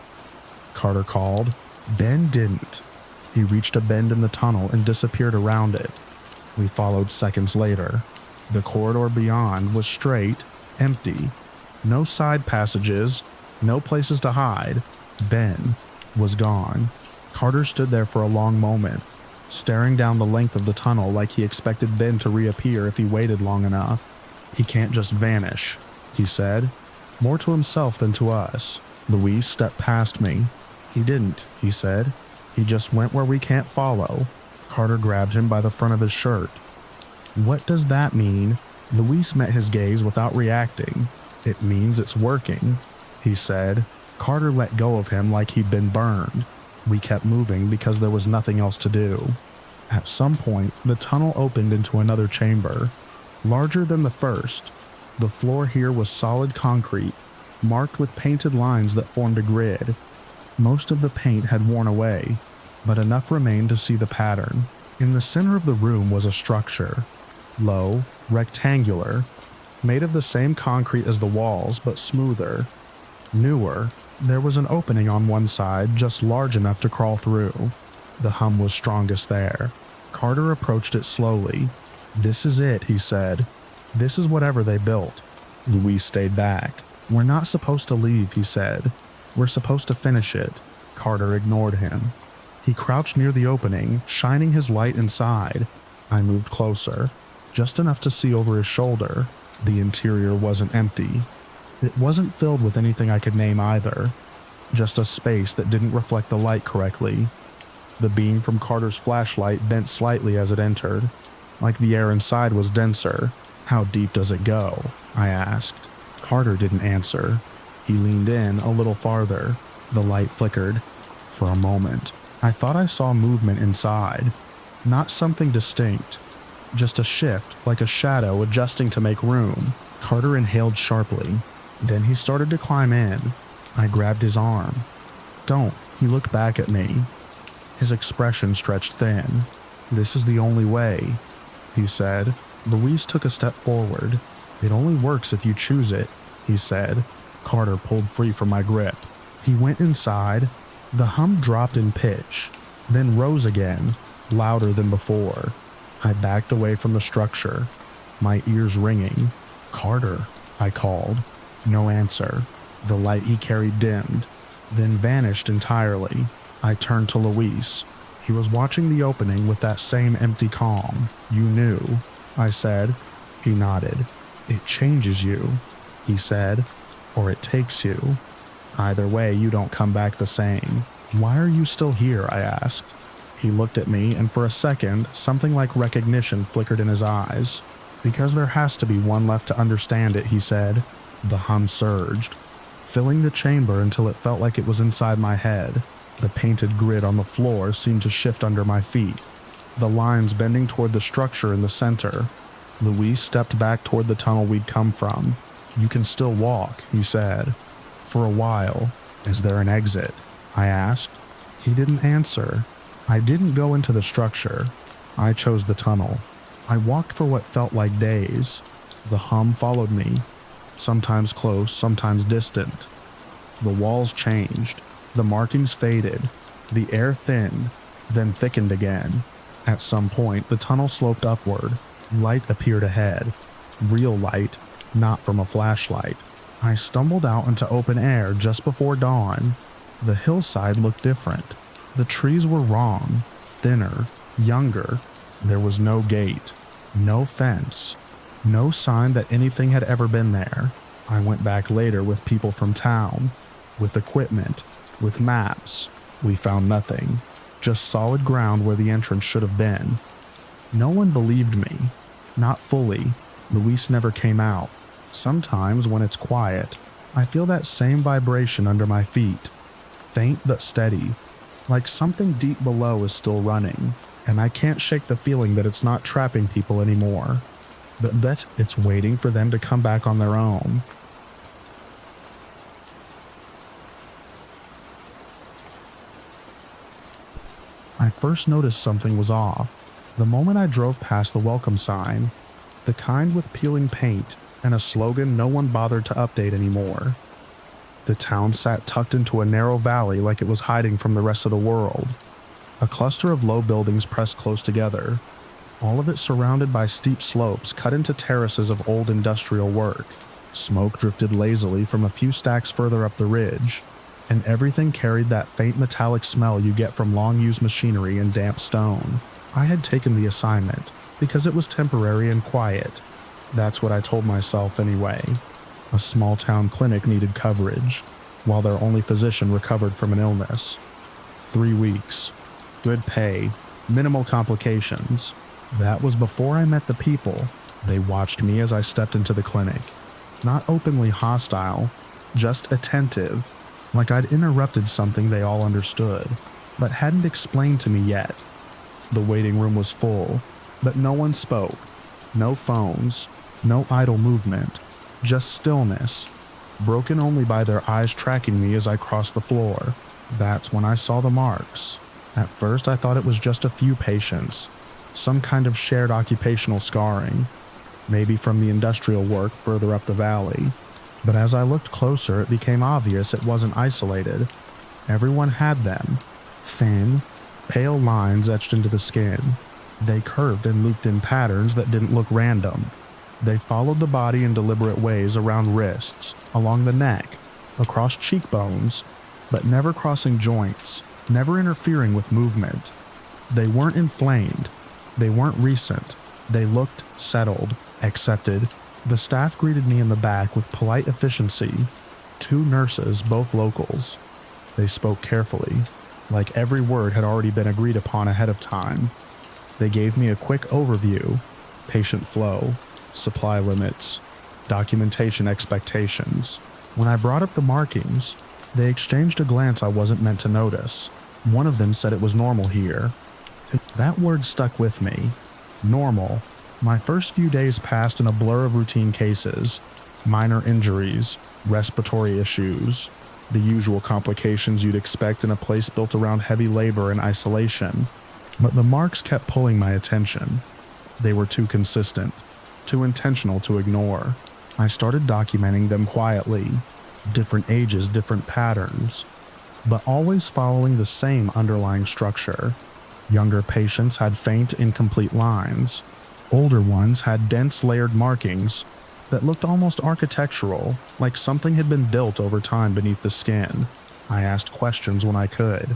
Carter called. Ben didn't. He reached a bend in the tunnel and disappeared around it. We followed seconds later. The corridor beyond was straight, empty. No side passages, no places to hide. Ben was gone. Carter stood there for a long moment, staring down the length of the tunnel like he expected Ben to reappear if he waited long enough. "He can't just vanish," he said, more to himself than to us. Luis stepped past me. "He didn't," he said. "He just went where we can't follow." Carter grabbed him by the front of his shirt. "What does that mean?" Luis met his gaze without reacting. "It means it's working," he said. Carter let go of him like he'd been burned. We kept moving because there was nothing else to do. At some point, the tunnel opened into another chamber, larger than the first. The floor here was solid concrete, marked with painted lines that formed a grid. Most of the paint had worn away, but enough remained to see the pattern. In the center of the room was a structure, low, rectangular, made of the same concrete as the walls, but smoother. Newer, there was an opening on one side just large enough to crawl through. The hum was strongest there. Carter approached it slowly. "This is it," he said. "This is whatever they built." Luis stayed back. "We're not supposed to leave," he said. "We're supposed to finish it." Carter ignored him. He crouched near the opening, shining his light inside. I moved closer, just enough to see over his shoulder. The interior wasn't empty. It wasn't filled with anything I could name either. Just a space that didn't reflect the light correctly. The beam from Carter's flashlight bent slightly as it entered, like the air inside was denser. "How deep does it go?" I asked. Carter didn't answer. He leaned in a little farther. The light flickered. For a moment, I thought I saw movement inside. Not something distinct. Just a shift, like a shadow adjusting to make room. Carter inhaled sharply. Then he started to climb in. I grabbed his arm. "Don't." He looked back at me. His expression stretched thin. "This is the only way," he said. Luis took a step forward. "It only works if you choose it," he said. Carter pulled free from my grip. He went inside. The hum dropped in pitch, then rose again, louder than before. I backed away from the structure, my ears ringing. "Carter," I called. No answer. The light he carried dimmed, then vanished entirely. I turned to Luis. He was watching the opening with that same empty calm. "You knew," I said. He nodded. "It changes you," he said, "or it takes you. Either way, you don't come back the same." "Why are you still here?" I asked. He looked at me, and for a second, something like recognition flickered in his eyes. "Because there has to be one left to understand it," he said. The hum surged, filling the chamber until it felt like it was inside my head. The painted grid on the floor seemed to shift under my feet, the lines bending toward the structure in the center. Louis stepped back toward the tunnel we'd come from. "You can still walk," he said. "For a while. Is there an exit?" I asked. He didn't answer. I didn't go into the structure. I chose the tunnel. I walked for what felt like days. The hum followed me, sometimes close, sometimes distant. The walls changed. The markings faded. The air thinned, then thickened again. At some point, the tunnel sloped upward. Light appeared ahead. Real light, not from a flashlight. I stumbled out into open air just before dawn. The hillside looked different. The trees were wrong, thinner, younger. There was no gate, no fence, no sign that anything had ever been there. I went back later with people from town, with equipment, with maps. We found nothing, just solid ground where the entrance should have been. No one believed me. Not fully. Luis never came out. Sometimes when it's quiet, I feel that same vibration under my feet. Faint but steady, like something deep below is still running, and I can't shake the feeling that it's not trapping people anymore, but that it's waiting for them to come back on their own. I first noticed something was off the moment I drove past the welcome sign, the kind with peeling paint and a slogan no one bothered to update anymore. The town sat tucked into a narrow valley like it was hiding from the rest of the world. A cluster of low buildings pressed close together, all of it surrounded by steep slopes cut into terraces of old industrial work. Smoke drifted lazily from a few stacks further up the ridge, and everything carried that faint metallic smell you get from long-used machinery and damp stone. I had taken the assignment because it was temporary and quiet. That's what I told myself anyway. A small-town clinic needed coverage, while their only physician recovered from an illness. 3 weeks. Good pay. Minimal complications. That was before I met the people. They watched me as I stepped into the clinic. Not openly hostile, just attentive, like I'd interrupted something they all understood, but hadn't explained to me yet. The waiting room was full, but no one spoke. No phones, no idle movement, just stillness, broken only by their eyes tracking me as I crossed the floor. That's when I saw the marks. At first I thought it was just a few patients, some kind of shared occupational scarring, maybe from the industrial work further up the valley. But as I looked closer, it became obvious it wasn't isolated. Everyone had them. Thin, pale lines etched into the skin. They curved and looped in patterns that didn't look random. They followed the body in deliberate ways around wrists, along the neck, across cheekbones, but never crossing joints, never interfering with movement. They weren't inflamed. They weren't recent. They looked settled, accepted. The staff greeted me in the back with polite efficiency. 2 nurses, both locals. They spoke carefully, like every word had already been agreed upon ahead of time. They gave me a quick overview, patient flow, supply limits, documentation expectations. When I brought up the markings, they exchanged a glance I wasn't meant to notice. One of them said it was normal here. That word stuck with me. Normal. My first few days passed in a blur of routine cases, minor injuries, respiratory issues, the usual complications you'd expect in a place built around heavy labor and isolation. But the marks kept pulling my attention. They were too consistent, too intentional to ignore. I started documenting them quietly. Different ages, different patterns, but always following the same underlying structure. Younger patients had faint, incomplete lines. Older ones had dense layered markings that looked almost architectural, like something had been built over time beneath the skin. I asked questions when I could.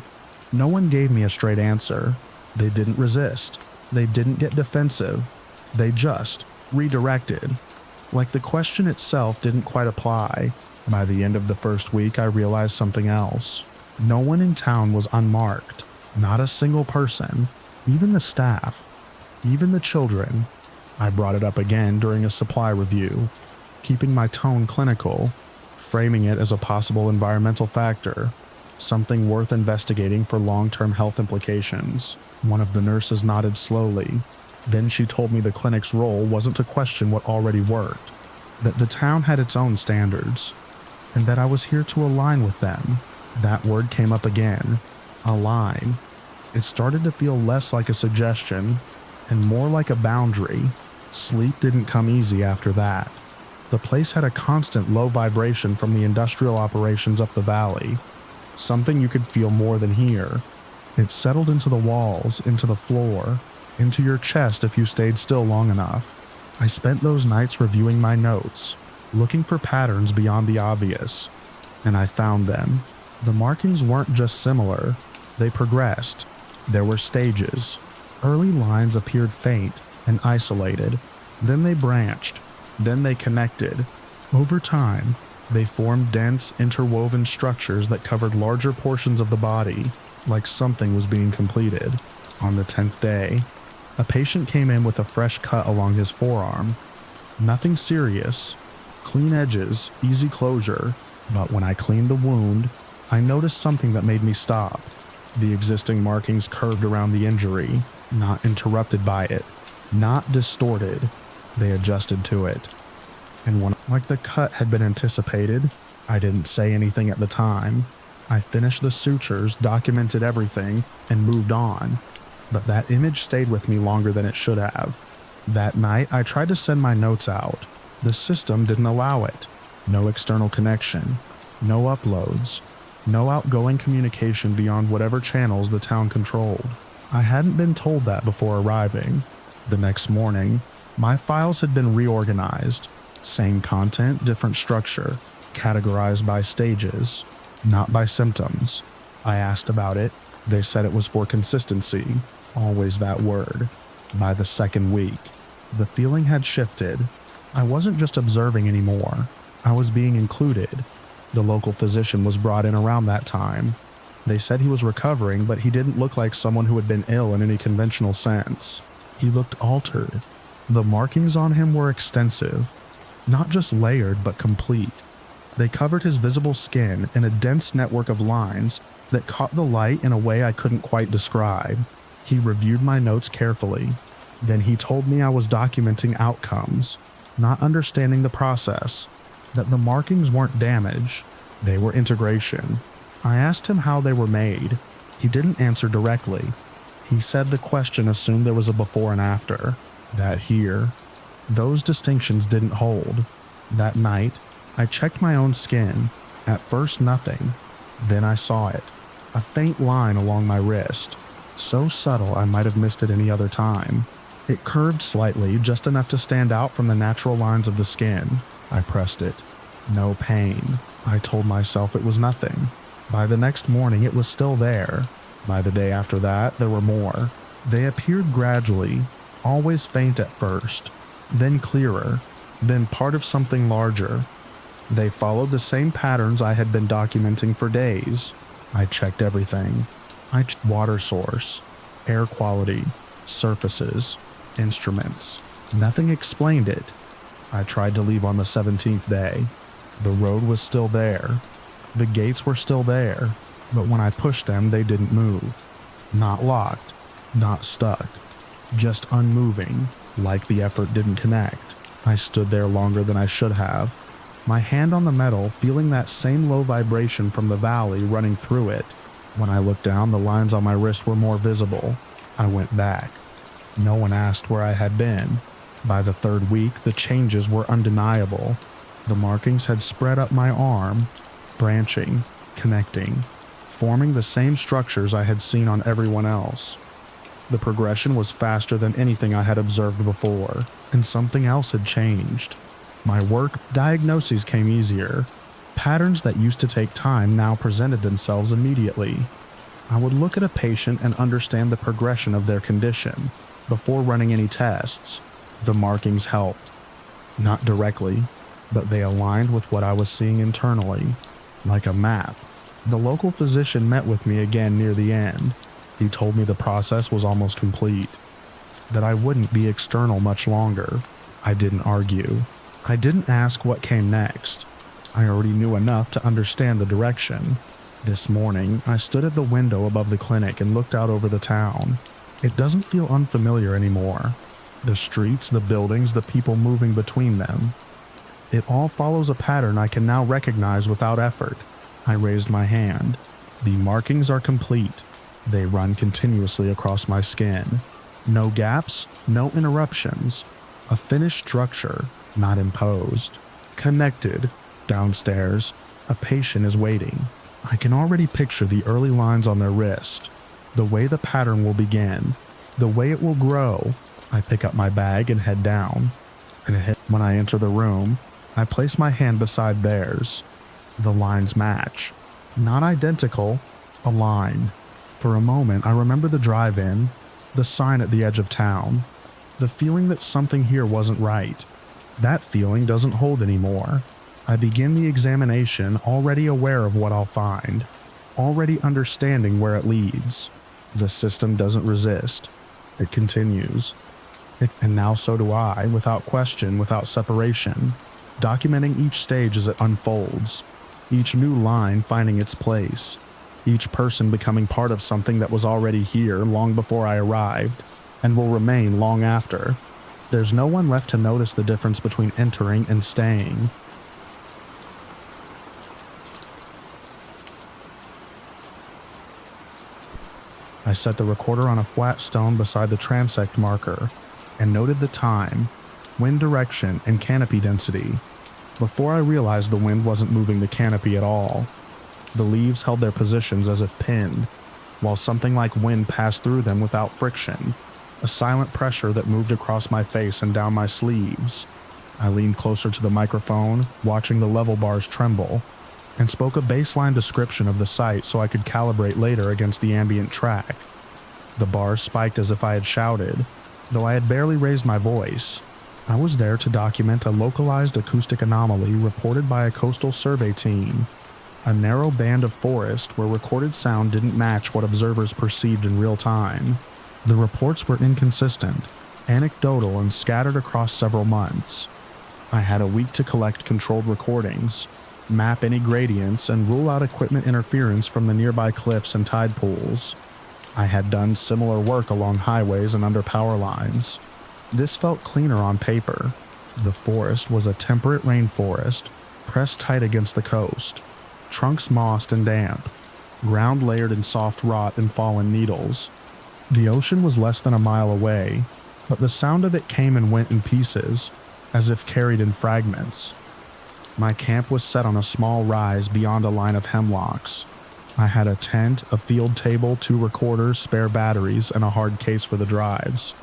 No one gave me a straight answer. They didn't resist. They didn't get defensive. They just redirected. Like the question itself didn't quite apply. By the end of the first week, I realized something else. No one in town was unmarked. Not a single person. Even the staff. Even the children. I brought it up again during a supply review, keeping my tone clinical, framing it as a possible environmental factor, something worth investigating for long-term health implications. One of the nurses nodded slowly. Then she told me the clinic's role wasn't to question what already worked, that the town had its own standards, and that I was here to align with them. That word came up again. Align. It started to feel less like a suggestion and more like a boundary. Sleep didn't come easy after that. The place had a constant low vibration from the industrial operations up the valley, something you could feel more than hear. It settled into the walls, into the floor, into your chest if you stayed still long enough. I spent those nights reviewing my notes, looking for patterns beyond the obvious, and I found them. The markings weren't just similar, they progressed. There were stages. Early lines appeared faint and isolated, then they branched, then they connected. Over time, they formed dense, interwoven structures that covered larger portions of the body, like something was being completed. On the 10th day, a patient came in with a fresh cut along his forearm. Nothing serious, clean edges, easy closure, but when I cleaned the wound, I noticed something that made me stop. The existing markings curved around the injury, not interrupted by it, not distorted. They adjusted to it. And when, like the cut had been anticipated, I didn't say anything at the time. I finished the sutures, documented everything, and moved on. But that image stayed with me longer than it should have. That night, I tried to send my notes out. The system didn't allow it. No external connection. No uploads. No outgoing communication beyond whatever channels the town controlled. I hadn't been told that before arriving. The next morning, my files had been reorganized. Same content, different structure. Categorized by stages, not by symptoms. I asked about it. They said it was for consistency. Always that word. By the second week, the feeling had shifted. I wasn't just observing anymore. I was being included. The local physician was brought in around that time. They said he was recovering, but he didn't look like someone who had been ill in any conventional sense. He looked altered. The markings on him were extensive. Not just layered, but complete. They covered his visible skin in a dense network of lines that caught the light in a way I couldn't quite describe. He reviewed my notes carefully. Then he told me I was documenting outcomes, not understanding the process, that the markings weren't damage, they were integration. I asked him how they were made. He didn't answer directly. He said the question assumed there was a before and after, that here, those distinctions didn't hold. That night, I checked my own skin. At first, nothing. Then I saw it. A faint line along my wrist. So subtle I might have missed it any other time. It curved slightly, just enough to stand out from the natural lines of the skin. I pressed it. No pain. I told myself it was nothing. By the next morning, it was still there. By the day after that, there were more. They appeared gradually, always faint at first, then clearer, then part of something larger. They followed the same patterns I had been documenting for days. I checked everything. I checked water source, air quality, surfaces, instruments. Nothing explained it. I tried to leave on the 17th day. The road was still there. The gates were still there, but when I pushed them, they didn't move. Not locked, not stuck, just unmoving, like the effort didn't connect. I stood there longer than I should have, my hand on the metal, feeling that same low vibration from the valley running through it. When I looked down, the lines on my wrist were more visible. I went back. No one asked where I had been. By the third week, the changes were undeniable. The markings had spread up my arm, branching, connecting, forming the same structures I had seen on everyone else. The progression was faster than anything I had observed before, and something else had changed. My work diagnoses came easier. Patterns that used to take time now presented themselves immediately. I would look at a patient and understand the progression of their condition before running any tests. The markings helped. Not directly, but they aligned with what I was seeing internally, like a map. The local physician met with me again near the end. He told me the process was almost complete, that I wouldn't be external much longer. I didn't argue. I didn't ask what came next. I already knew enough to understand the direction. This morning, I stood at the window above the clinic and looked out over the town. It doesn't feel unfamiliar anymore. The streets, the buildings, the people moving between them. It all follows a pattern I can now recognize without effort. I raised my hand. The markings are complete. They run continuously across my skin. No gaps, no interruptions. A finished structure, not imposed. Connected. Downstairs, a patient is waiting. I can already picture the early lines on their wrist. The way the pattern will begin. The way it will grow. I pick up my bag and head down. When I enter the room, I place my hand beside theirs. The lines match. Not identical, aligned. For a moment, I remember the drive-in, the sign at the edge of town, the feeling that something here wasn't right. That feeling doesn't hold anymore. I begin the examination already aware of what I'll find, already understanding where it leads. The system doesn't resist. It continues. And now so do I, without question, without separation, documenting each stage as it unfolds, each new line finding its place, each person becoming part of something that was already here long before I arrived, and will remain long after. There's no one left to notice the difference between entering and staying. I set the recorder on a flat stone beside the transect marker and noted the time, wind direction, and canopy density. Before I realized the wind wasn't moving the canopy at all. The leaves held their positions as if pinned, while something like wind passed through them without friction, a silent pressure that moved across my face and down my sleeves. I leaned closer to the microphone, watching the level bars tremble, and spoke a baseline description of the site so I could calibrate later against the ambient track. The bars spiked as if I had shouted, though I had barely raised my voice. I was there to document a localized acoustic anomaly reported by a coastal survey team, a narrow band of forest where recorded sound didn't match what observers perceived in real time. The reports were inconsistent, anecdotal, and scattered across several months. I had a week to collect controlled recordings, map any gradients, and rule out equipment interference from the nearby cliffs and tide pools. I had done similar work along highways and under power lines. This felt cleaner on paper. The forest was a temperate rainforest, pressed tight against the coast, trunks mossed and damp, ground layered in soft rot and fallen needles. The ocean was less than a mile away, but the sound of it came and went in pieces, as if carried in fragments. My camp was set on a small rise beyond a line of hemlocks. I had a tent, a field table, 2 recorders, spare batteries, and a hard case for the drives.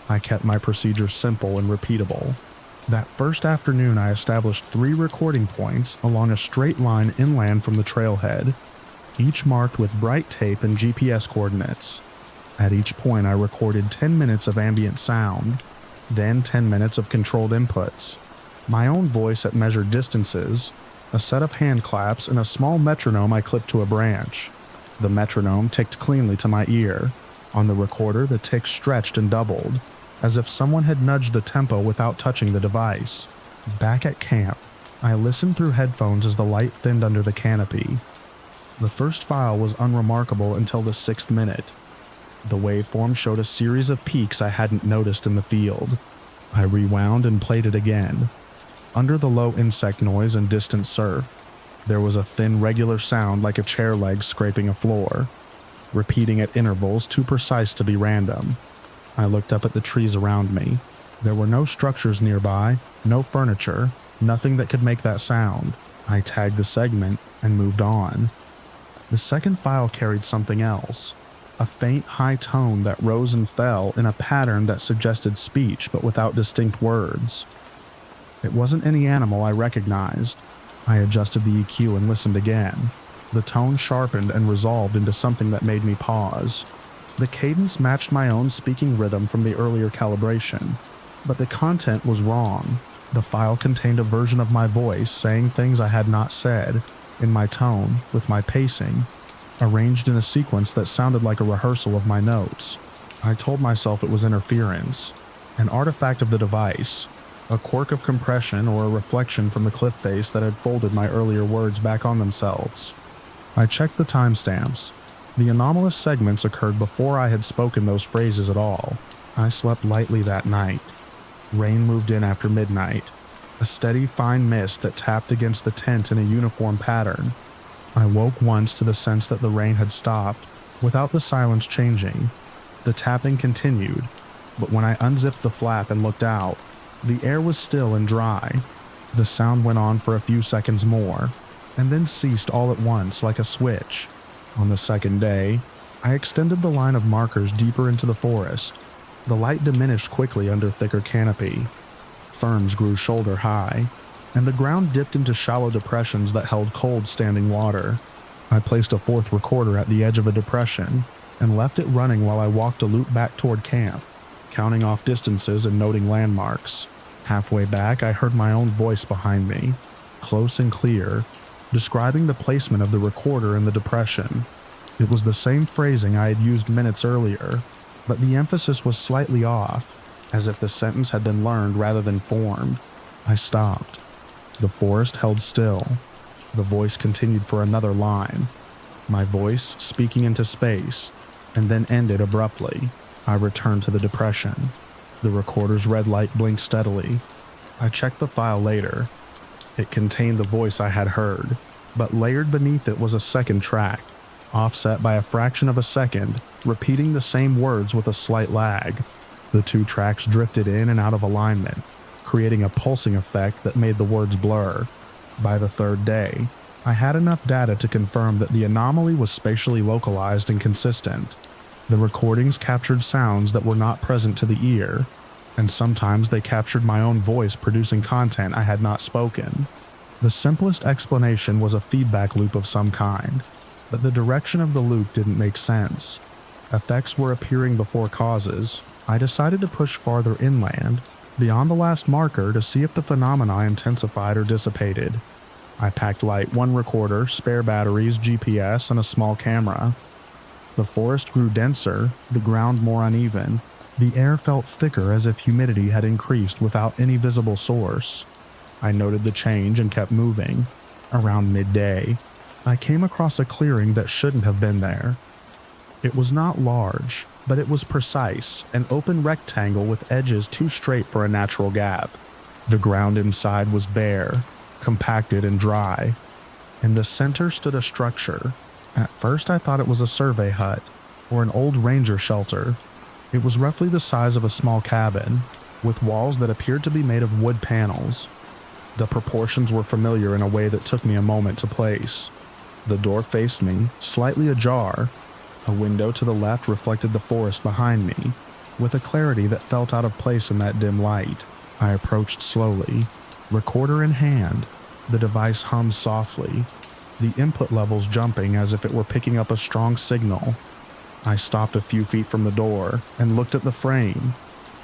I kept my procedures simple and repeatable. That first afternoon, I established 3 recording points along a straight line inland from the trailhead, each marked with bright tape and GPS coordinates. At each point, I recorded 10 minutes of ambient sound, then 10 minutes of controlled inputs. My own voice at measured distances, a set of hand claps, and a small metronome I clipped to a branch. The metronome ticked cleanly to my ear. On the recorder, the tick stretched and doubled, as if someone had nudged the tempo without touching the device. Back at camp, I listened through headphones as the light thinned under the canopy. The first file was unremarkable until the 6th minute. The waveform showed a series of peaks I hadn't noticed in the field. I rewound and played it again. Under the low insect noise and distant surf, there was a thin regular sound like a chair leg scraping a floor, repeating at intervals too precise to be random. I looked up at the trees around me. There were no structures nearby, no furniture, nothing that could make that sound. I tagged the segment and moved on. The second file carried something else, a faint high tone that rose and fell in a pattern that suggested speech but without distinct words. It wasn't any animal I recognized. I adjusted the EQ and listened again. The tone sharpened and resolved into something that made me pause. The cadence matched my own speaking rhythm from the earlier calibration. but the content was wrong. The file contained a version of my voice saying things I had not said, in my tone, with my pacing, arranged in a sequence that sounded like a rehearsal of my notes. I told myself it was interference, an artifact of the device, a quirk of compression or a reflection from the cliff face that had folded my earlier words back on themselves. I checked the timestamps. The anomalous segments occurred before I had spoken those phrases at all. I slept lightly that night. Rain moved in after midnight, a steady fine mist that tapped against the tent in a uniform pattern. I woke once to the sense that the rain had stopped, without the silence changing. The tapping continued, but when I unzipped the flap and looked out, the air was still and dry. The sound went on for a few seconds more, and then ceased all at once like a switch. On the second day, I extended the line of markers deeper into the forest. The light diminished quickly under thicker canopy. Ferns grew shoulder high, and the ground dipped into shallow depressions that held cold standing water. I placed a fourth recorder at the edge of a depression and left it running while I walked a loop back toward camp, counting off distances and noting landmarks. Halfway back, I heard my own voice behind me, close and clear, describing the placement of the recorder in the depression. It was the same phrasing I had used minutes earlier, but the emphasis was slightly off, as if the sentence had been learned rather than formed. I stopped. The forest held still. The voice continued for another line, my voice speaking into space, and then ended abruptly. I returned to the depression. The recorder's red light blinked steadily. I checked the file later. It contained the voice I had heard, but layered beneath it was a second track, offset by a fraction of a second, repeating the same words with a slight lag. The two tracks drifted in and out of alignment, creating a pulsing effect that made the words blur. By the third day, I had enough data to confirm that the anomaly was spatially localized and consistent. The recordings captured sounds that were not present to the ear, and sometimes they captured my own voice producing content I had not spoken. The simplest explanation was a feedback loop of some kind, but the direction of the loop didn't make sense. Effects were appearing before causes. I decided to push farther inland, beyond the last marker, to see if the phenomena intensified or dissipated. I packed light, one recorder, spare batteries, GPS, and a small camera. The forest grew denser, the ground more uneven. The air felt thicker as if humidity had increased without any visible source. I noted the change and kept moving. Around midday, I came across a clearing that shouldn't have been there. It was not large, but it was precise, an open rectangle with edges too straight for a natural gap. The ground inside was bare, compacted and dry. In the center stood a structure. At first I thought it was a survey hut, or an old ranger shelter. It was roughly the size of a small cabin, with walls that appeared to be made of wood panels. The proportions were familiar in a way that took me a moment to place. The door faced me, slightly ajar. A window to the left reflected the forest behind me, with a clarity that felt out of place in that dim light. I approached slowly, recorder in hand. The device hummed softly, the input levels jumping as if it were picking up a strong signal. I stopped a few feet from the door and looked at the frame.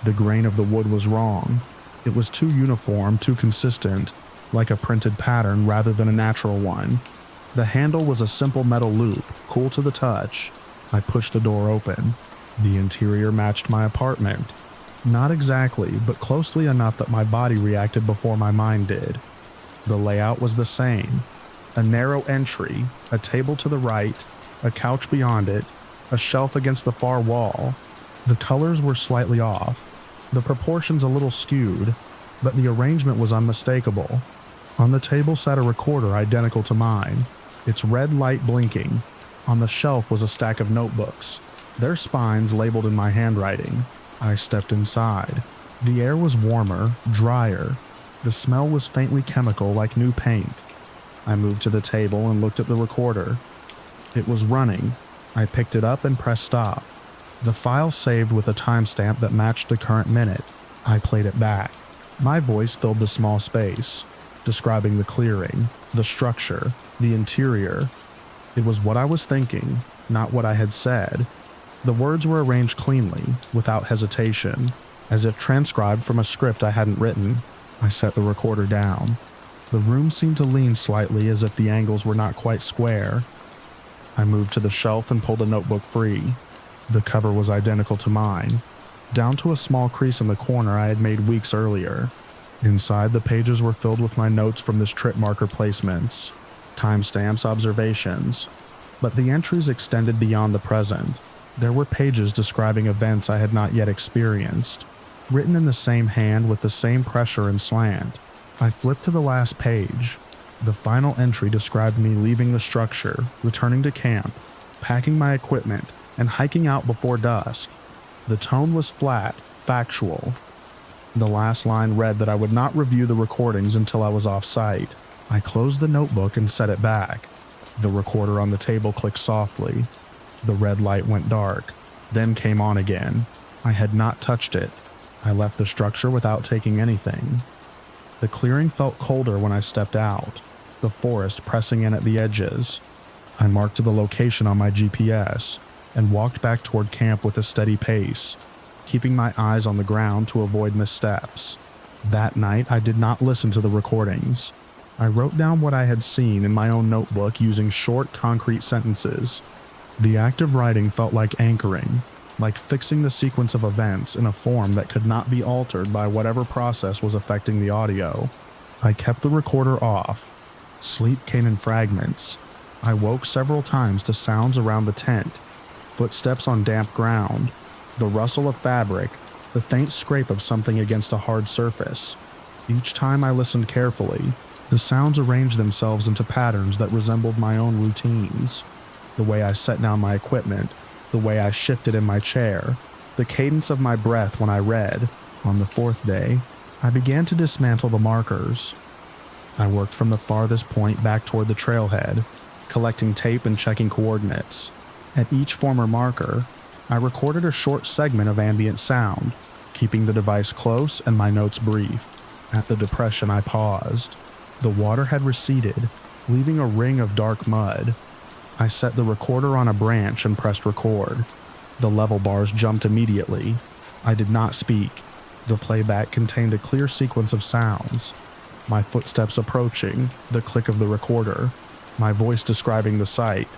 The grain of the wood was wrong. It was too uniform, too consistent, like a printed pattern rather than a natural one. The handle was a simple metal loop, cool to the touch. I pushed the door open. The interior matched my apartment. Not exactly, but closely enough that my body reacted before my mind did. The layout was the same. A narrow entry, a table to the right, a couch beyond it, a shelf against the far wall. The colors were slightly off, the proportions a little skewed, but the arrangement was unmistakable. On the table sat a recorder identical to mine, its red light blinking. On the shelf was a stack of notebooks, their spines labeled in my handwriting. I stepped inside. The air was warmer, drier. The smell was faintly chemical, like new paint. I moved to the table and looked at the recorder. It was running. I picked it up and pressed stop. The file saved with a timestamp that matched the current minute. I played it back. My voice filled the small space, describing the clearing, the structure, the interior. It was what I was thinking, not what I had said. The words were arranged cleanly, without hesitation. as if transcribed from a script I hadn't written. I set the recorder down. The room seemed to lean slightly as if the angles were not quite square. I moved to the shelf and pulled a notebook free. The cover was identical to mine, down to a small crease in the corner I had made weeks earlier. Inside, the pages were filled with my notes from this trip marker placements, timestamps, observations. But the entries extended beyond the present. There were pages describing events I had not yet experienced, written in the same hand with the same pressure and slant. I flipped to the last page. The final entry described me leaving the structure, returning to camp, packing my equipment, and hiking out before dusk. The tone was flat, factual. The last line read that I would not review the recordings until I was off-site. I closed the notebook and set it back. The recorder on the table clicked softly. The red light went dark, then came on again. I had not touched it. I left the structure without taking anything. The clearing felt colder when I stepped out, the forest pressing in at the edges. I marked the location on my GPS and walked back toward camp with a steady pace, keeping my eyes on the ground to avoid missteps. That night, I did not listen to the recordings. I wrote down what I had seen in my own notebook using short, concrete sentences. The act of writing felt like anchoring, like fixing the sequence of events in a form that could not be altered by whatever process was affecting the audio. I kept the recorder off. Sleep came in fragments. I woke several times to sounds around the tent, footsteps on damp ground, the rustle of fabric, the faint scrape of something against a hard surface. Each time I listened carefully, the sounds arranged themselves into patterns that resembled my own routines. The way I set down my equipment, the way I shifted in my chair, the cadence of my breath when I read. On the fourth day, I began to dismantle the markers. I worked from the farthest point back toward the trailhead, collecting tape and checking coordinates. At each former marker, I recorded a short segment of ambient sound, keeping the device close and my notes brief. At the depression, I paused. The water had receded, leaving a ring of dark mud. I set the recorder on a branch and pressed record. The level bars jumped immediately. I did not speak. The playback contained a clear sequence of sounds. My footsteps approaching, the click of the recorder, my voice describing the site.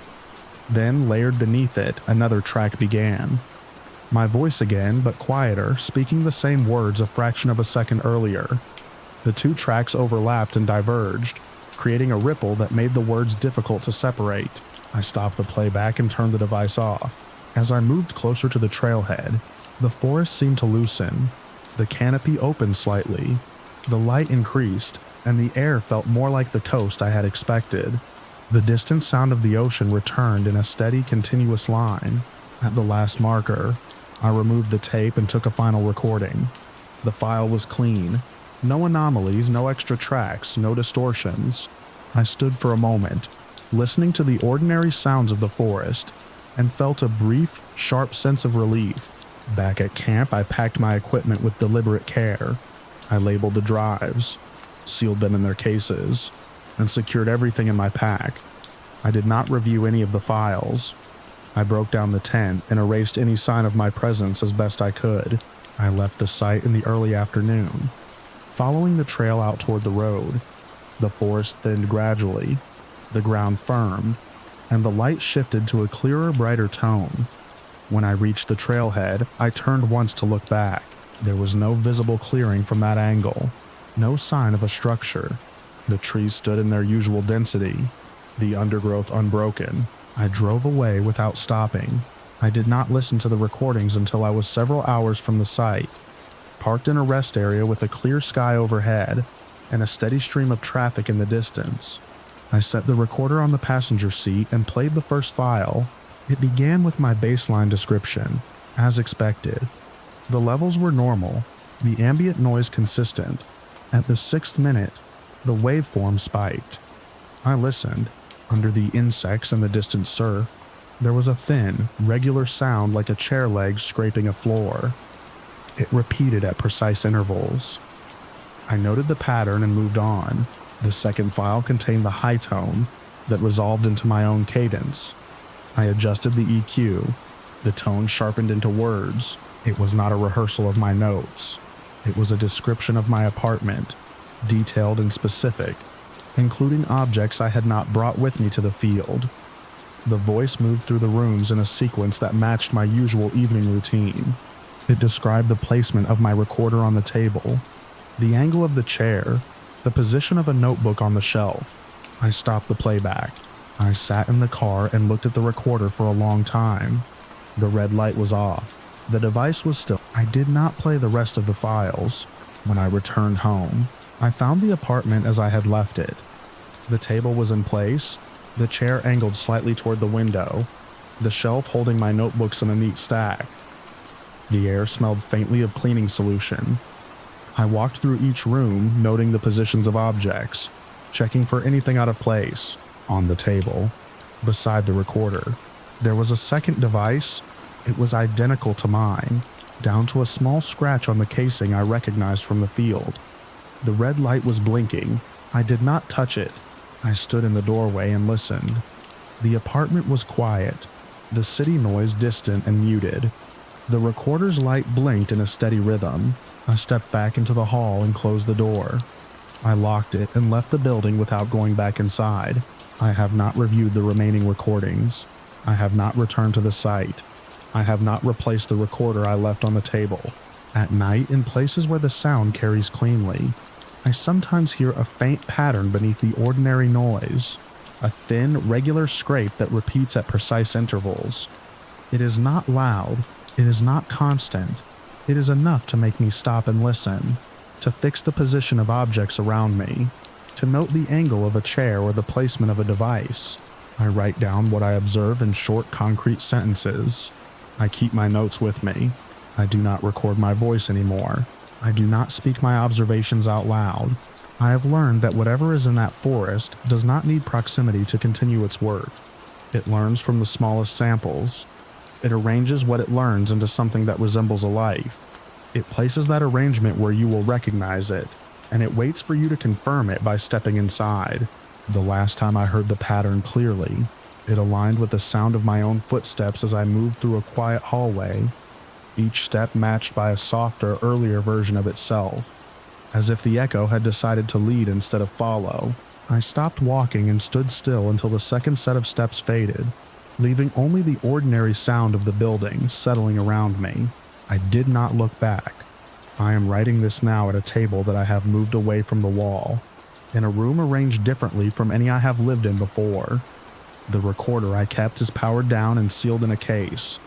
Then, layered beneath it, another track began. My voice again, but quieter, speaking the same words a fraction of a second earlier. The two tracks overlapped and diverged, creating a ripple that made the words difficult to separate. I stopped the playback and turned the device off. As I moved closer to the trailhead, the forest seemed to loosen. The canopy opened slightly. The light increased, and the air felt more like the coast I had expected. The distant sound of the ocean returned in a steady, continuous line. At the last marker, I removed the tape and took a final recording. The file was clean. No anomalies, no extra tracks, no distortions. I stood for a moment, listening to the ordinary sounds of the forest, and felt a brief, sharp sense of relief. Back at camp, I packed my equipment with deliberate care. I labeled the drives, sealed them in their cases, and secured everything in my pack. I did not review any of the files. I broke down the tent and erased any sign of my presence as best I could. I left the site in the early afternoon, following the trail out toward the road. The forest thinned gradually, the ground firmed, and the light shifted to a clearer, brighter tone. When I reached the trailhead, I turned once to look back. There was no visible clearing from that angle, no sign of a structure. The trees stood in their usual density, the undergrowth unbroken. I drove away without stopping. I did not listen to the recordings until I was several hours from the site, parked in a rest area with a clear sky overhead and a steady stream of traffic in the distance. I set the recorder on the passenger seat and played the first file. It began with my baseline description, as expected. The levels were normal, the ambient noise consistent. At the 6th minute, the waveform spiked. I listened. Under the insects and the distant surf, there was a thin, regular sound like a chair leg scraping a floor. It repeated at precise intervals. I noted the pattern and moved on. The second file contained the high tone that resolved into my own cadence. I adjusted the EQ, The tone sharpened into words. It was not a rehearsal of my notes. It was a description of my apartment, detailed and specific, including objects I had not brought with me to the field. The voice moved through the rooms in a sequence that matched my usual evening routine. It described the placement of my recorder on the table, the angle of the chair, the position of a notebook on the shelf. I stopped the playback. I sat in the car and looked at the recorder for a long time. The red light was off. The device was still. I did not play the rest of the files. When I returned home, I found the apartment as I had left it. The table was in place, the chair angled slightly toward the window, the shelf holding my notebooks in a neat stack. The air smelled faintly of cleaning solution. I walked through each room, noting the positions of objects, checking for anything out of place. On the table, beside the recorder, there was a second device. It was identical to mine, down to a small scratch on the casing I recognized from the field. The red light was blinking. I did not touch it. I stood in the doorway and listened. The apartment was quiet, the city noise distant and muted. The recorder's light blinked in a steady rhythm. I stepped back into the hall and closed the door. I locked it and left the building without going back inside. I have not reviewed the remaining recordings. I have not returned to the site. I have not replaced the recorder I left on the table. At night, in places where the sound carries cleanly, I sometimes hear a faint pattern beneath the ordinary noise, a thin, regular scrape that repeats at precise intervals. It is not loud, it is not constant. It is enough to make me stop and listen, to fix the position of objects around me, to note the angle of a chair or the placement of a device. I write down what I observe in short, concrete sentences. I keep my notes with me. I do not record my voice anymore. I do not speak my observations out loud. I have learned that whatever is in that forest does not need proximity to continue its work. It learns from the smallest samples. It arranges what it learns into something that resembles a life. It places that arrangement where you will recognize it, and it waits for you to confirm it by stepping inside. The last time I heard the pattern clearly, it aligned with the sound of my own footsteps as I moved through a quiet hallway, each step matched by a softer, earlier version of itself. As if the echo had decided to lead instead of follow, I stopped walking and stood still until the second set of steps faded, leaving only the ordinary sound of the building settling around me. I did not look back. I am writing this now at a table that I have moved away from the wall, in a room arranged differently from any I have lived in before. The recorder I kept is powered down and sealed in a case.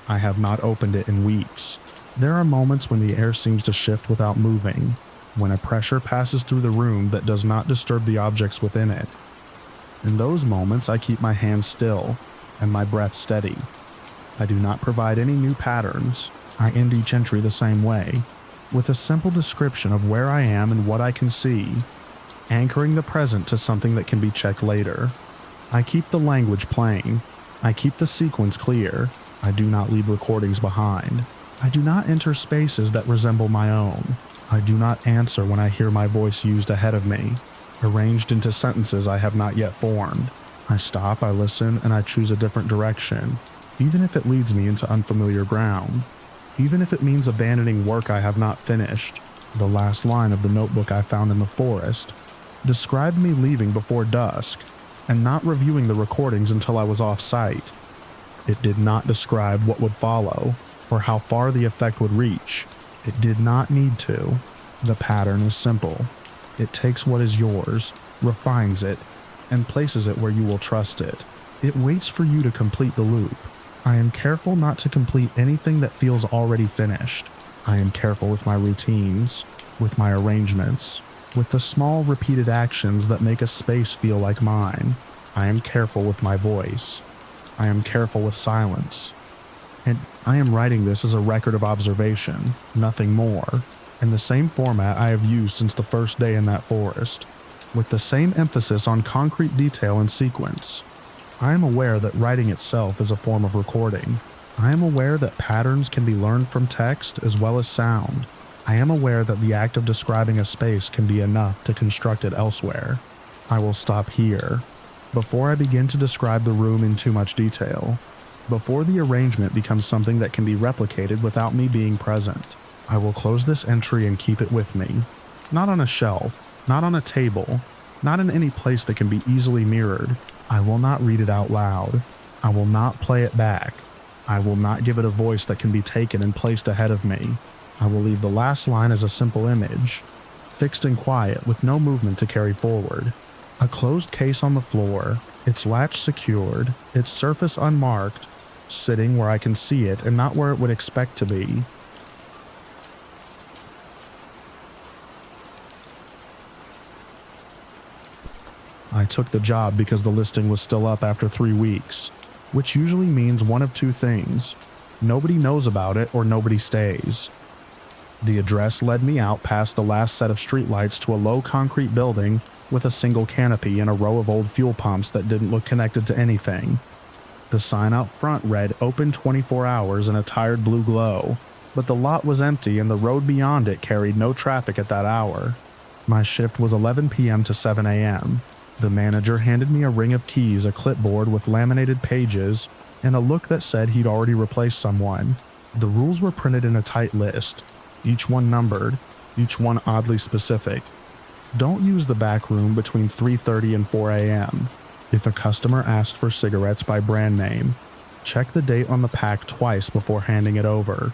I have not opened it in weeks. There are moments when the air seems to shift without moving, when a pressure passes through the room that does not disturb the objects within it. In those moments, I keep my hands still and my breath steady. I do not provide any new patterns. I end each entry the same way, with a simple description of where I am and what I can see, anchoring the present to something that can be checked later. I keep the language plain. I keep the sequence clear. I do not leave recordings behind. I do not enter spaces that resemble my own. I do not answer when I hear my voice used ahead of me, arranged into sentences I have not yet formed. I stop, I listen, and I choose a different direction, even if it leads me into unfamiliar ground, even if it means abandoning work I have not finished. The last line of the notebook I found in the forest described me leaving before dusk and not reviewing the recordings until I was off-site. It did not describe what would follow or how far the effect would reach. It did not need to. The pattern is simple. It takes what is yours, refines it, and places it where you will trust it. It waits for you to complete the loop. I am careful not to complete anything that feels already finished. I am careful with my routines, with my arrangements, with the small repeated actions that make a space feel like mine. I am careful with my voice. I am careful with silence. And I am writing this as a record of observation, nothing more, in the same format I have used since the first day in that forest, with the same emphasis on concrete detail and sequence. I am aware that writing itself is a form of recording. I am aware that patterns can be learned from text as well as sound. I am aware that the act of describing a space can be enough to construct it elsewhere. I will stop here, before I begin to describe the room in too much detail. before the arrangement becomes something that can be replicated without me being present. I will close this entry and keep it with me. Not on a shelf, not on a table, not in any place that can be easily mirrored. I will not read it out loud. I will not play it back. I will not give it a voice that can be taken and placed ahead of me. I will leave the last line as a simple image, fixed and quiet with no movement to carry forward. A closed case on the floor, its latch secured, its surface unmarked, sitting where I can see it and not where it would expect to be. I took the job because the listing was still up after 3 weeks, which usually means one of two things. Nobody knows about it or nobody stays. The address led me out past the last set of streetlights to a low concrete building with a single canopy and a row of old fuel pumps that didn't look connected to anything. The sign out front read open 24 hours in a tired blue glow, but the lot was empty and the road beyond it carried no traffic at that hour. My shift was 11 p.m. to 7 a.m. The manager handed me a ring of keys, a clipboard with laminated pages, and a look that said he'd already replaced someone. The rules were printed in a tight list, each one numbered, each one oddly specific. Don't use the back room between 3:30 and 4 a.m. If a customer asks for cigarettes by brand name, check the date on the pack twice before handing it over.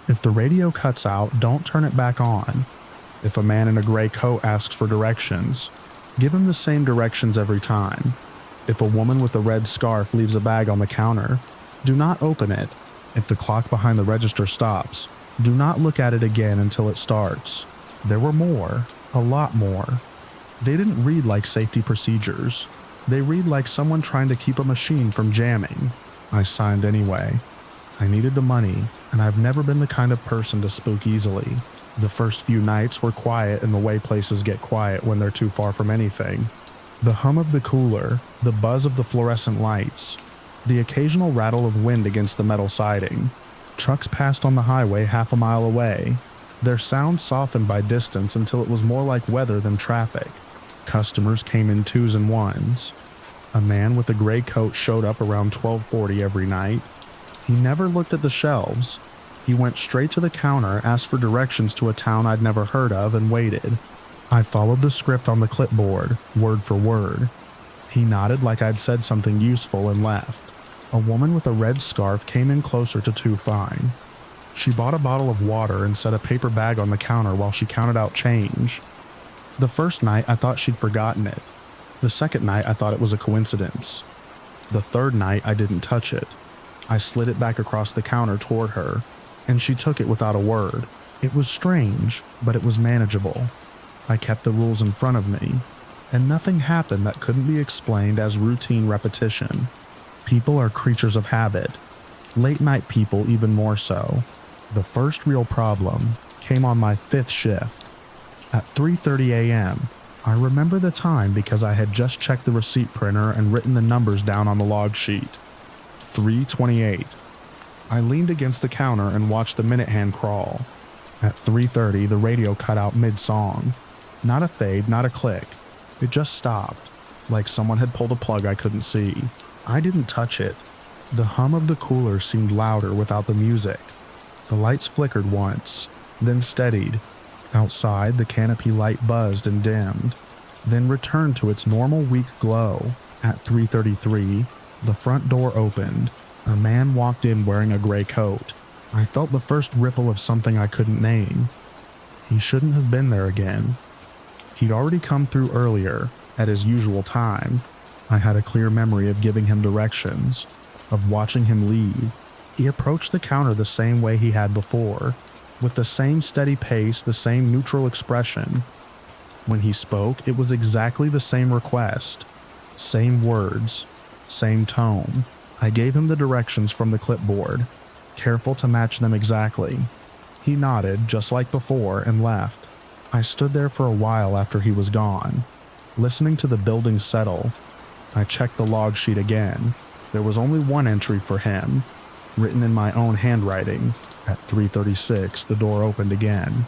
If the radio cuts out, don't turn it back on. If a man in a gray coat asks for directions, give him the same directions every time. If a woman with a red scarf leaves a bag on the counter, do not open it. If the clock behind the register stops, do not look at it again until it starts. There were more, a lot more. They didn't read like safety procedures. They read like someone trying to keep a machine from jamming. I signed anyway. I needed the money, and I've never been the kind of person to spook easily. The first few nights were quiet in the way places get quiet when they're too far from anything. The hum of the cooler, the buzz of the fluorescent lights, the occasional rattle of wind against the metal siding. Trucks passed on the highway half a mile away. Their sound softened by distance until it was more like weather than traffic. Customers came in twos and ones. A man with a gray coat showed up around 12:40 every night. He never looked at the shelves. He went straight to the counter, asked for directions to a town I'd never heard of, and waited. I followed the script on the clipboard, word for word. He nodded like I'd said something useful and left. A woman with a red scarf came in closer to 2 fine. She bought a bottle of water and set a paper bag on the counter while she counted out change. The first night I thought she'd forgotten it. The second night I thought it was a coincidence. The third night I didn't touch it. I slid it back across the counter toward her, and she took it without a word. It was strange, but it was manageable. I kept the rules in front of me, and nothing happened that couldn't be explained as routine repetition. People are creatures of habit. Late-night people even more so. The first real problem came on my 5th shift. At 3:30 a.m., I remember the time because I had just checked the receipt printer and written the numbers down on the log sheet. 3:28. I leaned against the counter and watched the minute hand crawl. At 3:30, the radio cut out mid-song. Not a fade, not a click. It just stopped, like someone had pulled a plug I couldn't see. I didn't touch it. The hum of the cooler seemed louder without the music. The lights flickered once, then steadied. Outside, the canopy light buzzed and dimmed, then returned to its normal weak glow. At 3:33, the front door opened. A man walked in wearing a gray coat. I felt the first ripple of something I couldn't name. He shouldn't have been there again. He'd already come through earlier, at his usual time. I had a clear memory of giving him directions, of watching him leave. He approached the counter the same way he had before, with the same steady pace, the same neutral expression. When he spoke, it was exactly the same request, same words, same tone. I gave him the directions from the clipboard, careful to match them exactly. He nodded, just like before, and left. I stood there for a while after he was gone, listening to the building settle. I checked the log sheet again. There was only one entry for him, written in my own handwriting. At 3:36, the door opened again.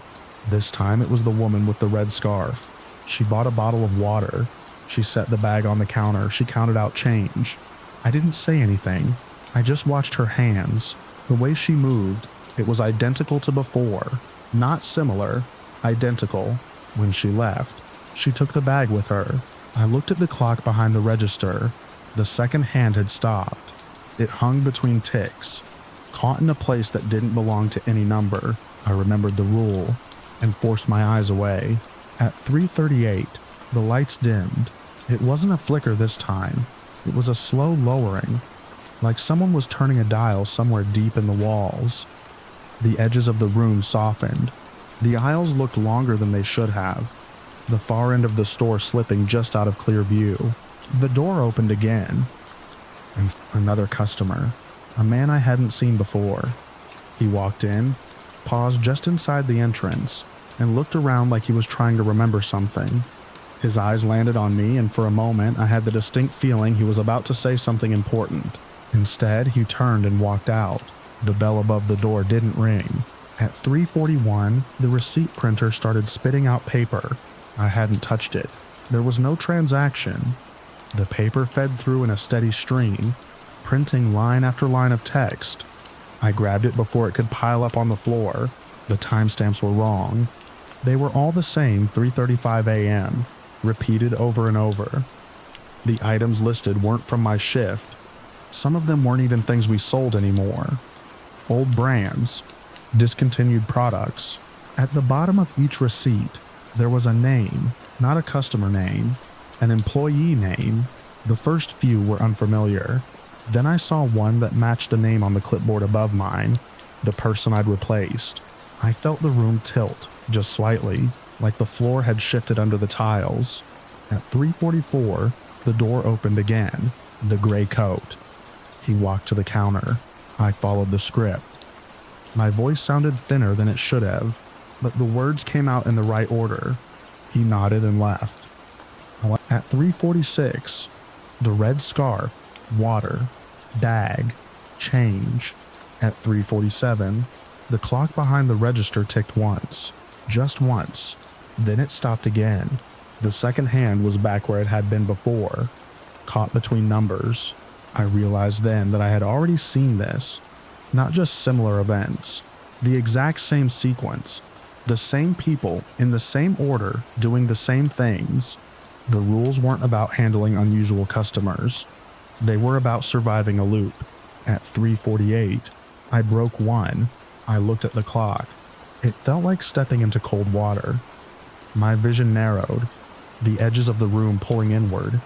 This time it was the woman with the red scarf. She bought a bottle of water. She set the bag on the counter. She counted out change. I didn't say anything. I just watched her hands. The way she moved, it was identical to before. Not similar, identical. When she left, she took the bag with her. I looked at the clock behind the register. The second hand had stopped. It hung between ticks, caught in a place that didn't belong to any number. I remembered the rule and forced my eyes away. At 3:38, the lights dimmed. It wasn't a flicker this time. It was a slow lowering, like someone was turning a dial somewhere deep in the walls. The edges of the room softened. The aisles looked longer than they should have, the far end of the store slipping just out of clear view. The door opened again, and another customer, a man I hadn't seen before. He walked in, paused just inside the entrance, and looked around like he was trying to remember something. His eyes landed on me, and for a moment I had the distinct feeling he was about to say something important. Instead, he turned and walked out. The bell above the door didn't ring. At 3:41, the receipt printer started spitting out paper. I hadn't touched it. There was no transaction. The paper fed through in a steady stream, printing line after line of text. I grabbed it before it could pile up on the floor. The timestamps were wrong. They were all the same, 3:35 a.m., repeated over and over. The items listed weren't from my shift. Some of them weren't even things we sold anymore. Old brands, discontinued products. At the bottom of each receipt, there was a name, not a customer name, an employee name. The first few were unfamiliar. Then I saw one that matched the name on the clipboard above mine, the person I'd replaced. I felt the room tilt, just slightly, like the floor had shifted under the tiles. At 3:44, the door opened again, the gray coat. He walked to the counter. I followed the script. My voice sounded thinner than it should have, but the words came out in the right order. He nodded and left. At 3:46, the red scarf, water, bag, change. At 3:47, the clock behind the register ticked once, just once. Then it stopped again. The second hand was back where it had been before, caught between numbers. I realized then that I had already seen this, not just similar events, the exact same sequence, the same people in the same order doing the same things. The rules weren't about handling unusual customers. They were about surviving a loop. At 3:48, I broke one. I looked at the clock. It felt like stepping into cold water. My vision narrowed, the edges of the room pulling inward.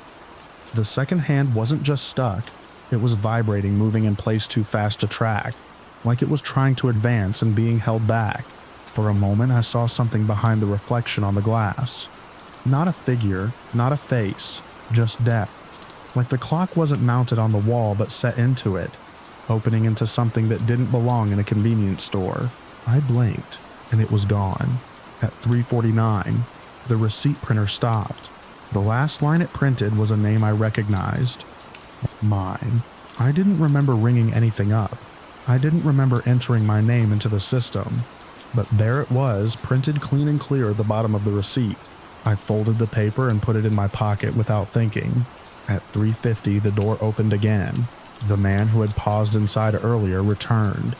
The second hand wasn't just stuck, it was vibrating, moving in place too fast to track, like it was trying to advance and being held back. For a moment, I saw something behind the reflection on the glass. Not a figure, not a face, just depth. Like the clock wasn't mounted on the wall but set into it, opening into something that didn't belong in a convenience store. I blinked, and it was gone. At 3:49, the receipt printer stopped. The last line it printed was a name I recognized. Mine. I didn't remember ringing anything up. I didn't remember entering my name into the system. But there it was, printed clean and clear at the bottom of the receipt. I folded the paper and put it in my pocket without thinking. At 3:50, the door opened again. The man who had paused inside earlier returned.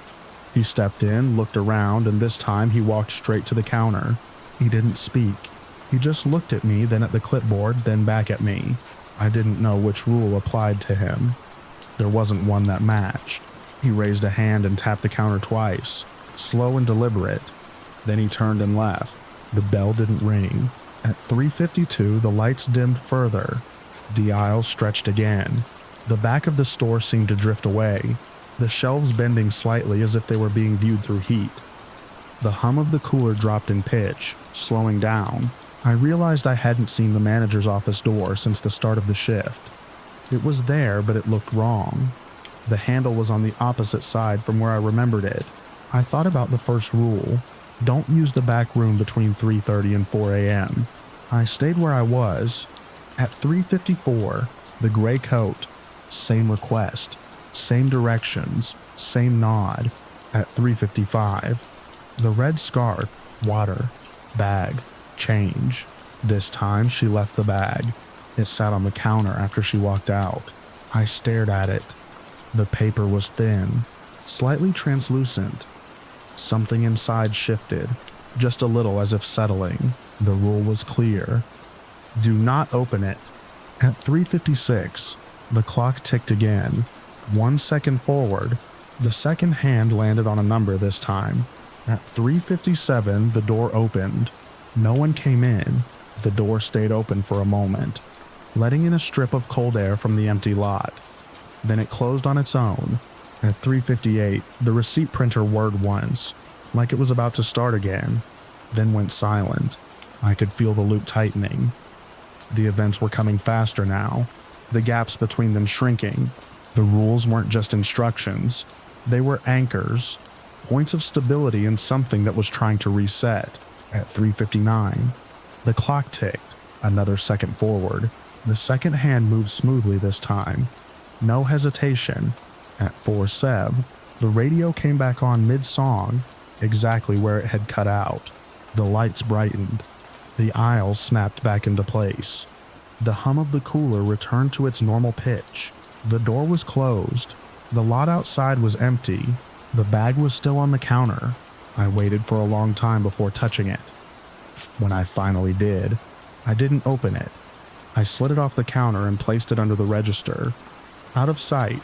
He stepped in, looked around, and this time he walked straight to the counter. He didn't speak. He just looked at me, then at the clipboard, then back at me. I didn't know which rule applied to him. There wasn't one that matched. He raised a hand and tapped the counter twice, slow and deliberate. Then he turned and left. The bell didn't ring. At 3:52, the lights dimmed further. The aisles stretched again. The back of the store seemed to drift away, the shelves bending slightly as if they were being viewed through heat. The hum of the cooler dropped in pitch, slowing down. I realized I hadn't seen the manager's office door since the start of the shift. It was there, but it looked wrong. The handle was on the opposite side from where I remembered it. I thought about the first rule. Don't use the back room between 3:30 and 4 a.m. I stayed where I was. At 3:54, the gray coat, same request, same directions, same nod. At 3:55, the red scarf, water, bag, change. This time she left the bag. It sat on the counter after she walked out. I stared at it. The paper was thin, slightly translucent. Something inside shifted, just a little as if settling. The rule was clear. Do not open it. At 3:56, the clock ticked again. 1 second forward, the second hand landed on a number this time. At 3:57, the door opened. No one came in. The door stayed open for a moment, letting in a strip of cold air from the empty lot. Then it closed on its own. At 3:58, the receipt printer whirred once, like it was about to start again, then went silent. I could feel the loop tightening. The events were coming faster now, the gaps between them shrinking. The rules weren't just instructions, they were anchors, points of stability in something that was trying to reset. At 3:59, the clock ticked, another second forward. The second hand moved smoothly this time. No hesitation. At 4:07, the radio came back on mid-song, exactly where it had cut out. The lights brightened. The aisles snapped back into place. The hum of the cooler returned to its normal pitch. The door was closed. The lot outside was empty. The bag was still on the counter. I waited for a long time before touching it. When I finally did, I didn't open it. I slid it off the counter and placed it under the register. Out of sight.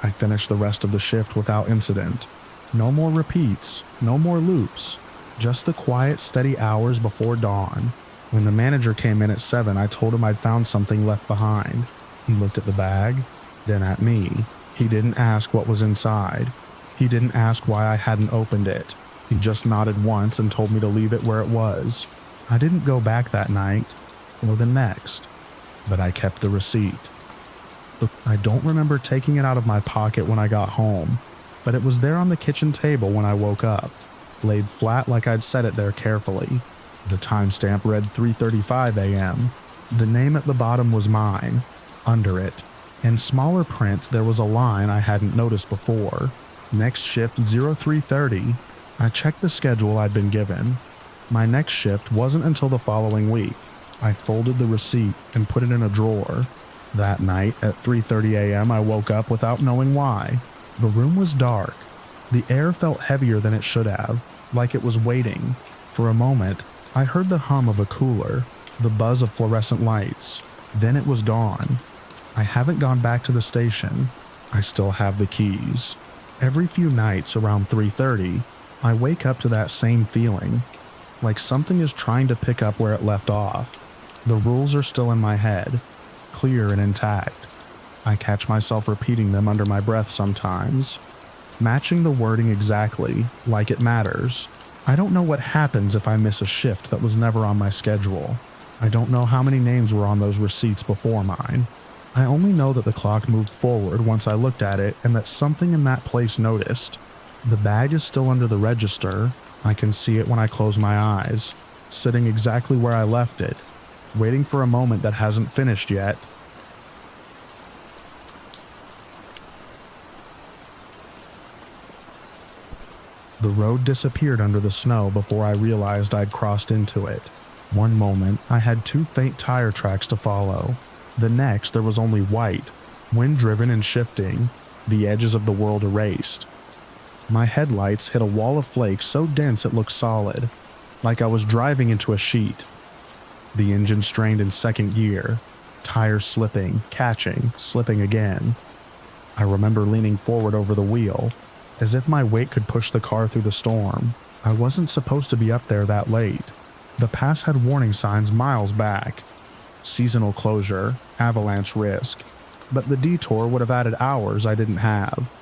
I finished the rest of the shift without incident. No more repeats, no more loops. Just the quiet, steady hours before dawn. When the manager came in at 7, I told him I'd found something left behind. He looked at the bag, then at me. He didn't ask what was inside. He didn't ask why I hadn't opened it. He just nodded once and told me to leave it where it was. I didn't go back that night, or the next, but I kept the receipt. I don't remember taking it out of my pocket when I got home, but it was there on the kitchen table when I woke up, laid flat like I'd set it there carefully. The timestamp read 3:35 a.m. The name at the bottom was mine. Under it, in smaller print, there was a line I hadn't noticed before. Next shift 03:30. I checked the schedule I'd been given. My next shift wasn't until the following week. I folded the receipt and put it in a drawer. That night at 3:30 a.m. I woke up without knowing why. The room was dark. The air felt heavier than it should have, like it was waiting. For a moment, I heard the hum of a cooler, the buzz of fluorescent lights. Then it was gone. I haven't gone back to the station. I still have the keys. Every few nights around 3:30, I wake up to that same feeling, like something is trying to pick up where it left off. The rules are still in my head, clear and intact. I catch myself repeating them under my breath sometimes, matching the wording exactly, like it matters. I don't know what happens if I miss a shift that was never on my schedule. I don't know how many names were on those receipts before mine. I only know that the clock moved forward once I looked at it and that something in that place noticed. The bag is still under the register. I can see it when I close my eyes, sitting exactly where I left it, waiting for a moment that hasn't finished yet. The road disappeared under the snow before I realized I'd crossed into it. One moment, I had 2 faint tire tracks to follow. The next, there was only white, wind-driven and shifting, the edges of the world erased. My headlights hit a wall of flakes so dense it looked solid, like I was driving into a sheet. The engine strained in second gear, tires slipping, catching, slipping again. I remember leaning forward over the wheel, as if my weight could push the car through the storm. I wasn't supposed to be up there that late. The pass had warning signs miles back. Seasonal closure, avalanche risk. But the detour would have added hours I didn't have.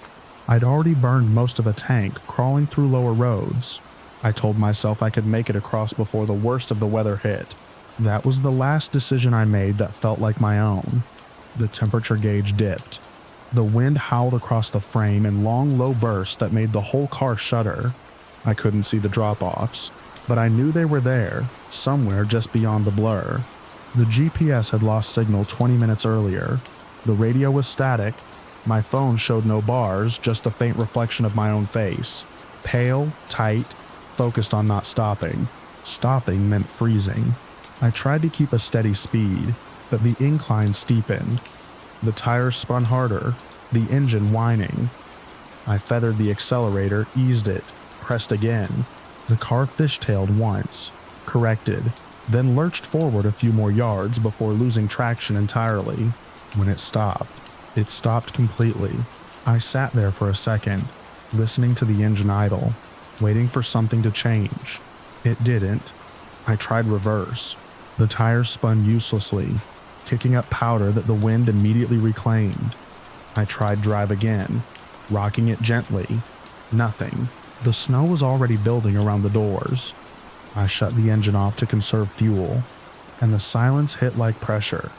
I'd already burned most of a tank crawling through lower roads. I told myself I could make it across before the worst of the weather hit. That was the last decision I made that felt like my own. The temperature gauge dipped. The wind howled across the frame in long, low bursts that made the whole car shudder. I couldn't see the drop-offs, but I knew they were there, somewhere just beyond the blur. The GPS had lost signal 20 minutes earlier. The radio was static. My phone showed no bars, just a faint reflection of my own face. Pale, tight, focused on not stopping. Stopping meant freezing. I tried to keep a steady speed, but the incline steepened. The tires spun harder. the engine whining. I feathered the accelerator, eased it, pressed again. The car fishtailed once, corrected, then lurched forward a few more yards before losing traction entirely. When it stopped completely. I sat there for a second, listening to the engine idle, waiting for something to change. It didn't. I tried reverse. The tires spun uselessly, kicking up powder that the wind immediately reclaimed. I tried drive again, rocking it gently. Nothing. The snow was already building around the doors. I shut the engine off to conserve fuel, and the silence hit like pressure.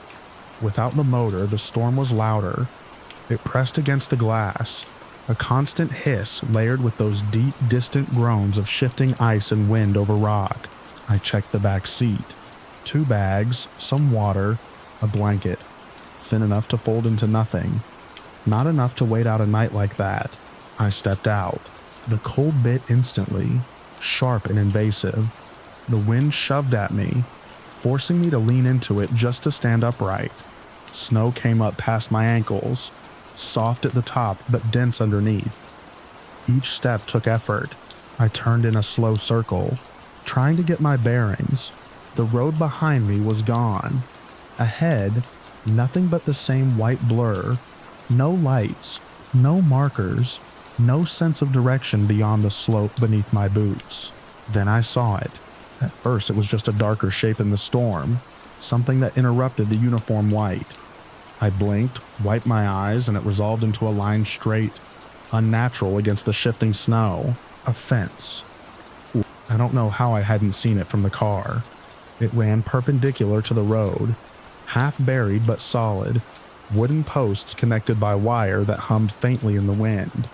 Without the motor, the storm was louder. It pressed against the glass, a constant hiss layered with those deep, distant groans of shifting ice and wind over rock. I checked the back seat. 2 bags, some water, a blanket, thin enough to fold into nothing. Not enough to wait out a night like that. I stepped out. The cold bit instantly, sharp and invasive. The wind shoved at me, forcing me to lean into it just to stand upright. Snow came up past my ankles, soft at the top but dense underneath. Each step took effort. I turned in a slow circle, trying to get my bearings. The road behind me was gone. Ahead, nothing but the same white blur. No lights, no markers, no sense of direction beyond the slope beneath my boots. Then I saw it. At first it was just a darker shape in the storm, something that interrupted the uniform white. I blinked, wiped my eyes, and it resolved into a line straight, unnatural against the shifting snow. A fence. I don't know how I hadn't seen it from the car. It ran perpendicular to the road, half buried but solid, wooden posts connected by wire that hummed faintly in the wind.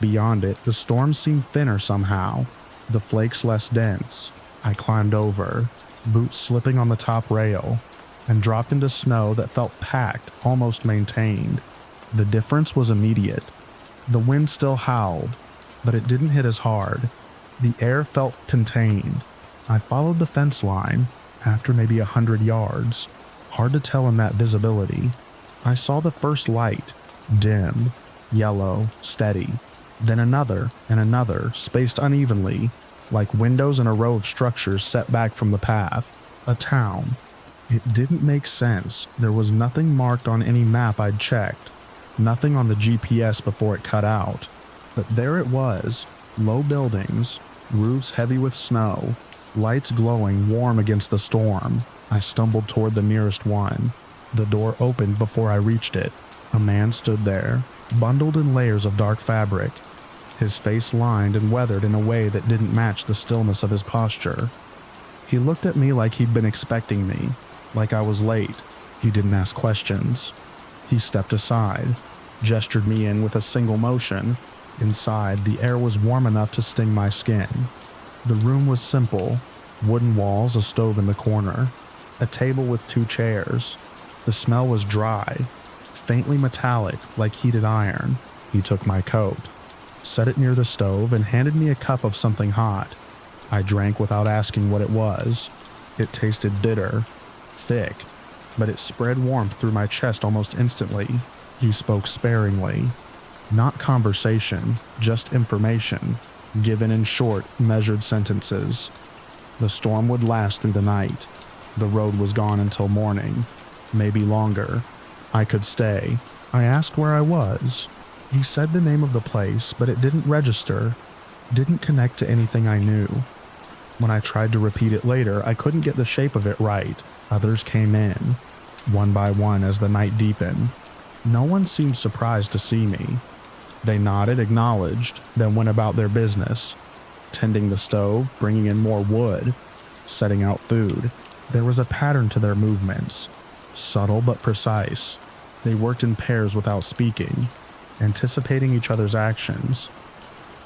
Beyond it, the storm seemed thinner somehow, the flakes less dense. I climbed over, boots slipping on the top rail, and dropped into snow that felt packed, almost maintained. The difference was immediate. The wind still howled, but it didn't hit as hard. The air felt contained. I followed the fence line, after maybe 100 yards. Hard to tell in that visibility. I saw the first light, dim, yellow, steady. Then another and another, spaced unevenly, like windows in a row of structures set back from the path. A town. It didn't make sense. There was nothing marked on any map I'd checked. Nothing on the GPS before it cut out. But there it was. Low buildings, roofs heavy with snow, lights glowing warm against the storm. I stumbled toward the nearest one. The door opened before I reached it. A man stood there, bundled in layers of dark fabric, his face lined and weathered in a way that didn't match the stillness of his posture. He looked at me like he'd been expecting me, like I was late. He didn't ask questions. He stepped aside, gestured me in with a single motion. Inside, the air was warm enough to sting my skin. The room was simple. Wooden walls, a stove in the corner, a table with 2 chairs. The smell was dry, faintly metallic like heated iron. He took my coat, set it near the stove, and handed me a cup of something hot. I drank without asking what it was. It tasted bitter, thick, but it spread warmth through my chest almost instantly. He spoke sparingly. Not conversation, just information, given in short, measured sentences. The storm would last through the night. The road was gone until morning, maybe longer. I could stay. I asked where I was. He said the name of the place, but it didn't register, didn't connect to anything I knew. When I tried to repeat it later, I couldn't get the shape of it right. Others came in, one by one as the night deepened. No one seemed surprised to see me. They nodded, acknowledged, then went about their business, tending the stove, bringing in more wood, setting out food. There was a pattern to their movements, subtle but precise. They worked in pairs without speaking, anticipating each other's actions.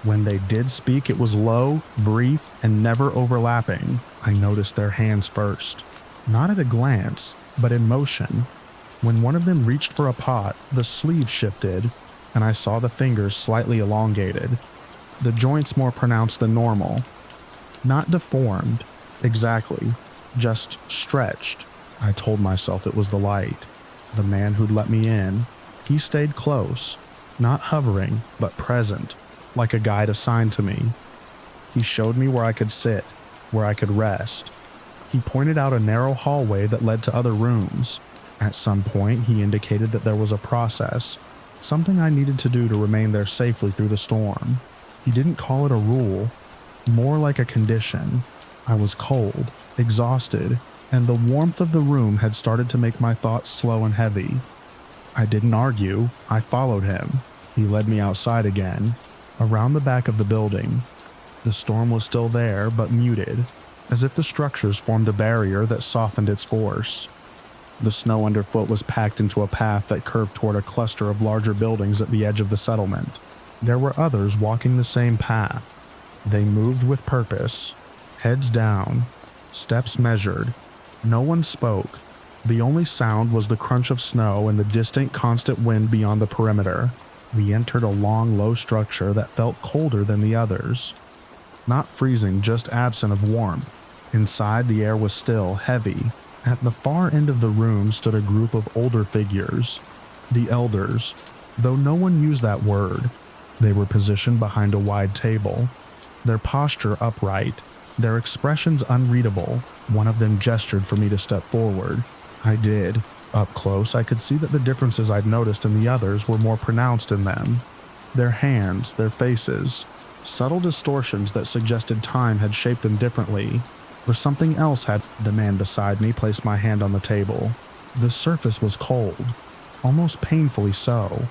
When they did speak, it was low, brief, and never overlapping. I noticed their hands first. Not at a glance, but in motion. When one of them reached for a pot, the sleeve shifted, and I saw the fingers slightly elongated, the joints more pronounced than normal. Not deformed, exactly, just stretched. I told myself it was the light, the man who'd let me in. He stayed close, not hovering, but present, like a guide assigned to me. He showed me where I could sit, where I could rest. He pointed out a narrow hallway that led to other rooms. At some point, he indicated that there was a process, something I needed to do to remain there safely through the storm. He didn't call it a rule, more like a condition. I was cold, exhausted, and the warmth of the room had started to make my thoughts slow and heavy. I didn't argue, I followed him. He led me outside again, around the back of the building. The storm was still there, but muted, as if the structures formed a barrier that softened its force. The snow underfoot was packed into a path that curved toward a cluster of larger buildings at the edge of the settlement. There were others walking the same path. They moved with purpose, heads down, steps measured. No one spoke. The only sound was the crunch of snow and the distant constant wind beyond the perimeter. We entered a long, low structure that felt colder than the others. Not freezing, just absent of warmth. Inside, the air was still, heavy. At the far end of the room stood a group of older figures. The elders, though no one used that word. They were positioned behind a wide table, their posture upright, their expressions unreadable. One of them gestured for me to step forward. I did. Up close, I could see that the differences I'd noticed in the others were more pronounced in them. Their hands, their faces, subtle distortions that suggested time had shaped them differently, or something else had. The man beside me placed my hand on the table. The surface was cold, almost painfully so,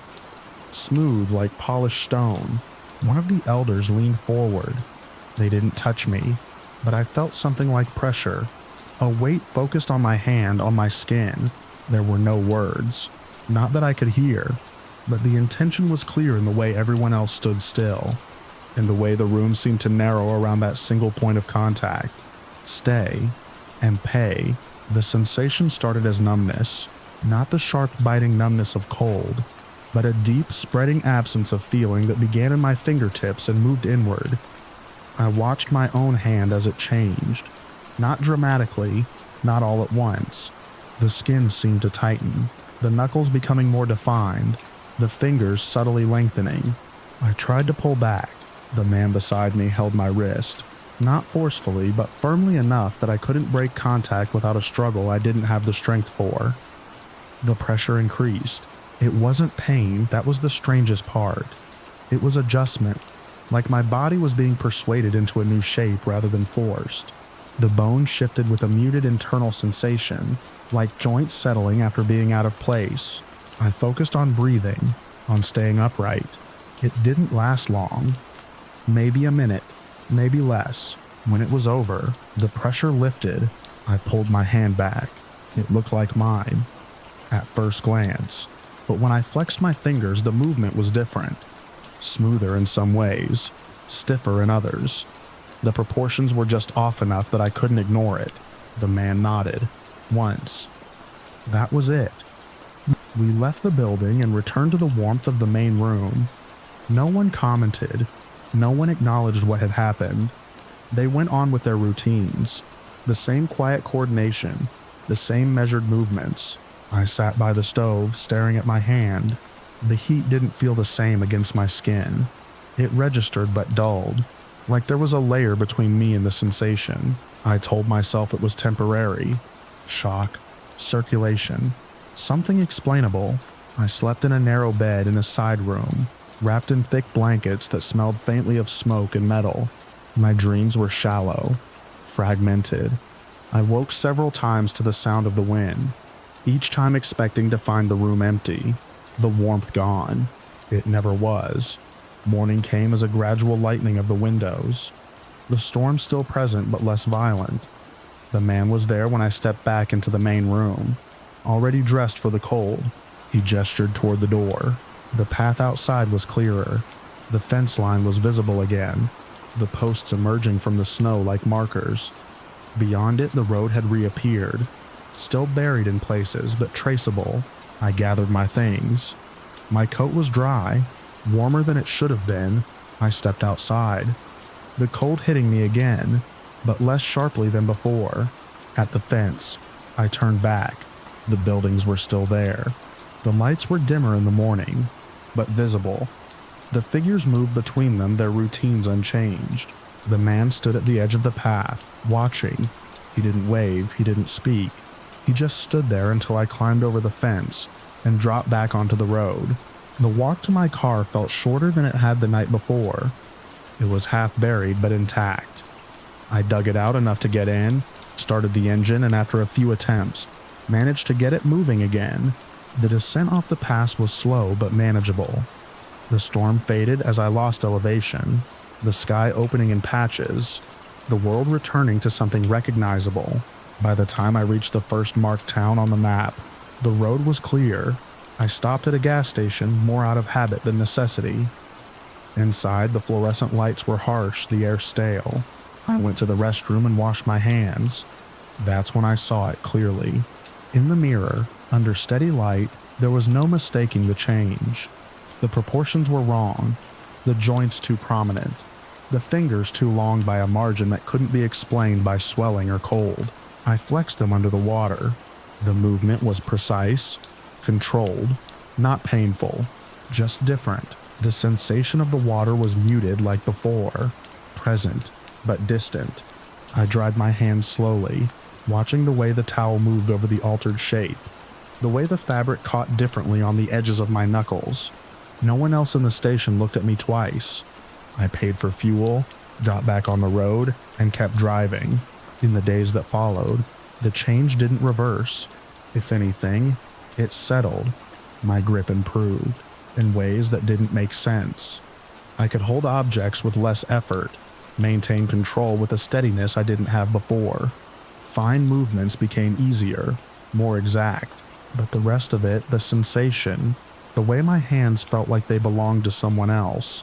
smooth like polished stone. One of the elders leaned forward. They didn't touch me, but I felt something like pressure, a weight focused on my hand, on my skin. There were no words, not that I could hear, but the intention was clear in the way everyone else stood still, in the way the room seemed to narrow around that single point of contact. Stay and pay. The sensation started as numbness, not the sharp biting numbness of cold, but a deep spreading absence of feeling that began in my fingertips and moved inward. I watched my own hand as it changed, not dramatically, not all at once. The skin seemed to tighten, the knuckles becoming more defined, the fingers subtly lengthening. I tried to pull back. The man beside me held my wrist. Not forcefully, but firmly enough that I couldn't break contact without a struggle I didn't have the strength for. The pressure increased. It wasn't pain, that was the strangest part. It was adjustment, like my body was being persuaded into a new shape rather than forced. The bone shifted with a muted internal sensation, like joints settling after being out of place. I focused on breathing, on staying upright. It didn't last long. Maybe a minute, maybe less. When it was over, the pressure lifted. I pulled my hand back. It looked like mine, at first glance. But when I flexed my fingers, the movement was different. Smoother in some ways, stiffer in others. The proportions were just off enough that I couldn't ignore it. The man nodded. Once. That was it. We left the building and returned to the warmth of the main room. No one commented. No one acknowledged what had happened. They went on with their routines. The same quiet coordination, the same measured movements. I sat by the stove, staring at my hand. The heat didn't feel the same against my skin. It registered but dulled, like there was a layer between me and the sensation. I told myself it was temporary. Shock, circulation, something explainable. I slept in a narrow bed in a side room, wrapped in thick blankets that smelled faintly of smoke and metal. My dreams were shallow, fragmented. I woke several times to the sound of the wind, each time expecting to find the room empty, the warmth gone. It never was. Morning came as a gradual lightening of the windows. The storm still present but less violent. The man was there when I stepped back into the main room, already dressed for the cold. He gestured toward the door. The path outside was clearer. The fence line was visible again, the posts emerging from the snow like markers. Beyond it, the road had reappeared, still buried in places, but traceable. I gathered my things. My coat was dry, warmer than it should have been. I stepped outside, the cold hitting me again, but less sharply than before. At the fence, I turned back. The buildings were still there. The lights were dimmer in the morning, but visible. The figures moved between them, their routines unchanged. The man stood at the edge of the path, watching. He didn't wave, he didn't speak. He just stood there until I climbed over the fence and dropped back onto the road. The walk to my car felt shorter than it had the night before. It was half buried but intact. I dug it out enough to get in, started the engine, and after a few attempts, managed to get it moving again. The descent off the pass was slow but manageable. The storm faded as I lost elevation, the sky opening in patches, the world returning to something recognizable. By the time I reached the first marked town on the map, the road was clear. I stopped at a gas station more out of habit than necessity. Inside, the fluorescent lights were harsh, the air stale. I went to the restroom and washed my hands. That's when I saw it clearly. In the mirror, under steady light, there was no mistaking the change. The proportions were wrong, the joints too prominent, the fingers too long by a margin that couldn't be explained by swelling or cold. I flexed them under the water. The movement was precise, controlled, not painful, just different. The sensation of the water was muted like before, present, but distant. I dried my hands slowly, watching the way the towel moved over the altered shape, the way the fabric caught differently on the edges of my knuckles. No one else in the station looked at me twice. I paid for fuel, got back on the road, and kept driving. In the days that followed, the change didn't reverse. If anything, it settled. My grip improved in ways that didn't make sense. I could hold objects with less effort, maintain control with a steadiness I didn't have before. Fine movements became easier, more exact, but the rest of it, the sensation, the way my hands felt like they belonged to someone else,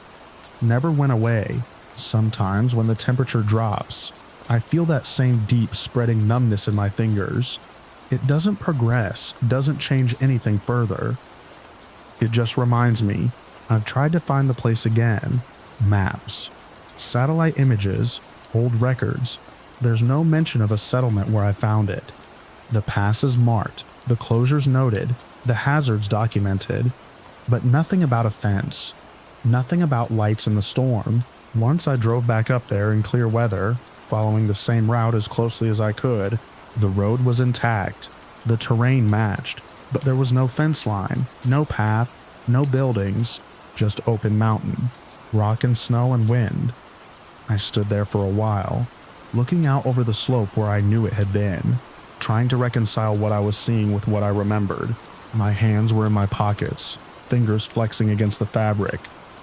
never went away. Sometimes when the temperature drops, I feel that same deep spreading numbness in my fingers. It doesn't progress, doesn't change anything further. It just reminds me, I've tried to find the place again. Maps, satellite images, old records. There's no mention of a settlement where I found it. The pass is marked, the closures noted, the hazards documented, but nothing about a fence, nothing about lights in the storm. Once I drove back up there in clear weather, following the same route as closely as I could. The road was intact, the terrain matched, but there was no fence line, no path, no buildings, just open mountain, rock and snow and wind. I stood there for a while, looking out over the slope where I knew it had been, trying to reconcile what I was seeing with what I remembered. My hands were in my pockets, fingers flexing against the fabric,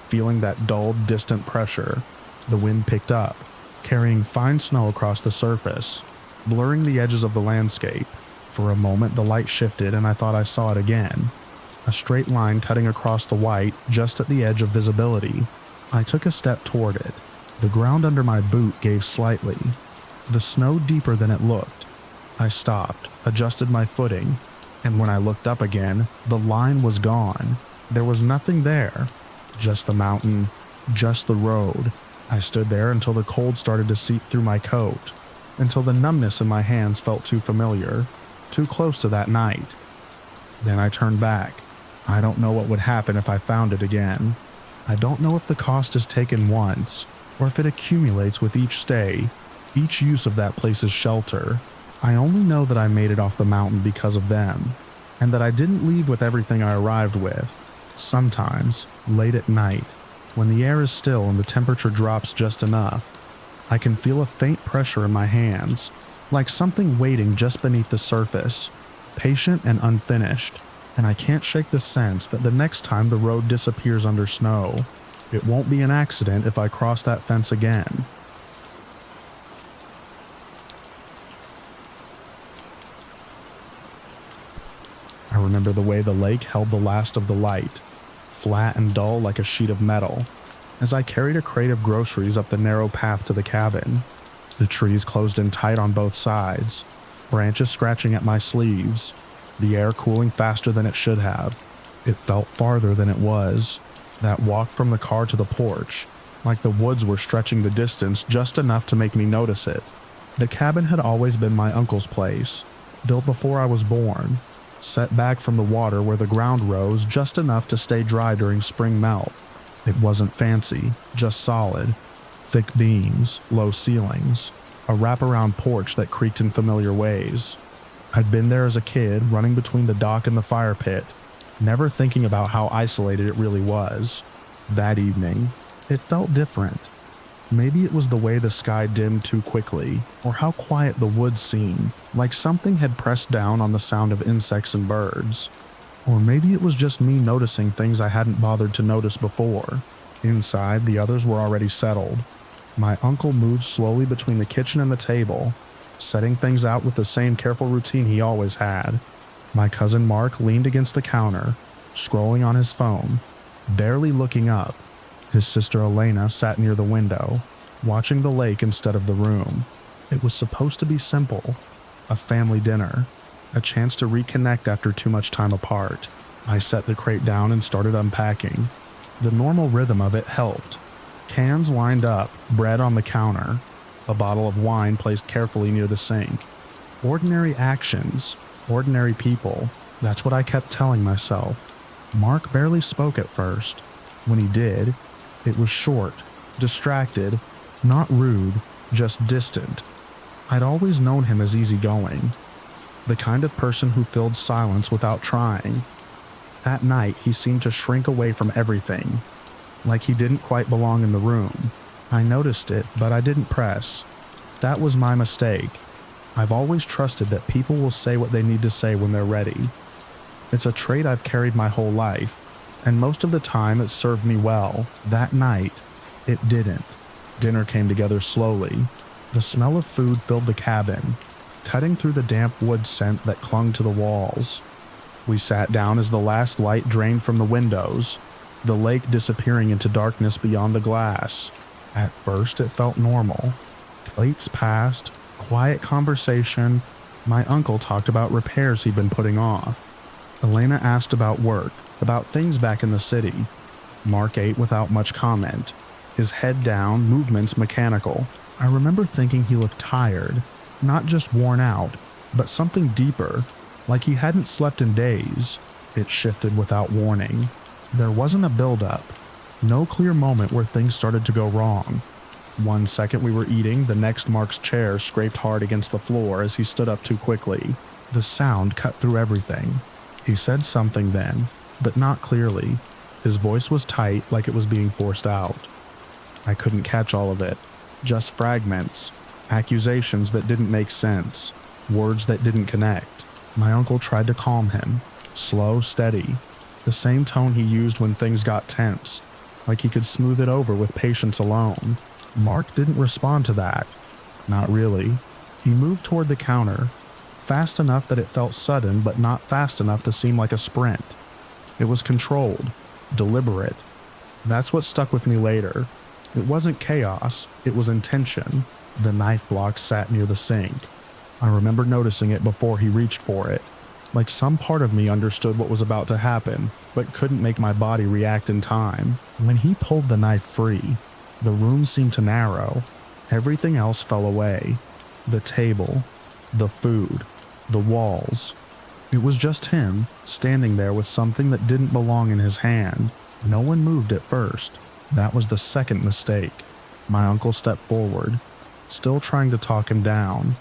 feeling that dull, distant pressure. The wind picked up, carrying fine snow across the surface, blurring the edges of the landscape. For a moment the light shifted and I thought I saw it again. A straight line cutting across the white just at the edge of visibility. I took a step toward it. The ground under my boot gave slightly, the snow deeper than it looked. I stopped, adjusted my footing, and when I looked up again, the line was gone. There was nothing there. Just the mountain, just the road. I stood there until the cold started to seep through my coat, until the numbness in my hands felt too familiar, too close to that night. Then I turned back. I don't know what would happen if I found it again. I don't know if the cost is taken once, or if it accumulates with each stay, each use of that place's shelter. I only know that I made it off the mountain because of them, and that I didn't leave with everything I arrived with. Sometimes, late at night, when the air is still and the temperature drops just enough, I can feel a faint pressure in my hands, like something waiting just beneath the surface, patient and unfinished, and I can't shake the sense that the next time the road disappears under snow, it won't be an accident if I cross that fence again. I remember the way the lake held the last of the light, flat and dull like a sheet of metal, as I carried a crate of groceries up the narrow path to the cabin. The trees closed in tight on both sides, branches scratching at my sleeves, the air cooling faster than it should have. It felt farther than it was, that walk from the car to the porch, like the woods were stretching the distance just enough to make me notice it. The cabin had always been my uncle's place, built before I was born. set back from the water where the ground rose just enough to stay dry during spring melt. It wasn't fancy, just solid. Thick beams, low ceilings, a wraparound porch that creaked in familiar ways. I'd been there as a kid, running between the dock and the fire pit, never thinking about how isolated it really was. That evening, it felt different. Maybe it was the way the sky dimmed too quickly, or how quiet the woods seemed, like something had pressed down on the sound of insects and birds. Or maybe it was just me noticing things I hadn't bothered to notice before. Inside, the others were already settled. My uncle moved slowly between the kitchen and the table, setting things out with the same careful routine he always had. My cousin Mark leaned against the counter, scrolling on his phone, barely looking up. His sister Elena sat near the window, watching the lake instead of the room. It was supposed to be simple, a family dinner, a chance to reconnect after too much time apart. I set the crate down and started unpacking. The normal rhythm of it helped. Cans lined up, bread on the counter, a bottle of wine placed carefully near the sink. Ordinary actions, ordinary people. That's what I kept telling myself. Mark barely spoke at first. When he did, it was short, distracted, not rude, just distant. I'd always known him as easygoing, the kind of person who filled silence without trying. That night, he seemed to shrink away from everything, like he didn't quite belong in the room. I noticed it, but I didn't press. That was my mistake. I've always trusted that people will say what they need to say when they're ready. It's a trait I've carried my whole life, and most of the time it served me well. That night, it didn't. Dinner came together slowly. The smell of food filled the cabin, cutting through the damp wood scent that clung to the walls. We sat down as the last light drained from the windows, the lake disappearing into darkness beyond the glass. At first, it felt normal. Plates passed, quiet conversation. My uncle talked about repairs he'd been putting off. Elena asked about work, about things back in the city. Mark ate without much comment, his head down, movements mechanical. I remember thinking he looked tired, not just worn out, but something deeper, like he hadn't slept in days. It shifted without warning. There wasn't a build-up, no clear moment where things started to go wrong. One second we were eating, the next Mark's chair scraped hard against the floor as he stood up too quickly. The sound cut through everything. He said something then, but not clearly. His voice was tight, like it was being forced out. I couldn't catch all of it, just fragments, accusations that didn't make sense, words that didn't connect. My uncle tried to calm him, slow, steady, the same tone he used when things got tense, like he could smooth it over with patience alone. Mark didn't respond to that. Not really. He moved toward the counter, fast enough that it felt sudden, but not fast enough to seem like a sprint. It was controlled, deliberate. That's what stuck with me later. It wasn't chaos, it was intention. The knife block sat near the sink. I remember noticing it before he reached for it, like some part of me understood what was about to happen, but couldn't make my body react in time. When he pulled the knife free, the room seemed to narrow. Everything else fell away. The table, the food, the walls. It was just him, standing there with something that didn't belong in his hand. No one moved at first. That was the second mistake. My uncle stepped forward, still trying to talk him down,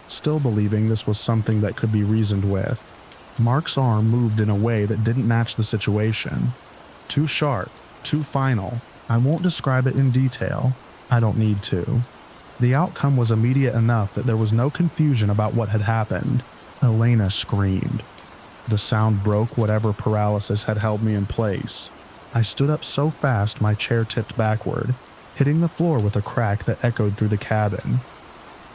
still believing this was something that could be reasoned with. Mark's arm moved in a way that didn't match the situation. Too sharp, too final. I won't describe it in detail. I don't need to. The outcome was immediate enough that there was no confusion about what had happened. Elena screamed. The sound broke whatever paralysis had held me in place. I stood up so fast my chair tipped backward, hitting the floor with a crack that echoed through the cabin.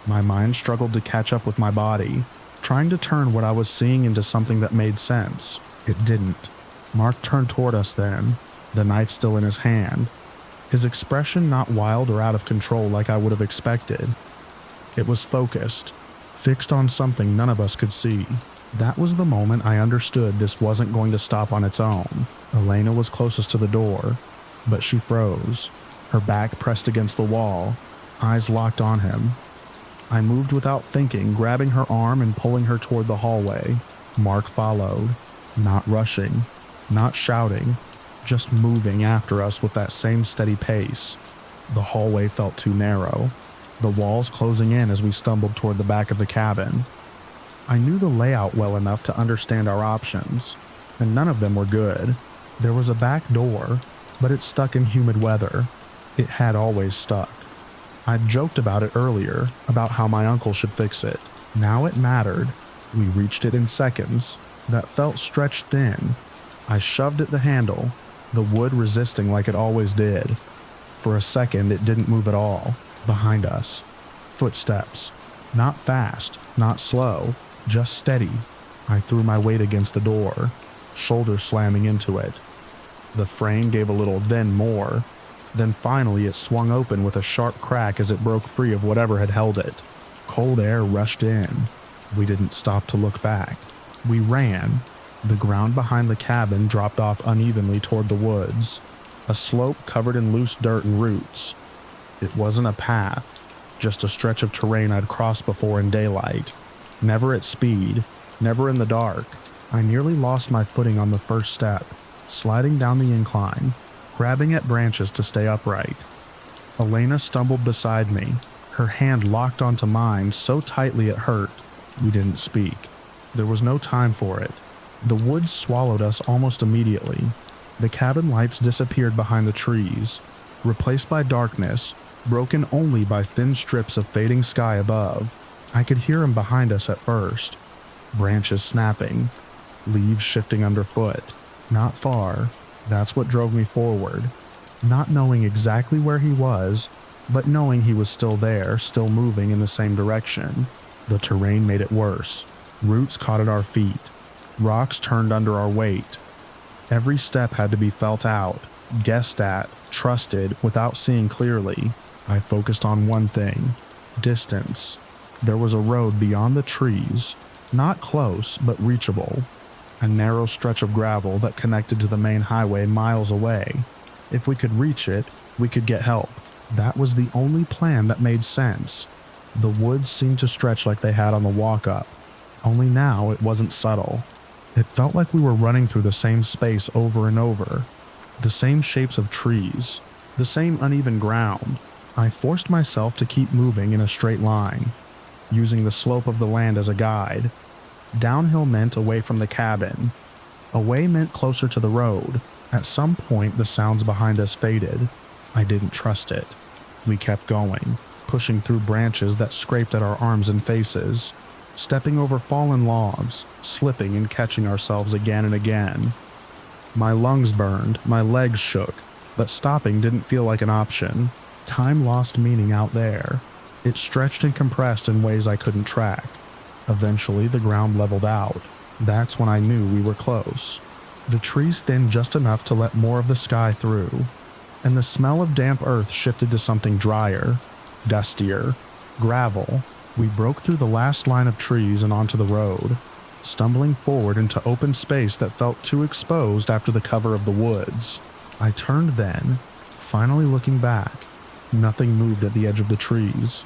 My mind struggled to catch up with my body, trying to turn what I was seeing into something that made sense. It didn't. Mark turned toward us then, the knife still in his hand, his expression not wild or out of control like I would have expected. It was focused, fixed on something none of us could see. That was the moment I understood this wasn't going to stop on its own. Elena was closest to the door, but she froze, her back pressed against the wall, eyes locked on him. I moved without thinking, grabbing her arm and pulling her toward the hallway. Mark followed, not rushing, not shouting, just moving after us with that same steady pace. The hallway felt too narrow, the walls closing in as we stumbled toward the back of the cabin. I knew the layout well enough to understand our options, and none of them were good. There was a back door, but it stuck in humid weather. It had always stuck. I'd joked about it earlier, about how my uncle should fix it. Now it mattered. We reached it in seconds. That felt stretched thin. I shoved at the handle, the wood resisting like it always did. For a second, it didn't move at all. Behind us. Footsteps. Not fast, not slow, just steady. I threw my weight against the door, shoulder slamming into it. The frame gave a little, then more. Then finally it swung open with a sharp crack as it broke free of whatever had held it. Cold air rushed in. We didn't stop to look back. We ran. The ground behind the cabin dropped off unevenly toward the woods, a slope covered in loose dirt and roots. It wasn't a path, just a stretch of terrain I'd crossed before in daylight. Never at speed, never in the dark. I nearly lost my footing on the first step, sliding down the incline, grabbing at branches to stay upright. Elena stumbled beside me, her hand locked onto mine so tightly it hurt. We didn't speak. There was no time for it. The woods swallowed us almost immediately. The cabin lights disappeared behind the trees, replaced by darkness, broken only by thin strips of fading sky above. I could hear him behind us at first. Branches snapping, leaves shifting underfoot. Not far. That's what drove me forward. Not knowing exactly where he was, but knowing he was still there, still moving in the same direction. The terrain made it worse. Roots caught at our feet. Rocks turned under our weight. Every step had to be felt out, guessed at, trusted, without seeing clearly. I focused on one thing: distance. There was a road beyond the trees, not close, but reachable. A narrow stretch of gravel that connected to the main highway miles away. If we could reach it, we could get help. That was the only plan that made sense. The woods seemed to stretch like they had on the walk-up, only now it wasn't subtle. It felt like we were running through the same space over and over, the same shapes of trees, the same uneven ground. I forced myself to keep moving in a straight line, using the slope of the land as a guide. Downhill meant away from the cabin. Away meant closer to the road. At some point, the sounds behind us faded. I didn't trust it. We kept going, pushing through branches that scraped at our arms and faces, stepping over fallen logs, slipping and catching ourselves again and again. My lungs burned, my legs shook, but stopping didn't feel like an option. Time lost meaning out there. It stretched and compressed in ways I couldn't track. Eventually, the ground leveled out. That's when I knew we were close. The trees thinned just enough to let more of the sky through, and the smell of damp earth shifted to something drier, dustier, gravel. We broke through the last line of trees and onto the road, stumbling forward into open space that felt too exposed after the cover of the woods. I turned then, finally looking back. Nothing moved at the edge of the trees.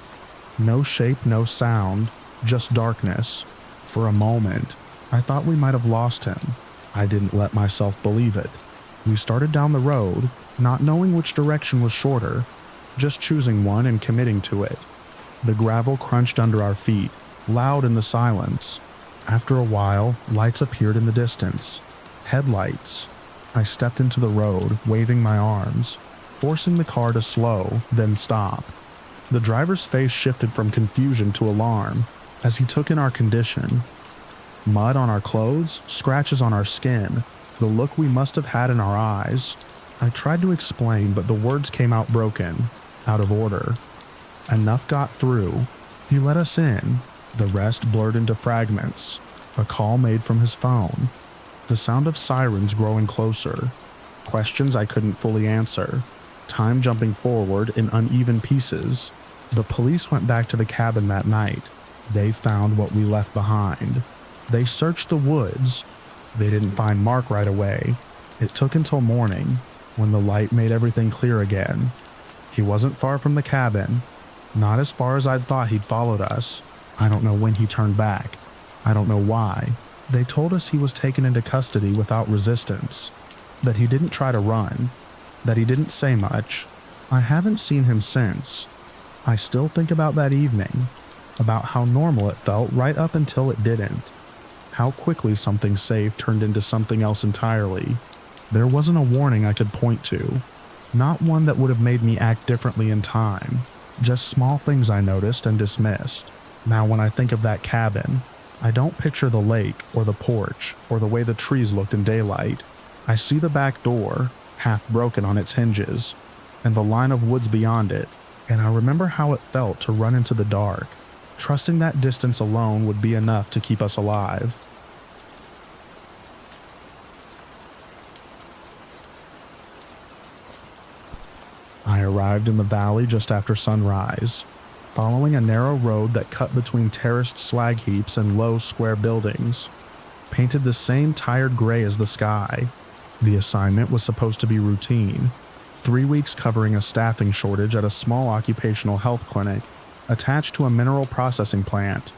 No shape, no sound, just darkness. For a moment, I thought we might have lost him. I didn't let myself believe it. We started down the road, not knowing which direction was shorter, just choosing one and committing to it. The gravel crunched under our feet, loud in the silence. After a while, lights appeared in the distance. Headlights. I stepped into the road, waving my arms, forcing the car to slow, then stop. The driver's face shifted from confusion to alarm as he took in our condition. Mud on our clothes, scratches on our skin, the look we must have had in our eyes. I tried to explain, but the words came out broken, out of order. Enough got through. He let us in. The rest blurred into fragments. A call made from his phone. The sound of sirens growing closer. Questions I couldn't fully answer. Time jumping forward in uneven pieces. The police went back to the cabin that night. They found what we left behind. They searched the woods. They didn't find Mark right away. It took until morning, when the light made everything clear again. He wasn't far from the cabin. Not as far as I'd thought he'd followed us. I don't know when he turned back. I don't know why. They told us he was taken into custody without resistance, that he didn't try to run, that he didn't say much. I haven't seen him since. I still think about that evening, about how normal it felt right up until it didn't. How quickly something safe turned into something else entirely. There wasn't a warning I could point to, not one that would have made me act differently in time, just small things I noticed and dismissed. Now when I think of that cabin, I don't picture the lake or the porch or the way the trees looked in daylight. I see the back door, half broken on its hinges, and the line of woods beyond it, and I remember how it felt to run into the dark, trusting that distance alone would be enough to keep us alive. I arrived in the valley just after sunrise, following a narrow road that cut between terraced slag heaps and low square buildings, painted the same tired gray as the sky. The assignment was supposed to be routine, 3 weeks covering a staffing shortage at a small occupational health clinic attached to a mineral processing plant.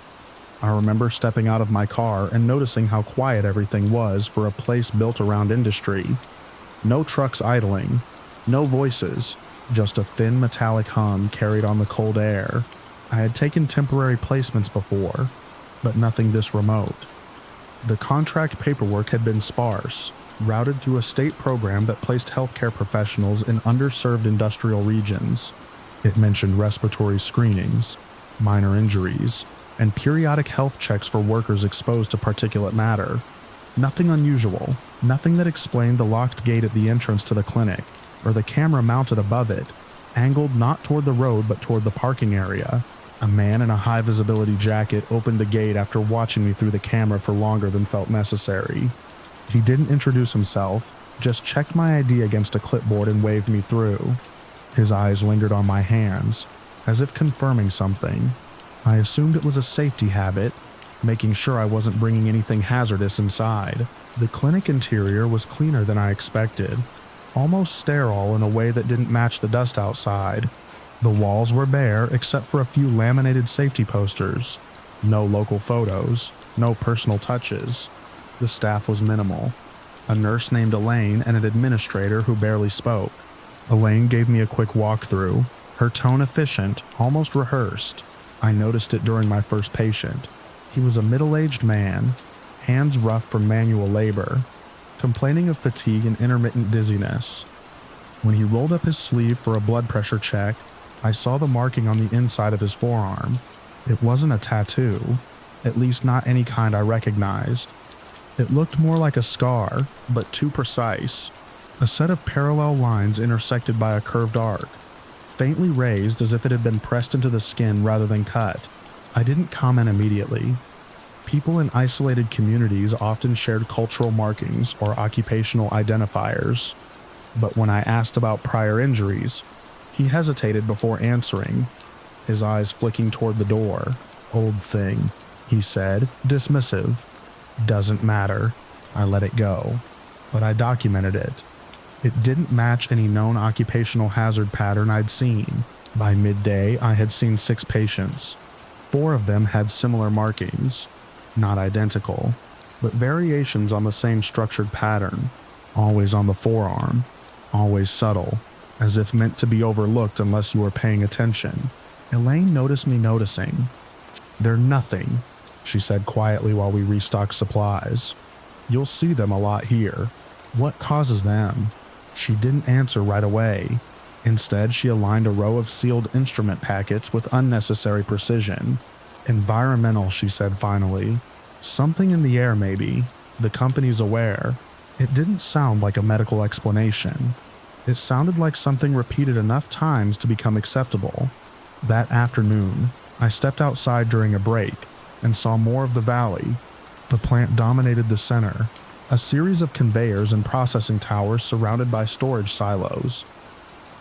I remember stepping out of my car and noticing how quiet everything was for a place built around industry. No trucks idling, no voices, just a thin metallic hum carried on the cold air. I had taken temporary placements before, but nothing this remote. The contract paperwork had been sparse, routed through a state program that placed healthcare professionals in underserved industrial regions. It mentioned respiratory screenings, minor injuries, and periodic health checks for workers exposed to particulate matter. Nothing unusual, nothing that explained the locked gate at the entrance to the clinic, or the camera mounted above it, angled not toward the road but toward the parking area. A man in a high-visibility jacket opened the gate after watching me through the camera for longer than felt necessary. He didn't introduce himself, just checked my ID against a clipboard and waved me through. His eyes lingered on my hands, as if confirming something. I assumed it was a safety habit, making sure I wasn't bringing anything hazardous inside. The clinic interior was cleaner than I expected, almost sterile in a way that didn't match the dust outside. The walls were bare except for a few laminated safety posters. No local photos, no personal touches. The staff was minimal. A nurse named Elaine and an administrator who barely spoke. Elaine gave me a quick walkthrough, her tone efficient, almost rehearsed. I noticed it during my first patient. He was a middle-aged man, hands rough from manual labor, complaining of fatigue and intermittent dizziness. When he rolled up his sleeve for a blood pressure check, I saw the marking on the inside of his forearm. It wasn't a tattoo, at least not any kind I recognized. It looked more like a scar, but too precise. A set of parallel lines intersected by a curved arc, faintly raised as if it had been pressed into the skin rather than cut. I didn't comment immediately. People in isolated communities often shared cultural markings or occupational identifiers, but when I asked about prior injuries, he hesitated before answering, his eyes flicking toward the door. "Old thing," he said, dismissive. "Doesn't matter." I let it go, but I documented it. It didn't match any known occupational hazard pattern I'd seen. By midday, I had seen 6 patients. 4 of them had similar markings, not identical, but variations on the same structured pattern, always on the forearm, always subtle, as if meant to be overlooked unless you were paying attention. Elaine noticed me noticing. "They're nothing," she said quietly while we restocked supplies. "You'll see them a lot here. What causes them?" She didn't answer right away. Instead, she aligned a row of sealed instrument packets with unnecessary precision. "Environmental," she said finally. "Something in the air maybe. The company's aware." It didn't sound like a medical explanation. It sounded like something repeated enough times to become acceptable. That afternoon, I stepped outside during a break and saw more of the valley. The plant dominated the center, a series of conveyors and processing towers surrounded by storage silos.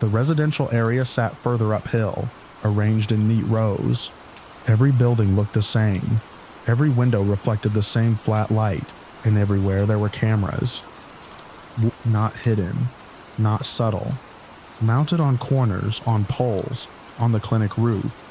The residential area sat further uphill, arranged in neat rows. Every building looked the same. Every window reflected the same flat light, and everywhere there were cameras. Not hidden, not subtle. Mounted on corners, on poles, on the clinic roof.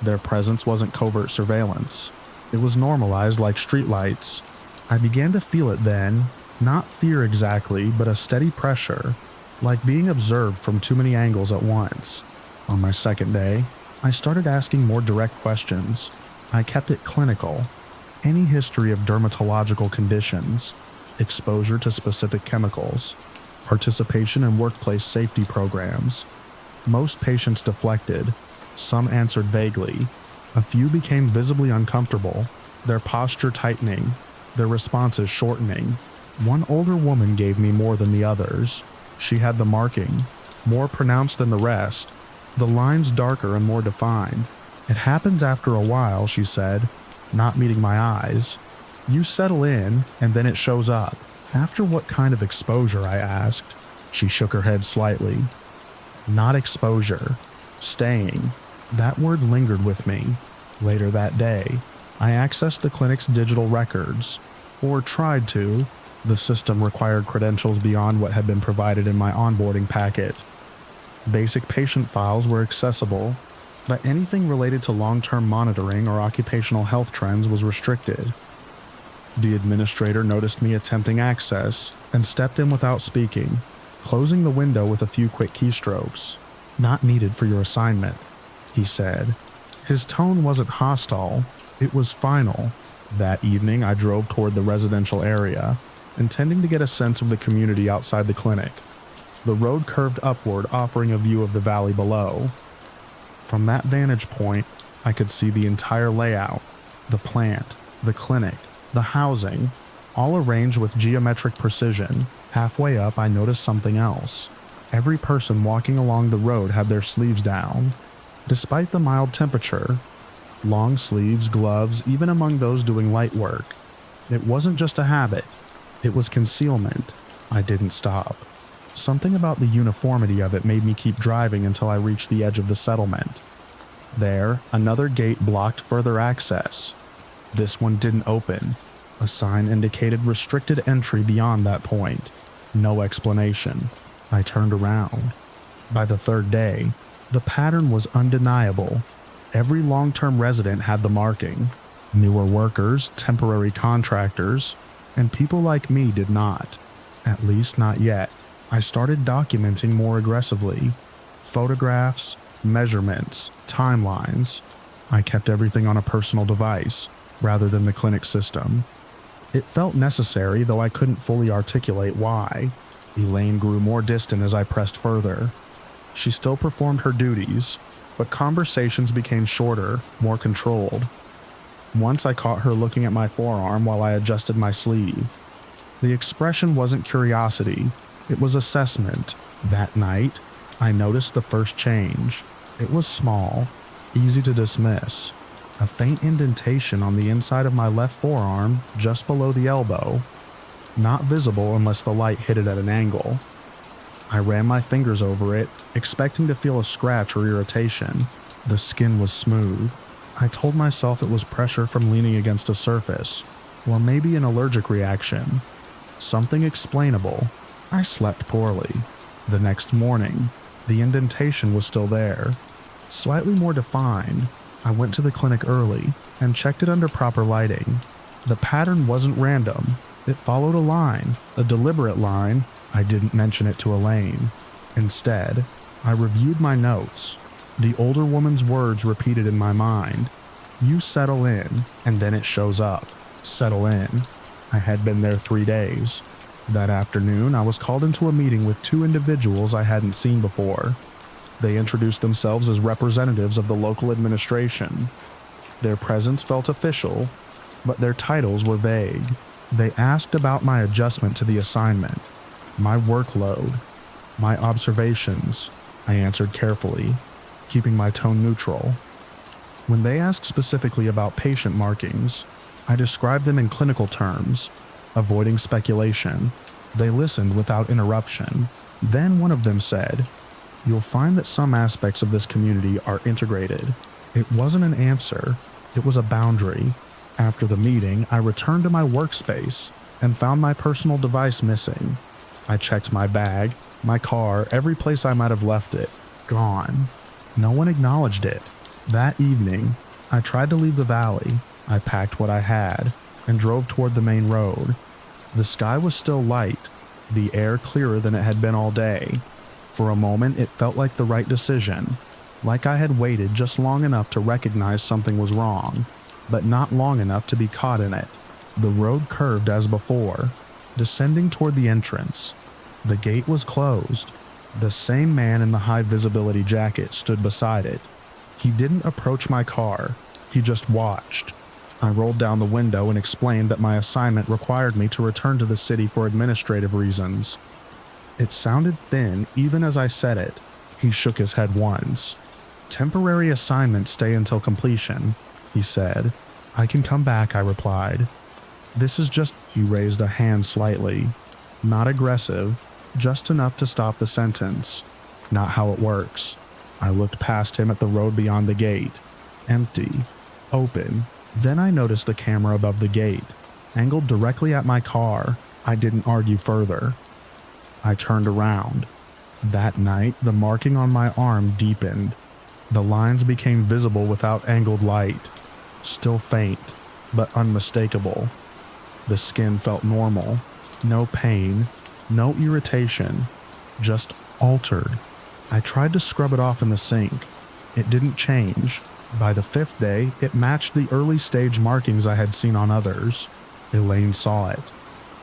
Their presence wasn't covert surveillance. It was normalized like streetlights. I began to feel it then, not fear exactly, but a steady pressure, like being observed from too many angles at once. On my second day, I started asking more direct questions. I kept it clinical. Any history of dermatological conditions, exposure to specific chemicals, participation in workplace safety programs. Most patients deflected. Some answered vaguely. A few became visibly uncomfortable, their posture tightening, their responses shortening. One older woman gave me more than the others. She had the marking, more pronounced than the rest, the lines darker and more defined. It happens after a while, she said, not meeting my eyes. You settle in, and then it shows up. After what kind of exposure, I asked. She shook her head slightly. Not exposure. Staying. That word lingered with me. Later that day, I accessed the clinic's digital records, or tried to. The system required credentials beyond what had been provided in my onboarding packet. Basic patient files were accessible, but anything related to long-term monitoring or occupational health trends was restricted. The administrator noticed me attempting access and stepped in without speaking, closing the window with a few quick keystrokes. Not needed for your assignment, he said. His tone wasn't hostile, it was final. That evening, I drove toward the residential area, intending to get a sense of the community outside the clinic. The road curved upward, offering a view of the valley below. From that vantage point, I could see the entire layout, the plant, the clinic, the housing, all arranged with geometric precision. Halfway up, I noticed something else. Every person walking along the road had their sleeves down. Despite the mild temperature, long sleeves, gloves, even among those doing light work. It wasn't just a habit, it was concealment. I didn't stop. Something about the uniformity of it made me keep driving until I reached the edge of the settlement. There, another gate blocked further access. This one didn't open. A sign indicated restricted entry beyond that point. No explanation. I turned around. By the third day, the pattern was undeniable. Every long-term resident had the marking. Newer workers, temporary contractors, and people like me did not. At least not yet. I started documenting more aggressively. Photographs, measurements, timelines. I kept everything on a personal device, rather than the clinic system. It felt necessary, though I couldn't fully articulate why. Elaine grew more distant as I pressed further. She still performed her duties, but conversations became shorter, more controlled. Once I caught her looking at my forearm while I adjusted my sleeve. The expression wasn't curiosity, it was assessment. That night, I noticed the first change. It was small, easy to dismiss. A faint indentation on the inside of my left forearm, just below the elbow. Not visible unless the light hit it at an angle. I ran my fingers over it, expecting to feel a scratch or irritation. The skin was smooth. I told myself it was pressure from leaning against a surface, or maybe an allergic reaction. Something explainable. I slept poorly. The next morning, the indentation was still there, slightly more defined. I went to the clinic early and checked it under proper lighting. The pattern wasn't random. It followed a line, a deliberate line. I didn't mention it to Elaine. Instead, I reviewed my notes. The older woman's words repeated in my mind. You settle in, and then it shows up. Settle in. I had been there 3 days. That afternoon, I was called into a meeting with 2 individuals I hadn't seen before. They introduced themselves as representatives of the local administration. Their presence felt official, but their titles were vague. They asked about my adjustment to the assignment, my workload, my observations. I answered carefully, keeping my tone neutral. When they asked specifically about patient markings, I described them in clinical terms, avoiding speculation. They listened without interruption. Then one of them said, "You'll find that some aspects of this community are integrated." It wasn't an answer, it was a boundary. After the meeting, I returned to my workspace and found my personal device missing. I checked my bag, my car, every place I might have left it. Gone. No one acknowledged it. That evening, I tried to leave the valley. I packed what I had and drove toward the main road. The sky was still light, the air clearer than it had been all day. For a moment, it felt like the right decision, like I had waited just long enough to recognize something was wrong, but not long enough to be caught in it. The road curved as before, descending toward the entrance. The gate was closed. The same man in the high-visibility jacket stood beside it. He didn't approach my car, he just watched. I rolled down the window and explained that my assignment required me to return to the city for administrative reasons. It sounded thin even as I said it. He shook his head once. "Temporary assignments stay until completion," he said. "I can come back," I replied. "This is just—" He raised a hand slightly. Not aggressive, just enough to stop the sentence. "Not how it works." I looked past him at the road beyond the gate. Empty. Open. Then I noticed the camera above the gate, angled directly at my car. I didn't argue further. I turned around. That night, the marking on my arm deepened. The lines became visible without angled light. Still faint, but unmistakable. The skin felt normal. No pain, no irritation, just altered. I tried to scrub it off in the sink. It didn't change. By the 5th day, it matched the early stage markings I had seen on others. Elaine saw it.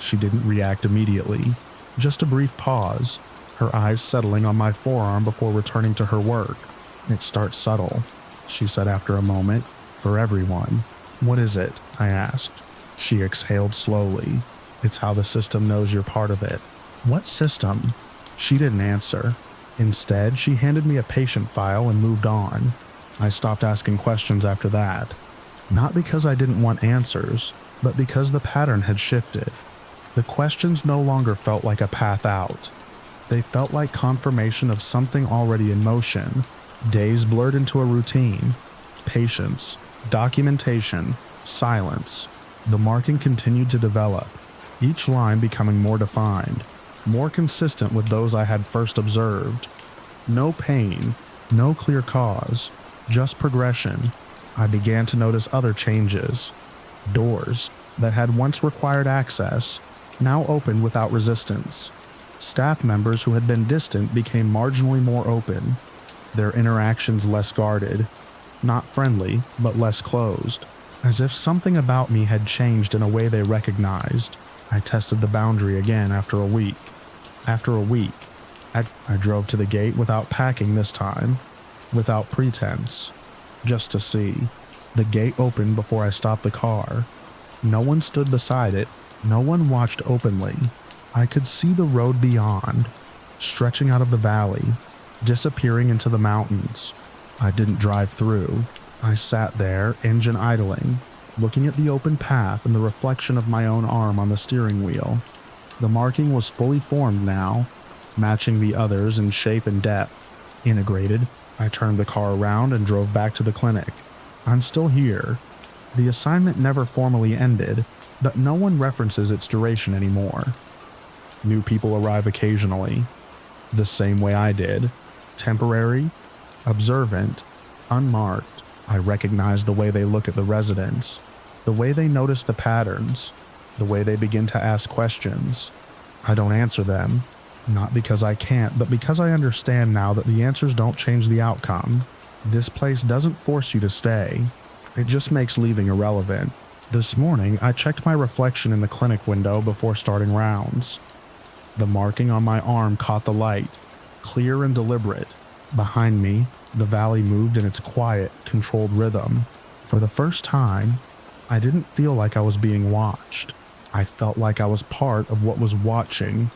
She didn't react immediately. Just a brief pause, her eyes settling on my forearm before returning to her work. "It starts subtle," she said after a moment. "For everyone." "What is it?" I asked. She exhaled slowly. "It's how the system knows you're part of it." "What system?" She didn't answer. Instead, she handed me a patient file and moved on. I stopped asking questions after that. Not because I didn't want answers, but because the pattern had shifted. The questions no longer felt like a path out. They felt like confirmation of something already in motion. Days blurred into a routine. Patience, documentation, silence. The marking continued to develop, each line becoming more defined, more consistent with those I had first observed. No pain, no clear cause, just progression. I began to notice other changes. Doors that had once required access now opened without resistance. Staff members who had been distant became marginally more open, their interactions less guarded, not friendly, but less closed, as if something about me had changed in a way they recognized. I tested the boundary again after a week. I drove to the gate without packing this time, without pretense, just to see. The gate opened before I stopped the car. No one stood beside it, no one watched openly. I could see the road beyond, stretching out of the valley, disappearing into the mountains. I didn't drive through. I sat there, engine idling, looking at the open path and the reflection of my own arm on the steering wheel. The marking was fully formed now, matching the others in shape and depth. Integrated, I turned the car around and drove back to the clinic. I'm still here. The assignment never formally ended, but no one references its duration anymore. New people arrive occasionally, the same way I did. Temporary, observant, unmarked. I recognize the way they look at the residents, the way they notice the patterns, the way they begin to ask questions. I don't answer them, not because I can't, but because I understand now that the answers don't change the outcome. This place doesn't force you to stay. It just makes leaving irrelevant. This morning, I checked my reflection in the clinic window before starting rounds. The marking on my arm caught the light, clear and deliberate. Behind me, the valley moved in its quiet, controlled rhythm. For the first time, I didn't feel like I was being watched. I felt like I was part of what was watching.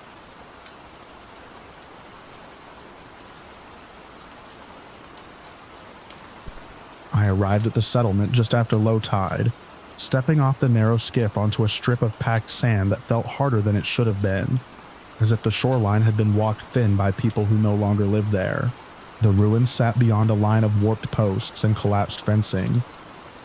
I arrived at the settlement just after low tide, stepping off the narrow skiff onto a strip of packed sand that felt harder than it should have been, as if the shoreline had been walked thin by people who no longer lived there. The ruins sat beyond a line of warped posts and collapsed fencing,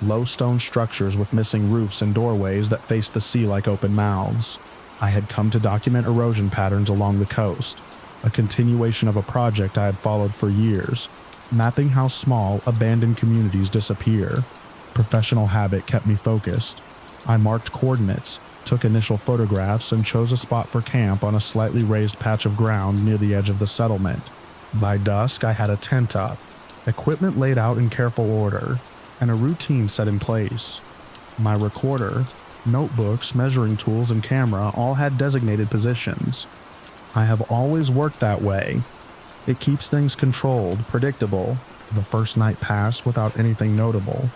low stone structures with missing roofs and doorways that faced the sea like open mouths. I had come to document erosion patterns along the coast, a continuation of a project I had followed for years, mapping how small, abandoned communities disappear. Professional habit kept me focused. I marked coordinates, took initial photographs, and chose a spot for camp on a slightly raised patch of ground near the edge of the settlement. By dusk, I had a tent up, equipment laid out in careful order, and a routine set in place. My recorder, notebooks, measuring tools, and camera all had designated positions. I have always worked that way. It keeps things controlled, predictable. The first night passed without anything notable.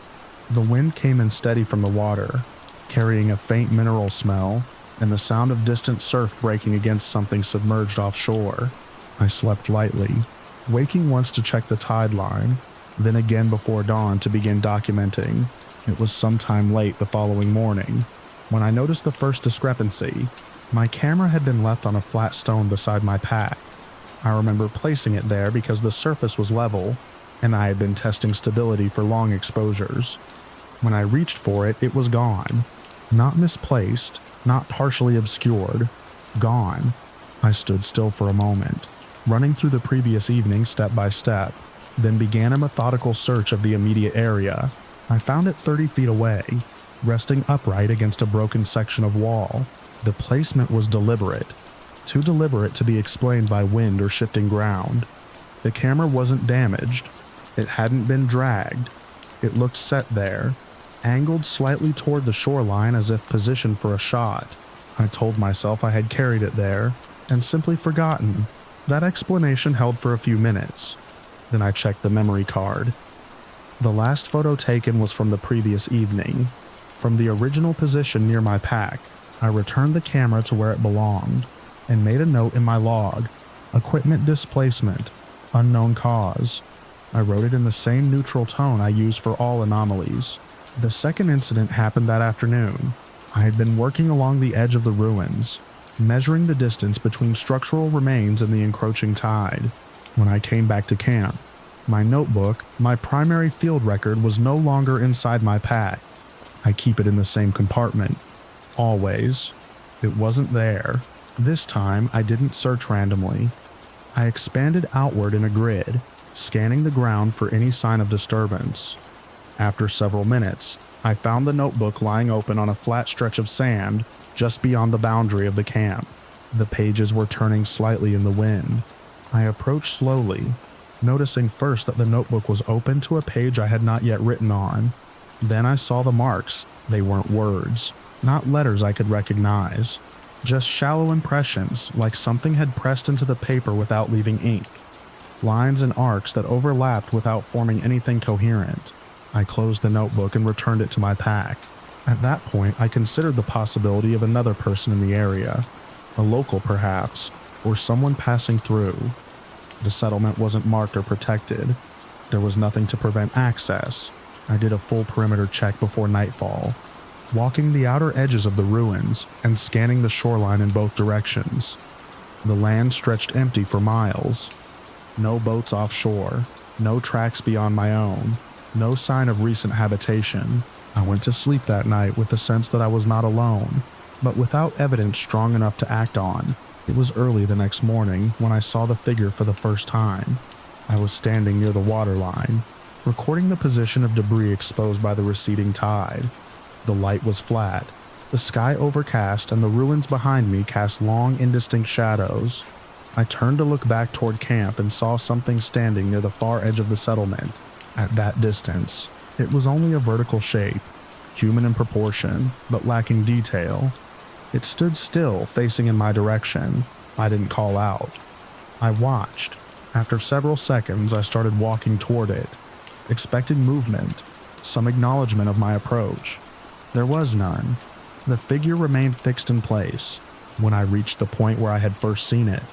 The wind came in steady from the water, carrying a faint mineral smell and the sound of distant surf breaking against something submerged offshore. I slept lightly, waking once to check the tide line, then again before dawn to begin documenting. It was sometime late the following morning when I noticed the first discrepancy. My camera had been left on a flat stone beside my pack. I remember placing it there because the surface was level, and I had been testing stability for long exposures. When I reached for it, it was gone. Not misplaced, not partially obscured. Gone. I stood still for a moment, running through the previous evening step by step, then began a methodical search of the immediate area. I found it 30 feet away, resting upright against a broken section of wall. The placement was deliberate, too deliberate to be explained by wind or shifting ground. The camera wasn't damaged. It hadn't been dragged. It looked set there, angled slightly toward the shoreline as if positioned for a shot. I told myself I had carried it there and simply forgotten. That explanation held for a few minutes. Then I checked the memory card. The last photo taken was from the previous evening. From the original position near my pack, I returned the camera to where it belonged and made a note in my log. Equipment displacement, unknown cause. I wrote it in the same neutral tone I use for all anomalies. The second incident happened that afternoon. I had been working along the edge of the ruins, measuring the distance between structural remains and the encroaching tide. When I came back to camp, my notebook, my primary field record, was no longer inside my pack. I keep it in the same compartment. Always. It wasn't there. This time, I didn't search randomly. I expanded outward in a grid, scanning the ground for any sign of disturbance. After several minutes, I found the notebook lying open on a flat stretch of sand just beyond the boundary of the camp. The pages were turning slightly in the wind. I approached slowly, noticing first that the notebook was open to a page I had not yet written on. Then I saw the marks. They weren't words, not letters I could recognize. Just shallow impressions, like something had pressed into the paper without leaving ink. Lines and arcs that overlapped without forming anything coherent. I closed the notebook and returned it to my pack. At that point, I considered the possibility of another person in the area. A local perhaps, or someone passing through. The settlement wasn't marked or protected. There was nothing to prevent access. I did a full perimeter check before nightfall, walking the outer edges of the ruins and scanning the shoreline in both directions. The land stretched empty for miles. No boats offshore, no tracks beyond my own, no sign of recent habitation. I went to sleep that night with the sense that I was not alone, but without evidence strong enough to act on. It was early the next morning when I saw the figure for the first time. I was standing near the waterline, recording the position of debris exposed by the receding tide. The light was flat, the sky overcast, and the ruins behind me cast long, indistinct shadows. I turned to look back toward camp and saw something standing near the far edge of the settlement. At that distance, it was only a vertical shape, human in proportion, but lacking detail. It stood still, facing in my direction. I didn't call out. I watched. After several seconds, I started walking toward it, expecting movement, some acknowledgement of my approach. There was none. The figure remained fixed in place. When I reached the point where I had first seen it,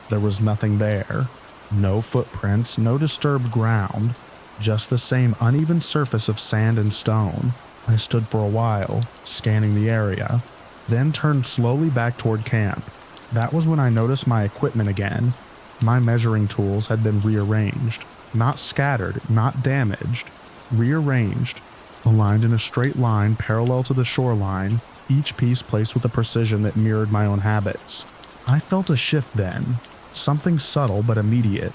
there was nothing there. No footprints, no disturbed ground, just the same uneven surface of sand and stone. I stood for a while, scanning the area, then turned slowly back toward camp. That was when I noticed my equipment again. My measuring tools had been rearranged, not scattered, not damaged, rearranged, aligned in a straight line parallel to the shoreline, each piece placed with a precision that mirrored my own habits. I felt a shift then, something subtle but immediate.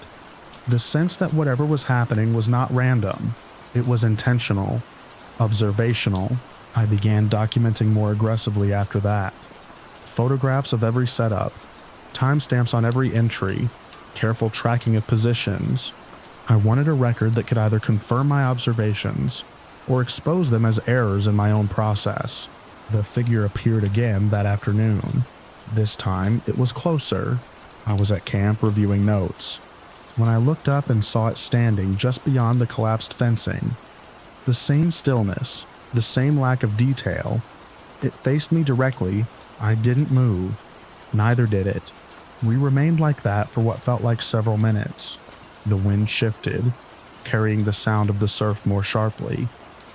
The sense that whatever was happening was not random. It was intentional, observational. I began documenting more aggressively after that. Photographs of every setup, timestamps on every entry, careful tracking of positions. I wanted a record that could either confirm my observations or expose them as errors in my own process. The figure appeared again that afternoon. This time, it was closer. I was at camp reviewing notes when I looked up and saw it standing just beyond the collapsed fencing. The same stillness, the same lack of detail. It faced me directly. I didn't move. Neither did it. We remained like that for what felt like several minutes. The wind shifted, carrying the sound of the surf more sharply,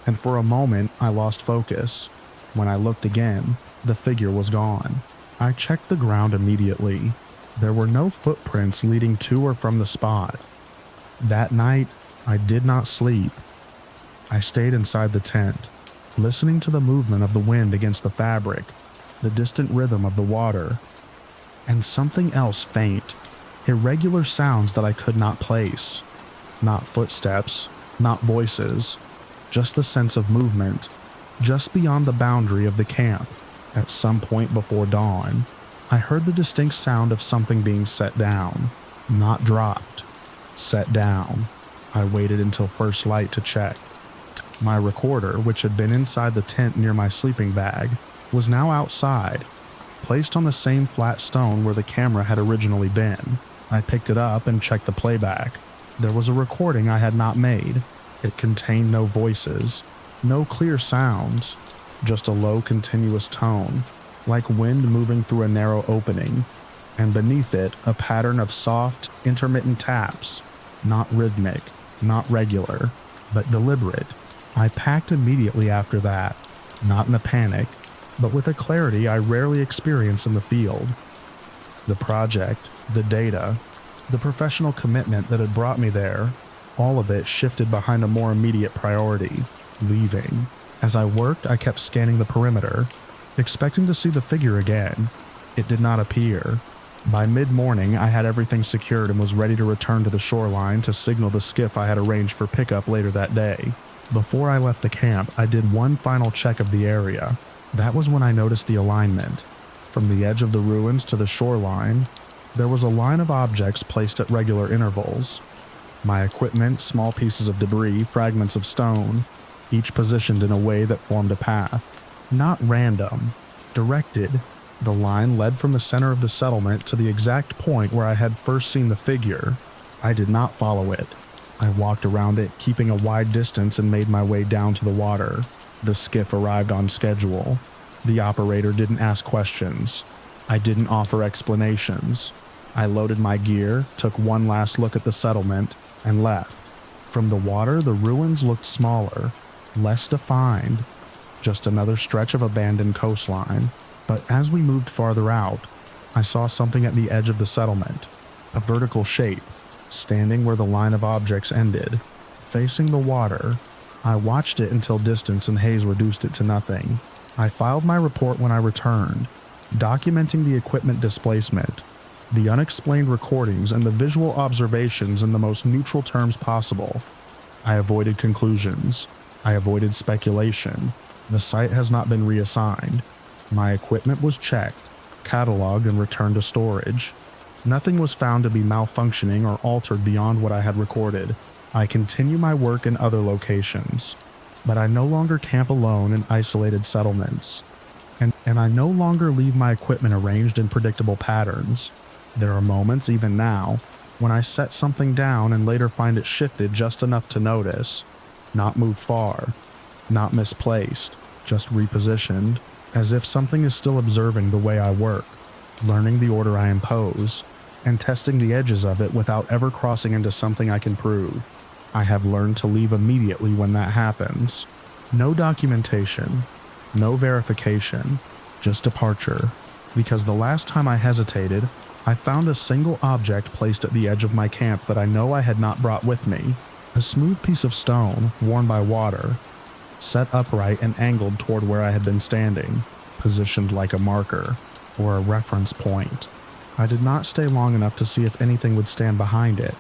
and for a moment I lost focus. When I looked again, the figure was gone. I checked the ground immediately. There were no footprints leading to or from the spot. That night, I did not sleep. I stayed inside the tent, listening to the movement of the wind against the fabric, the distant rhythm of the water, and something else faint, irregular sounds that I could not place. Not footsteps, not voices, just the sense of movement, just beyond the boundary of the camp. At some point before dawn, I heard the distinct sound of something being set down, not dropped, set down. I waited until first light to check. My recorder, which had been inside the tent near my sleeping bag, was now outside, placed on the same flat stone where the camera had originally been. I picked it up and checked the playback. There was a recording I had not made. It contained no voices, no clear sounds, just a low continuous tone, like wind moving through a narrow opening, and beneath it a pattern of soft, intermittent taps, not rhythmic, not regular, but deliberate. I packed immediately after that, not in a panic, but with a clarity I rarely experience in the field. The project, the data, the professional commitment that had brought me there, all of it shifted behind a more immediate priority: leaving. As I worked, I kept scanning the perimeter, expecting to see the figure again. It did not appear. By mid-morning, I had everything secured and was ready to return to the shoreline to signal the skiff I had arranged for pickup later that day. Before I left the camp, I did one final check of the area. That was when I noticed the alignment. From the edge of the ruins to the shoreline, there was a line of objects placed at regular intervals. My equipment, small pieces of debris, fragments of stone, each positioned in a way that formed a path. Not random, directed. The line led from the center of the settlement to the exact point where I had first seen the figure. I did not follow it. I walked around it, keeping a wide distance, and made my way down to the water. The skiff arrived on schedule. The operator didn't ask questions. I didn't offer explanations. I loaded my gear, took one last look at the settlement, and left. From the water, the ruins looked smaller, less defined, just another stretch of abandoned coastline. But as we moved farther out, I saw something at the edge of the settlement, a vertical shape, standing where the line of objects ended, facing the water. I watched it until distance and haze reduced it to nothing. I filed my report when I returned, documenting the equipment displacement, the unexplained recordings, and the visual observations in the most neutral terms possible. I avoided conclusions. I avoided speculation. The site has not been reassigned. My equipment was checked, cataloged, and returned to storage. Nothing was found to be malfunctioning or altered beyond what I had recorded. I continue my work in other locations, but I no longer camp alone in isolated settlements. And I no longer leave my equipment arranged in predictable patterns. There are moments, even now, when I set something down and later find it shifted just enough to notice, not moved far, not misplaced, just repositioned, as if something is still observing the way I work, learning the order I impose, and testing the edges of it without ever crossing into something I can prove. I have learned to leave immediately when that happens. No documentation, no verification, just departure. Because the last time I hesitated, I found a single object placed at the edge of my camp that I know I had not brought with me. A smooth piece of stone, worn by water, set upright and angled toward where I had been standing, positioned like a marker, or a reference point. I did not stay long enough to see if anything would stand behind it.